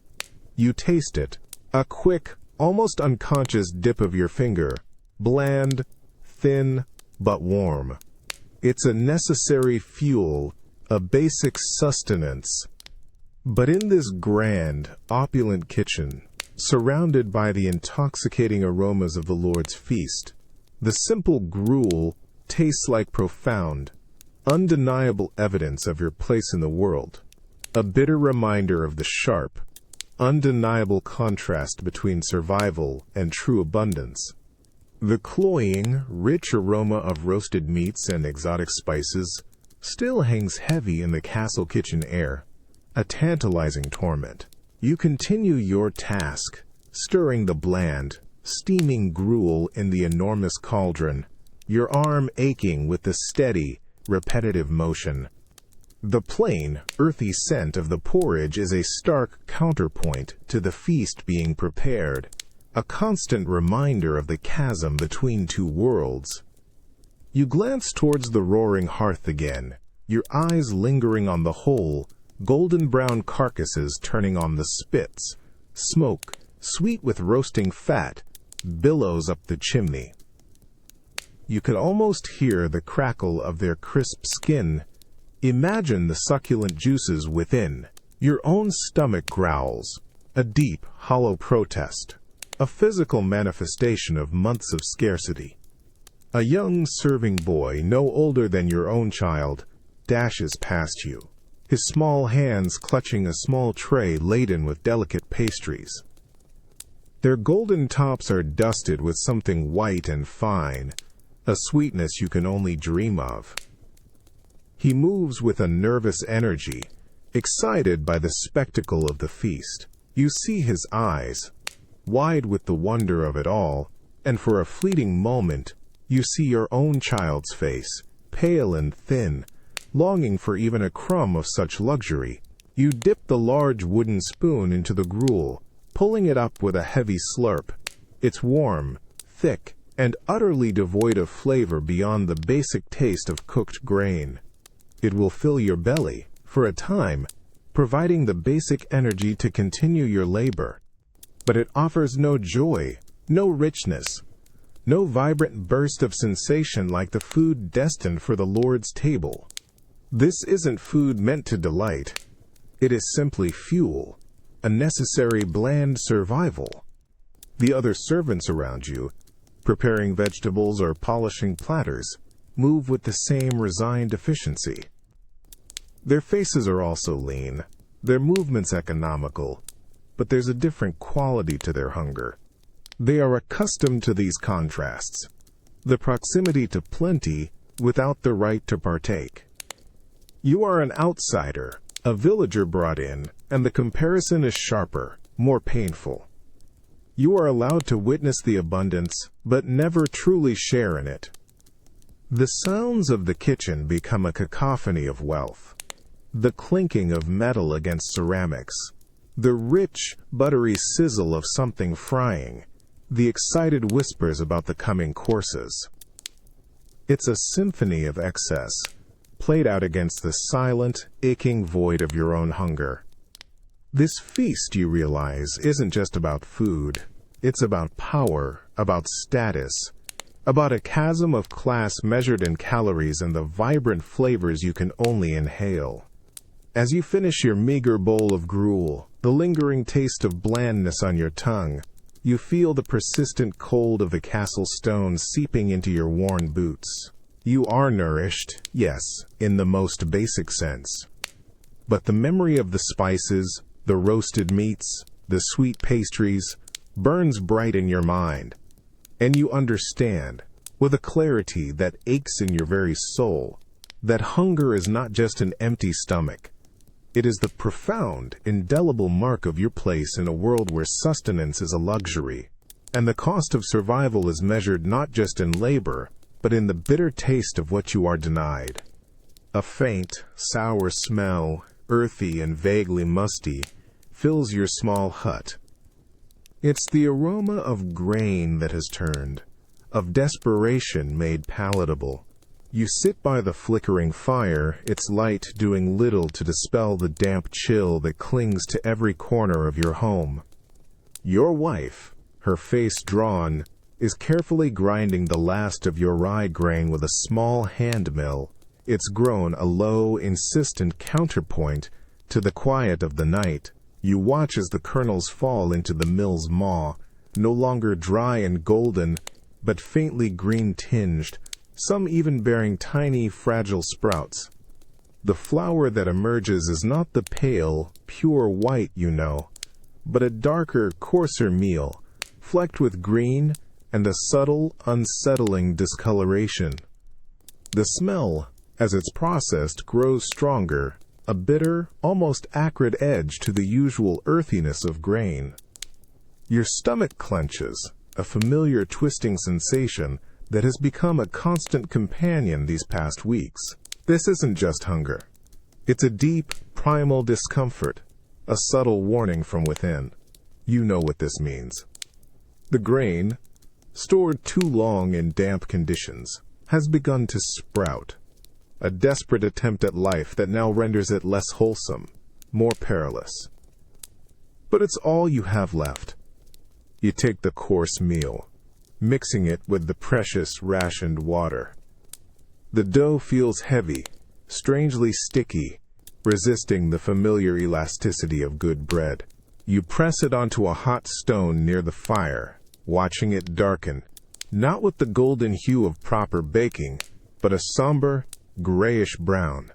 You taste it, a quick, almost unconscious dip of your finger, bland, thin, but warm. It's a necessary fuel, a basic sustenance. But in this grand, opulent kitchen, surrounded by the intoxicating aromas of the Lord's feast, the simple gruel tastes like profound, undeniable evidence of your place in the world, a bitter reminder of the sharp, undeniable contrast between survival and true abundance. The cloying, rich aroma of roasted meats and exotic spices still hangs heavy in the castle kitchen air, a tantalizing torment. You continue your task, stirring the bland, steaming gruel in the enormous cauldron, your arm aching with the steady, repetitive motion. The plain, earthy scent of the porridge is a stark counterpoint to the feast being prepared, a constant reminder of the chasm between two worlds. You glance towards the roaring hearth again, your eyes lingering on the whole, golden-brown carcasses turning on the spits. Smoke, sweet with roasting fat, billows up the chimney. You could almost hear the crackle of their crisp skin. Imagine the succulent juices within. Your own stomach growls, a deep, hollow protest, a physical manifestation of months of scarcity. A young serving boy, no older than your own child, dashes past you, his small hands clutching a small tray laden with delicate pastries. Their golden tops are dusted with something white and fine, a sweetness you can only dream of. He moves with a nervous energy, excited by the spectacle of the feast. You see his eyes, wide with the wonder of it all, and for a fleeting moment, you see your own child's face, pale and thin, longing for even a crumb of such luxury. You dip the large wooden spoon into the gruel, pulling it up with a heavy slurp. It's warm, thick, and utterly devoid of flavor beyond the basic taste of cooked grain. It will fill your belly, for a time, providing the basic energy to continue your labor. But it offers no joy, no richness, no vibrant burst of sensation like the food destined for the Lord's table. This isn't food meant to delight. It is simply fuel, a necessary bland survival. The other servants around you, preparing vegetables or polishing platters, move with the same resigned efficiency. Their faces are also lean, their movements economical, but there's a different quality to their hunger. They are accustomed to these contrasts. the proximity to plenty without the right to partake. You are an outsider, a villager brought in, and the comparison is sharper, more painful. You are allowed to witness the abundance, but never truly share in it. The sounds of the kitchen become a cacophony of wealth. The clinking of metal against ceramics, the rich, buttery sizzle of something frying, the excited whispers about the coming courses. It's a symphony of excess, played out against the silent, aching void of your own hunger. This feast, you realize, isn't just about food. It's about power, about status, about a chasm of class measured in calories and the vibrant flavors you can only inhale. As you finish your meager bowl of gruel, the lingering taste of blandness on your tongue, you feel the persistent cold of the castle stones seeping into your worn boots. You are nourished, yes, in the most basic sense. But the memory of the spices, the roasted meats, the sweet pastries, burns bright in your mind, and you understand, with a clarity that aches in your very soul, that hunger is not just an empty stomach. It is the profound, indelible mark of your place in a world where sustenance is a luxury, and the cost of survival is measured not just in labor, but in the bitter taste of what you are denied. A faint, sour smell, earthy and vaguely musty, fills your small hut. It's the aroma of grain that has turned, of desperation made palatable. You sit by the flickering fire, its light doing little to dispel the damp chill that clings to every corner of your home. Your wife, her face drawn, is carefully grinding the last of your rye grain with a small hand mill. It's grown a low, insistent counterpoint to the quiet of the night. You watch as the kernels fall into the mill's maw, no longer dry and golden, but faintly green-tinged, some even bearing tiny, fragile sprouts. The flour that emerges is not the pale, pure white you know, but a darker, coarser meal, flecked with green and a subtle, unsettling discoloration. The smell, as it's processed, grows stronger, a bitter, almost acrid edge to the usual earthiness of grain. Your stomach clenches, a familiar twisting sensation that has become a constant companion these past weeks. This isn't just hunger. It's a deep, primal discomfort, a subtle warning from within. You know what this means. The grain, stored too long in damp conditions, has begun to sprout, a desperate attempt at life that now renders it less wholesome, more perilous. But it's all you have left. You take the coarse meal, mixing it with the precious rationed water. The dough feels heavy, strangely sticky, resisting the familiar elasticity of good bread. You press it onto a hot stone near the fire, watching it darken, not with the golden hue of proper baking, but a somber, grayish brown.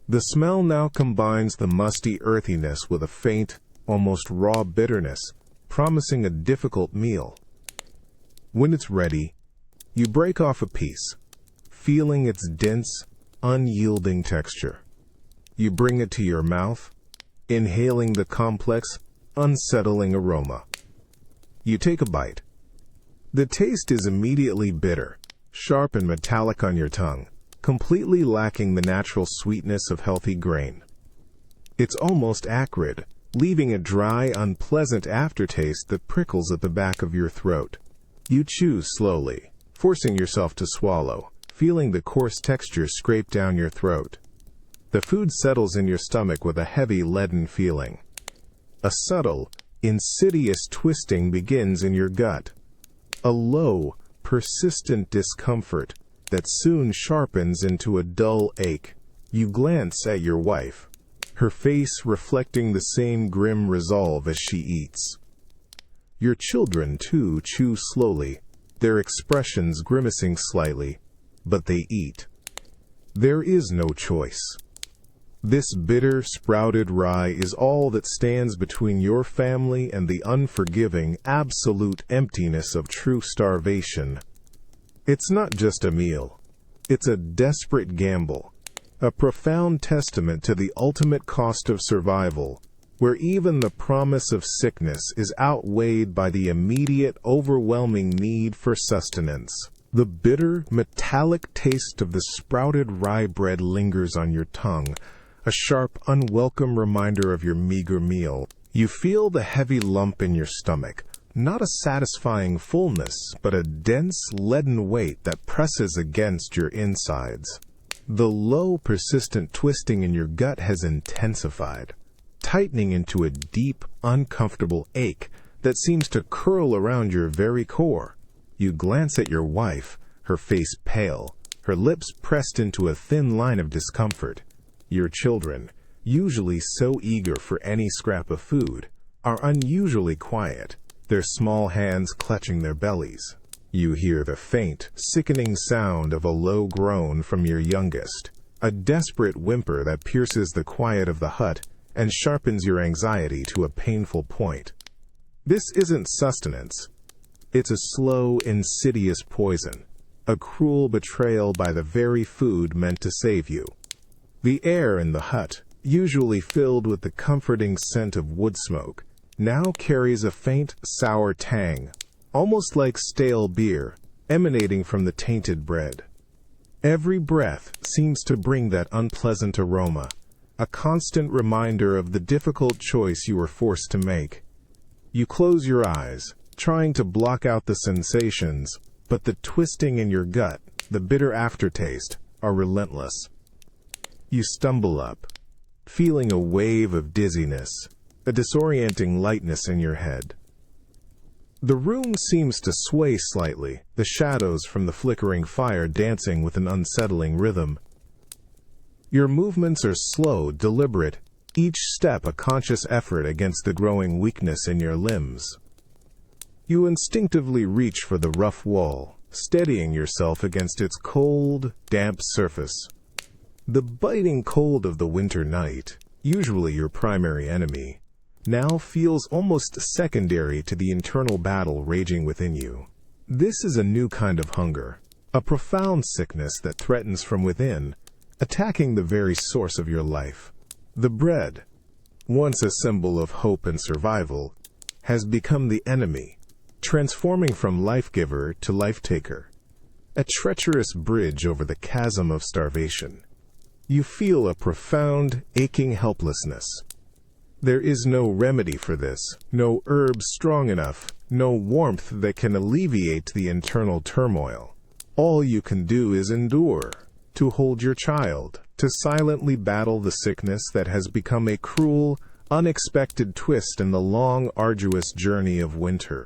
The smell now combines the musty earthiness with a faint, almost raw bitterness, promising a difficult meal. When it's ready, you break off a piece, feeling its dense, unyielding texture. You bring it to your mouth, inhaling the complex, unsettling aroma. You take a bite. The taste is immediately bitter, sharp and metallic on your tongue, completely lacking the natural sweetness of healthy grain. It's almost acrid, leaving a dry, unpleasant aftertaste that prickles at the back of your throat. You chew slowly, forcing yourself to swallow, feeling the coarse texture scrape down your throat. The food settles in your stomach with a heavy, leaden feeling. A subtle, insidious twisting begins in your gut. A low, persistent discomfort that soon sharpens into a dull ache. You glance at your wife, her face reflecting the same grim resolve as she eats. Your children, too, chew slowly, their expressions grimacing slightly, but they eat. There is no choice. This bitter, sprouted rye is all that stands between your family and the unforgiving, absolute emptiness of true starvation. It's not just a meal. It's a desperate gamble, a profound testament to the ultimate cost of survival, where even the promise of sickness is outweighed by the immediate, overwhelming need for sustenance. The bitter, metallic taste of the sprouted rye bread lingers on your tongue, a sharp, unwelcome reminder of your meager meal. You feel the heavy lump in your stomach, not a satisfying fullness, but a dense, leaden weight that presses against your insides. The low, persistent twisting in your gut has intensified, tightening into a deep, uncomfortable ache that seems to curl around your very core. You glance at your wife, her face pale, her lips pressed into a thin line of discomfort. Your children, usually so eager for any scrap of food, are unusually quiet, their small hands clutching their bellies. You hear the faint, sickening sound of a low groan from your youngest, a desperate whimper that pierces the quiet of the hut and sharpens your anxiety to a painful point. This isn't sustenance. It's a slow, insidious poison, a cruel betrayal by the very food meant to save you. The air in the hut, usually filled with the comforting scent of wood smoke, now carries a faint, sour tang, almost like stale beer, emanating from the tainted bread. Every breath seems to bring that unpleasant aroma, a constant reminder of the difficult choice you were forced to make. You close your eyes, trying to block out the sensations, but the twisting in your gut, the bitter aftertaste, are relentless. You stumble up, feeling a wave of dizziness, a disorienting lightness in your head. The room seems to sway slightly, the shadows from the flickering fire dancing with an unsettling rhythm. Your movements are slow, deliberate, each step a conscious effort against the growing weakness in your limbs. You instinctively reach for the rough wall, steadying yourself against its cold, damp surface. The biting cold of the winter night, usually your primary enemy, now feels almost secondary to the internal battle raging within you. This is a new kind of hunger, a profound sickness that threatens from within, attacking the very source of your life. The bread, once a symbol of hope and survival, has become the enemy, transforming from life-giver to life-taker, a treacherous bridge over the chasm of starvation. You feel a profound, aching helplessness. There is no remedy for this, no herb strong enough, no warmth that can alleviate the internal turmoil. All you can do is endure, to hold your child, to silently battle the sickness that has become a cruel, unexpected twist in the long, arduous journey of winter.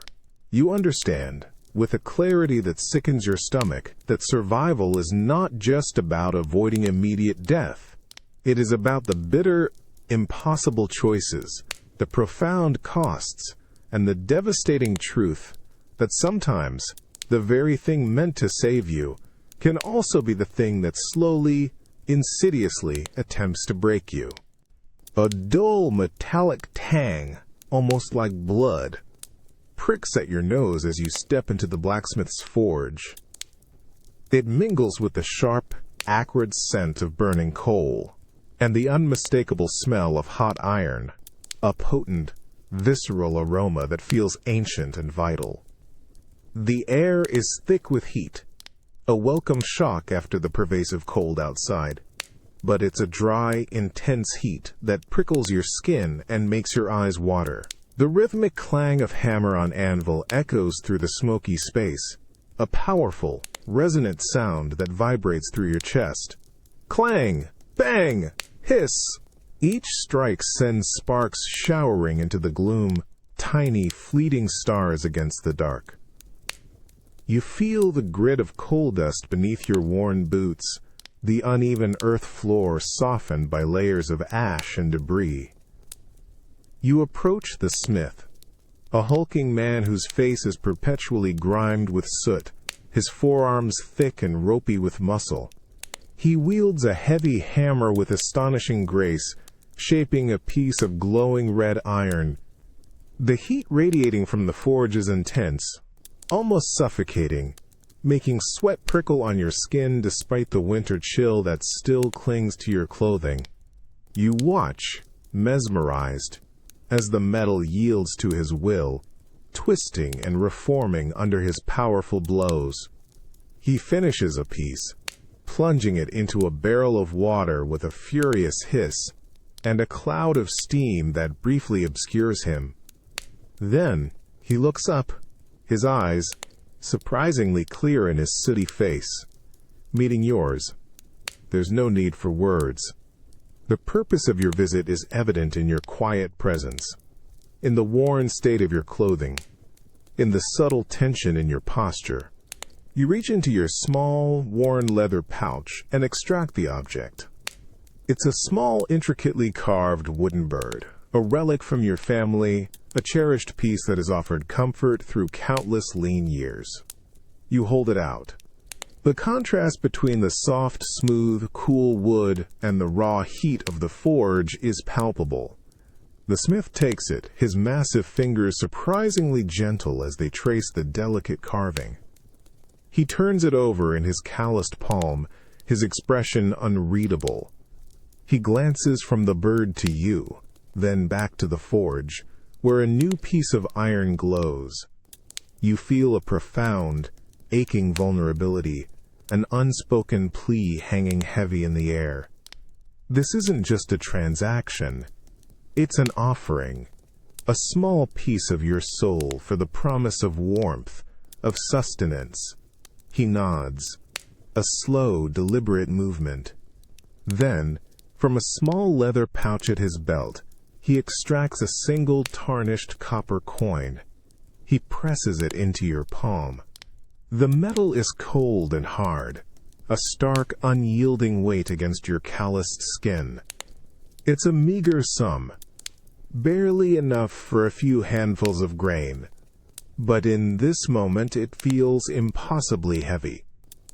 You understand, with a clarity that sickens your stomach, that survival is not just about avoiding immediate death. It is about the bitter, impossible choices, the profound costs, and the devastating truth that sometimes the very thing meant to save you can also be the thing that slowly, insidiously attempts to break you. A dull, metallic tang, almost like blood, pricks at your nose as you step into the blacksmith's forge. It mingles with the sharp, acrid scent of burning coal, and the unmistakable smell of hot iron, a potent, visceral aroma that feels ancient and vital. The air is thick with heat, a welcome shock after the pervasive cold outside, but it's a dry, intense heat that prickles your skin and makes your eyes water. The rhythmic clang of hammer on anvil echoes through the smoky space, a powerful, resonant sound that vibrates through your chest. Clang! Bang! Hiss! Each strike sends sparks showering into the gloom, tiny, fleeting stars against the dark. You feel the grit of coal dust beneath your worn boots, the uneven earth floor softened by layers of ash and debris. You approach the smith, a hulking man whose face is perpetually grimed with soot, his forearms thick and ropey with muscle. He wields a heavy hammer with astonishing grace, shaping a piece of glowing red iron. The heat radiating from the forge is intense, almost suffocating, making sweat prickle on your skin despite the winter chill that still clings to your clothing. You watch, mesmerized, as the metal yields to his will, twisting and reforming under his powerful blows. He finishes a piece, plunging it into a barrel of water with a furious hiss and a cloud of steam that briefly obscures him. Then he looks up, his eyes surprisingly clear in his sooty face, meeting yours. There's no need for words. The purpose of your visit is evident in your quiet presence, in the worn state of your clothing, in the subtle tension in your posture. You reach into your small, worn leather pouch and extract the object. It's a small, intricately carved wooden bird, a relic from your family, a cherished piece that has offered comfort through countless lean years. You hold it out. The contrast between the soft, smooth, cool wood and the raw heat of the forge is palpable. The smith takes it, his massive fingers surprisingly gentle as they trace the delicate carving. He turns it over in his calloused palm, his expression unreadable. He glances from the bird to you, then back to the forge, where a new piece of iron glows. You feel a profound, aching vulnerability, an unspoken plea hanging heavy in the air. This isn't just a transaction. It's an offering, a small piece of your soul for the promise of warmth, of sustenance. He nods, a slow, deliberate movement. Then, from a small leather pouch at his belt, he extracts a single tarnished copper coin. He presses it into your palm. The metal is cold and hard, a stark, unyielding weight against your calloused skin. It's a meager sum, barely enough for a few handfuls of grain. But in this moment it feels impossibly heavy,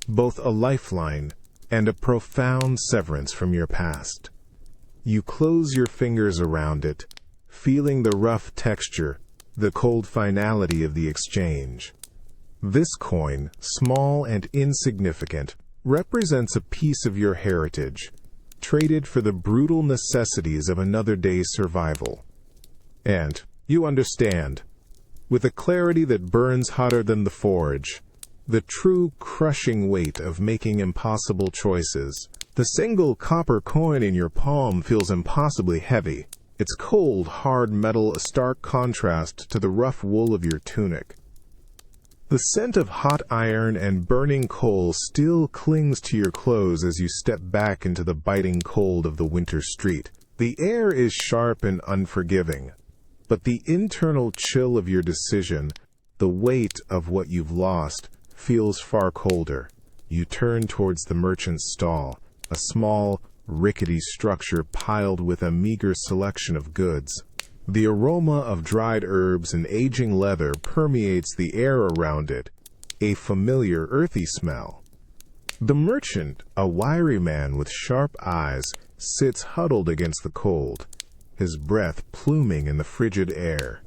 both a lifeline and a profound severance from your past. You close your fingers around it, feeling the rough texture, the cold finality of the exchange. This coin, small and insignificant, represents a piece of your heritage, traded for the brutal necessities of another day's survival. And, you understand, with a clarity that burns hotter than the forge, the true crushing weight of making impossible choices. The single copper coin in your palm feels impossibly heavy, its cold, hard metal a stark contrast to the rough wool of your tunic. The scent of hot iron and burning coal still clings to your clothes as you step back into the biting cold of the winter street. The air is sharp and unforgiving, but the internal chill of your decision, the weight of what you've lost, feels far colder. You turn towards the merchant's stall, a small, rickety structure piled with a meager selection of goods. The aroma of dried herbs and aging leather permeates the air around it, a familiar earthy smell. The merchant, a wiry man with sharp eyes, sits huddled against the cold, his breath pluming in the frigid air.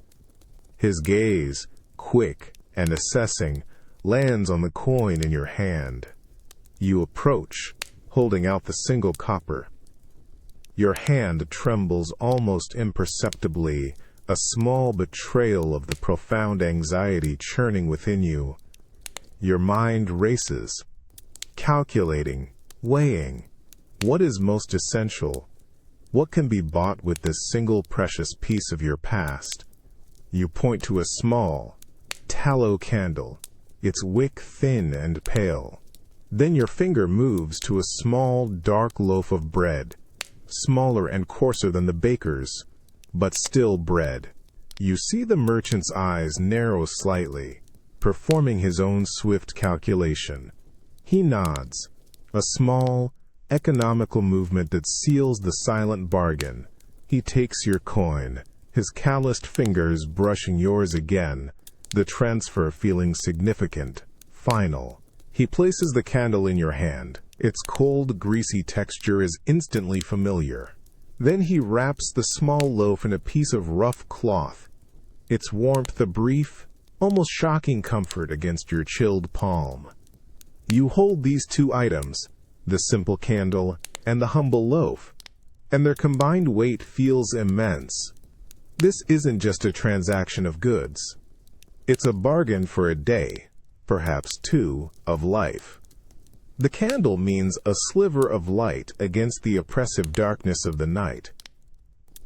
His gaze, quick and assessing, lands on the coin in your hand. You approach, holding out the single copper. Your hand trembles almost imperceptibly, a small betrayal of the profound anxiety churning within you. Your mind races, calculating, weighing. What is most essential? What can be bought with this single precious piece of your past? You point to a small, tallow candle, its wick thin and pale. Then your finger moves to a small, dark loaf of bread, smaller and coarser than the baker's, but still bread. You see the merchant's eyes narrow slightly, performing his own swift calculation. He nods, a small, economical movement that seals the silent bargain. He takes your coin, his calloused fingers brushing yours again, the transfer feeling significant, final. He places the candle in your hand. Its cold, greasy texture is instantly familiar. Then he wraps the small loaf in a piece of rough cloth, its warmth a brief, almost shocking comfort against your chilled palm. You hold these two items, the simple candle and the humble loaf, and their combined weight feels immense. This isn't just a transaction of goods. It's a bargain for a day, perhaps two, of life. The candle means a sliver of light against the oppressive darkness of the night,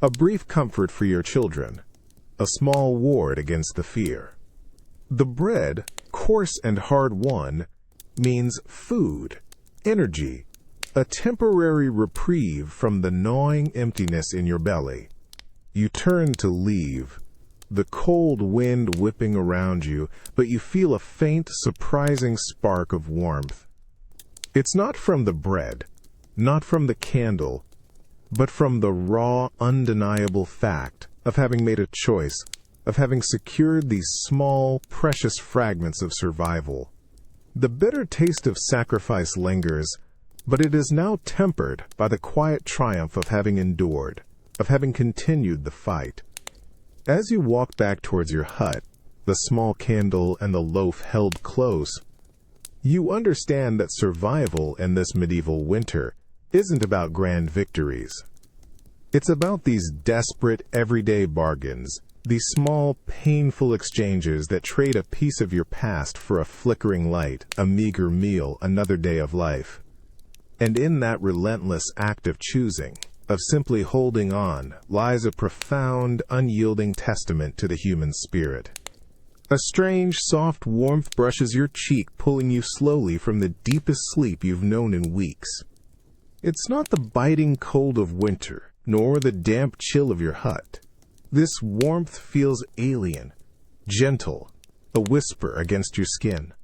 a brief comfort for your children, a small ward against the fear. The bread, coarse and hard-won, means food, energy, a temporary reprieve from the gnawing emptiness in your belly. You turn to leave, the cold wind whipping around you, but you feel a faint, surprising spark of warmth. It's not from the bread, not from the candle, but from the raw, undeniable fact of having made a choice, of having secured these small, precious fragments of survival. The bitter taste of sacrifice lingers, but it is now tempered by the quiet triumph of having endured, of having continued the fight. As you walk back towards your hut, the small candle and the loaf held close, you understand that survival in this medieval winter isn't about grand victories. It's about these desperate, everyday bargains, these small, painful exchanges that trade a piece of your past for a flickering light, a meager meal, another day of life. And in that relentless act of choosing, of simply holding on, lies a profound, unyielding testament to the human spirit. A strange, soft warmth brushes your cheek, pulling you slowly from the deepest sleep you've known in weeks. It's not the biting cold of winter, nor the damp chill of your hut. This warmth feels alien, gentle, a whisper against your skin.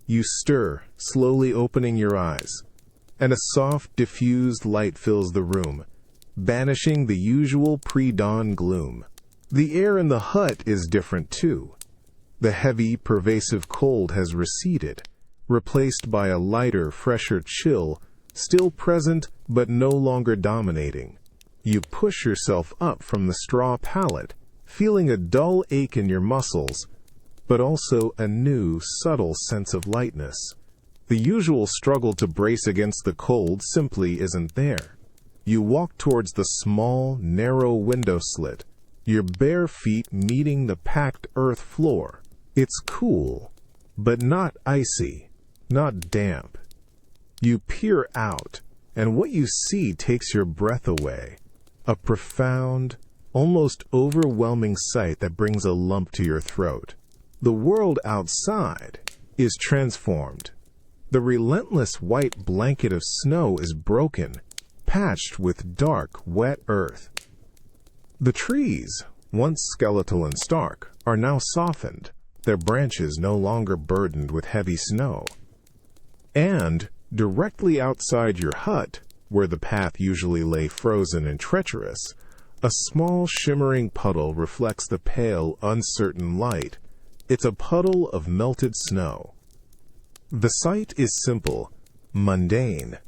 You stir, slowly opening your eyes, and a soft, diffused light fills the room, banishing the usual pre-dawn gloom. The air in the hut is different too. The heavy, pervasive cold has receded, replaced by a lighter, fresher chill, still present but no longer dominating. You push yourself up from the straw pallet, feeling a dull ache in your muscles, but also a new, subtle sense of lightness. The usual struggle to brace against the cold simply isn't there. You walk towards the small, narrow window slit, your bare feet meeting the packed earth floor. It's cool, but not icy, not damp. You peer out, and what you see takes your breath away. A profound, almost overwhelming sight that brings a lump to your throat. The world outside is transformed. The relentless white blanket of snow is broken, patched with dark, wet earth. The trees, once skeletal and stark, are now softened, their branches no longer burdened with heavy snow. And, directly outside your hut, where the path usually lay frozen and treacherous, a small shimmering puddle reflects the pale, uncertain light. It's a puddle of melted snow. The sight is simple, mundane,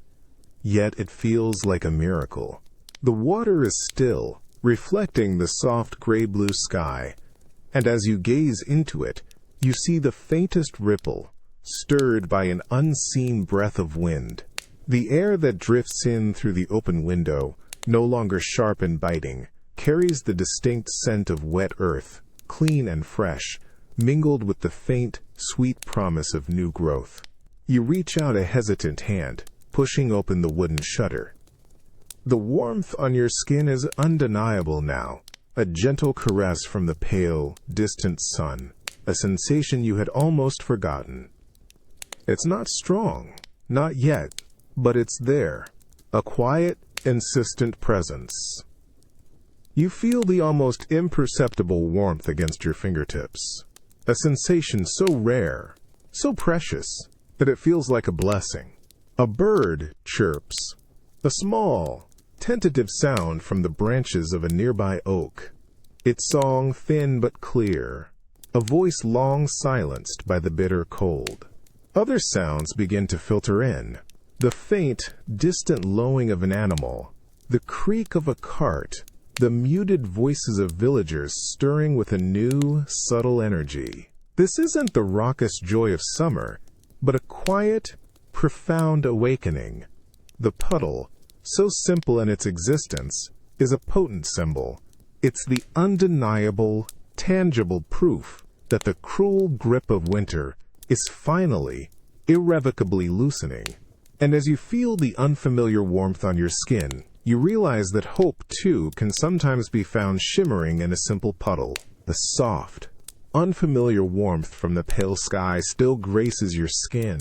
yet it feels like a miracle. The water is still, reflecting the soft gray-blue sky, and as you gaze into it, you see the faintest ripple, stirred by an unseen breath of wind. The air that drifts in through the open window, no longer sharp and biting, carries the distinct scent of wet earth, clean and fresh, mingled with the faint, sweet promise of new growth. You reach out a hesitant hand, pushing open the wooden shutter. The warmth on your skin is undeniable now, a gentle caress from the pale, distant sun, a sensation you had almost forgotten. It's not strong, not yet, but it's there, a quiet, insistent presence. You feel the almost imperceptible warmth against your fingertips, a sensation so rare, so precious, that it feels like a blessing. A bird chirps, a small, tentative sound from the branches of a nearby oak, its song thin but clear, a voice long silenced by the bitter cold. Other sounds begin to filter in, the faint, distant lowing of an animal, the creak of a cart, the muted voices of villagers stirring with a new, subtle energy. This isn't the raucous joy of summer, but a quiet, profound awakening. The puddle, so simple in its existence, is a potent symbol. It's the undeniable, tangible proof that the cruel grip of winter is finally, irrevocably loosening. And as you feel the unfamiliar warmth on your skin, you realize that hope, too, can sometimes be found shimmering in a simple puddle. The soft, unfamiliar warmth from the pale sky still graces your skin,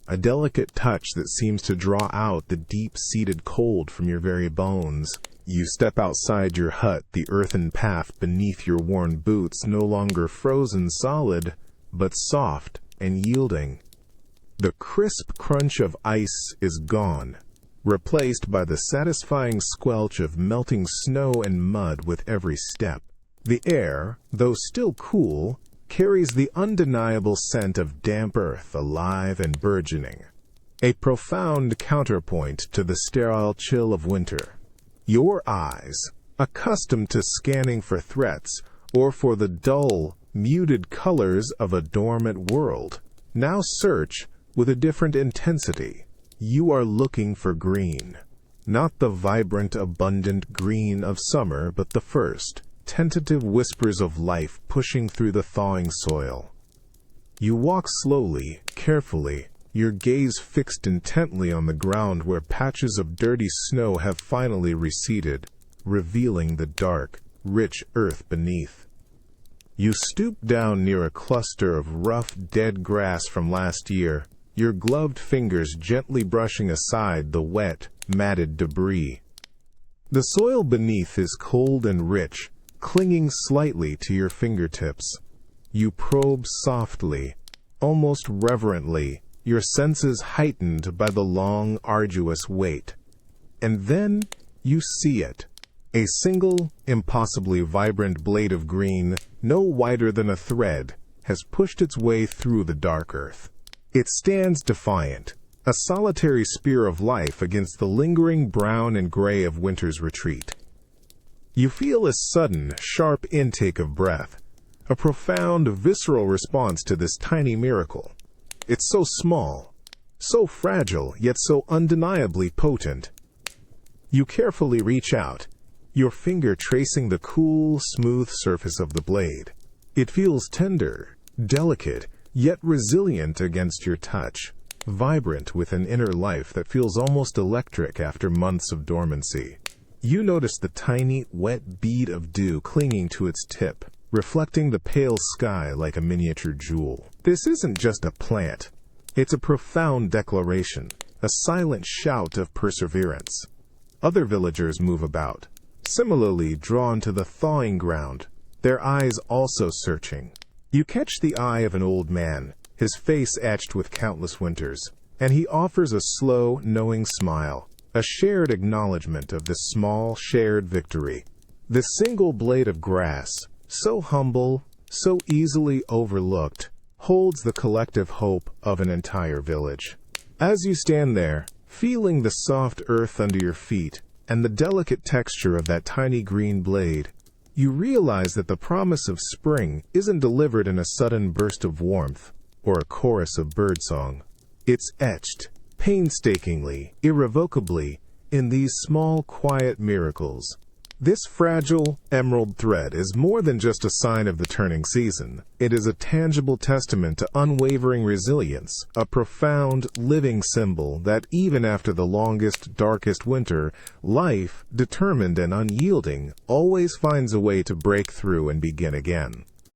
a delicate touch that seems to draw out the deep-seated cold from your very bones. You step outside your hut, the earthen path beneath your worn boots no longer frozen solid, but soft and yielding. The crisp crunch of ice is gone, replaced by the satisfying squelch of melting snow and mud with every step. The air, though still cool, carries the undeniable scent of damp earth, alive and burgeoning, a profound counterpoint to the sterile chill of winter. Your eyes, accustomed to scanning for threats or for the dull, muted colors of a dormant world, now search with a different intensity. You are looking for green, not the vibrant, abundant green of summer, but the first, tentative whispers of life pushing through the thawing soil. You walk slowly, carefully, your gaze fixed intently on the ground where patches of dirty snow have finally receded, revealing the dark, rich earth beneath. You stoop down near a cluster of rough, dead grass from last year, your gloved fingers gently brushing aside the wet, matted debris. The soil beneath is cold and rich, clinging slightly to your fingertips. You probe softly, almost reverently, your senses heightened by the long, arduous wait. And then you see it. A single, impossibly vibrant blade of green, no wider than a thread, has pushed its way through the dark earth. It stands defiant, a solitary spear of life against the lingering brown and gray of winter's retreat. You feel a sudden, sharp intake of breath, a profound, visceral response to this tiny miracle. It's so small, so fragile, yet so undeniably potent. You carefully reach out, your finger tracing the cool, smooth surface of the blade. It feels tender, delicate, yet resilient against your touch, vibrant with an inner life that feels almost electric after months of dormancy. You notice the tiny, wet bead of dew clinging to its tip, reflecting the pale sky like a miniature jewel. This isn't just a plant. It's a profound declaration, a silent shout of perseverance. Other villagers move about, similarly drawn to the thawing ground, their eyes also searching. You catch the eye of an old man, his face etched with countless winters, and he offers a slow, knowing smile, a shared acknowledgement of this small, shared victory. This single blade of grass, so humble, so easily overlooked, holds the collective hope of an entire village. As you stand there, feeling the soft earth under your feet and the delicate texture of that tiny green blade, you realize that the promise of spring isn't delivered in a sudden burst of warmth or a chorus of birdsong. It's etched, painstakingly, irrevocably, in these small, quiet miracles. This fragile, emerald thread is more than just a sign of the turning season. It is a tangible testament to unwavering resilience, a profound, living symbol that even after the longest, darkest winter, life, determined and unyielding, always finds a way to break through and begin again.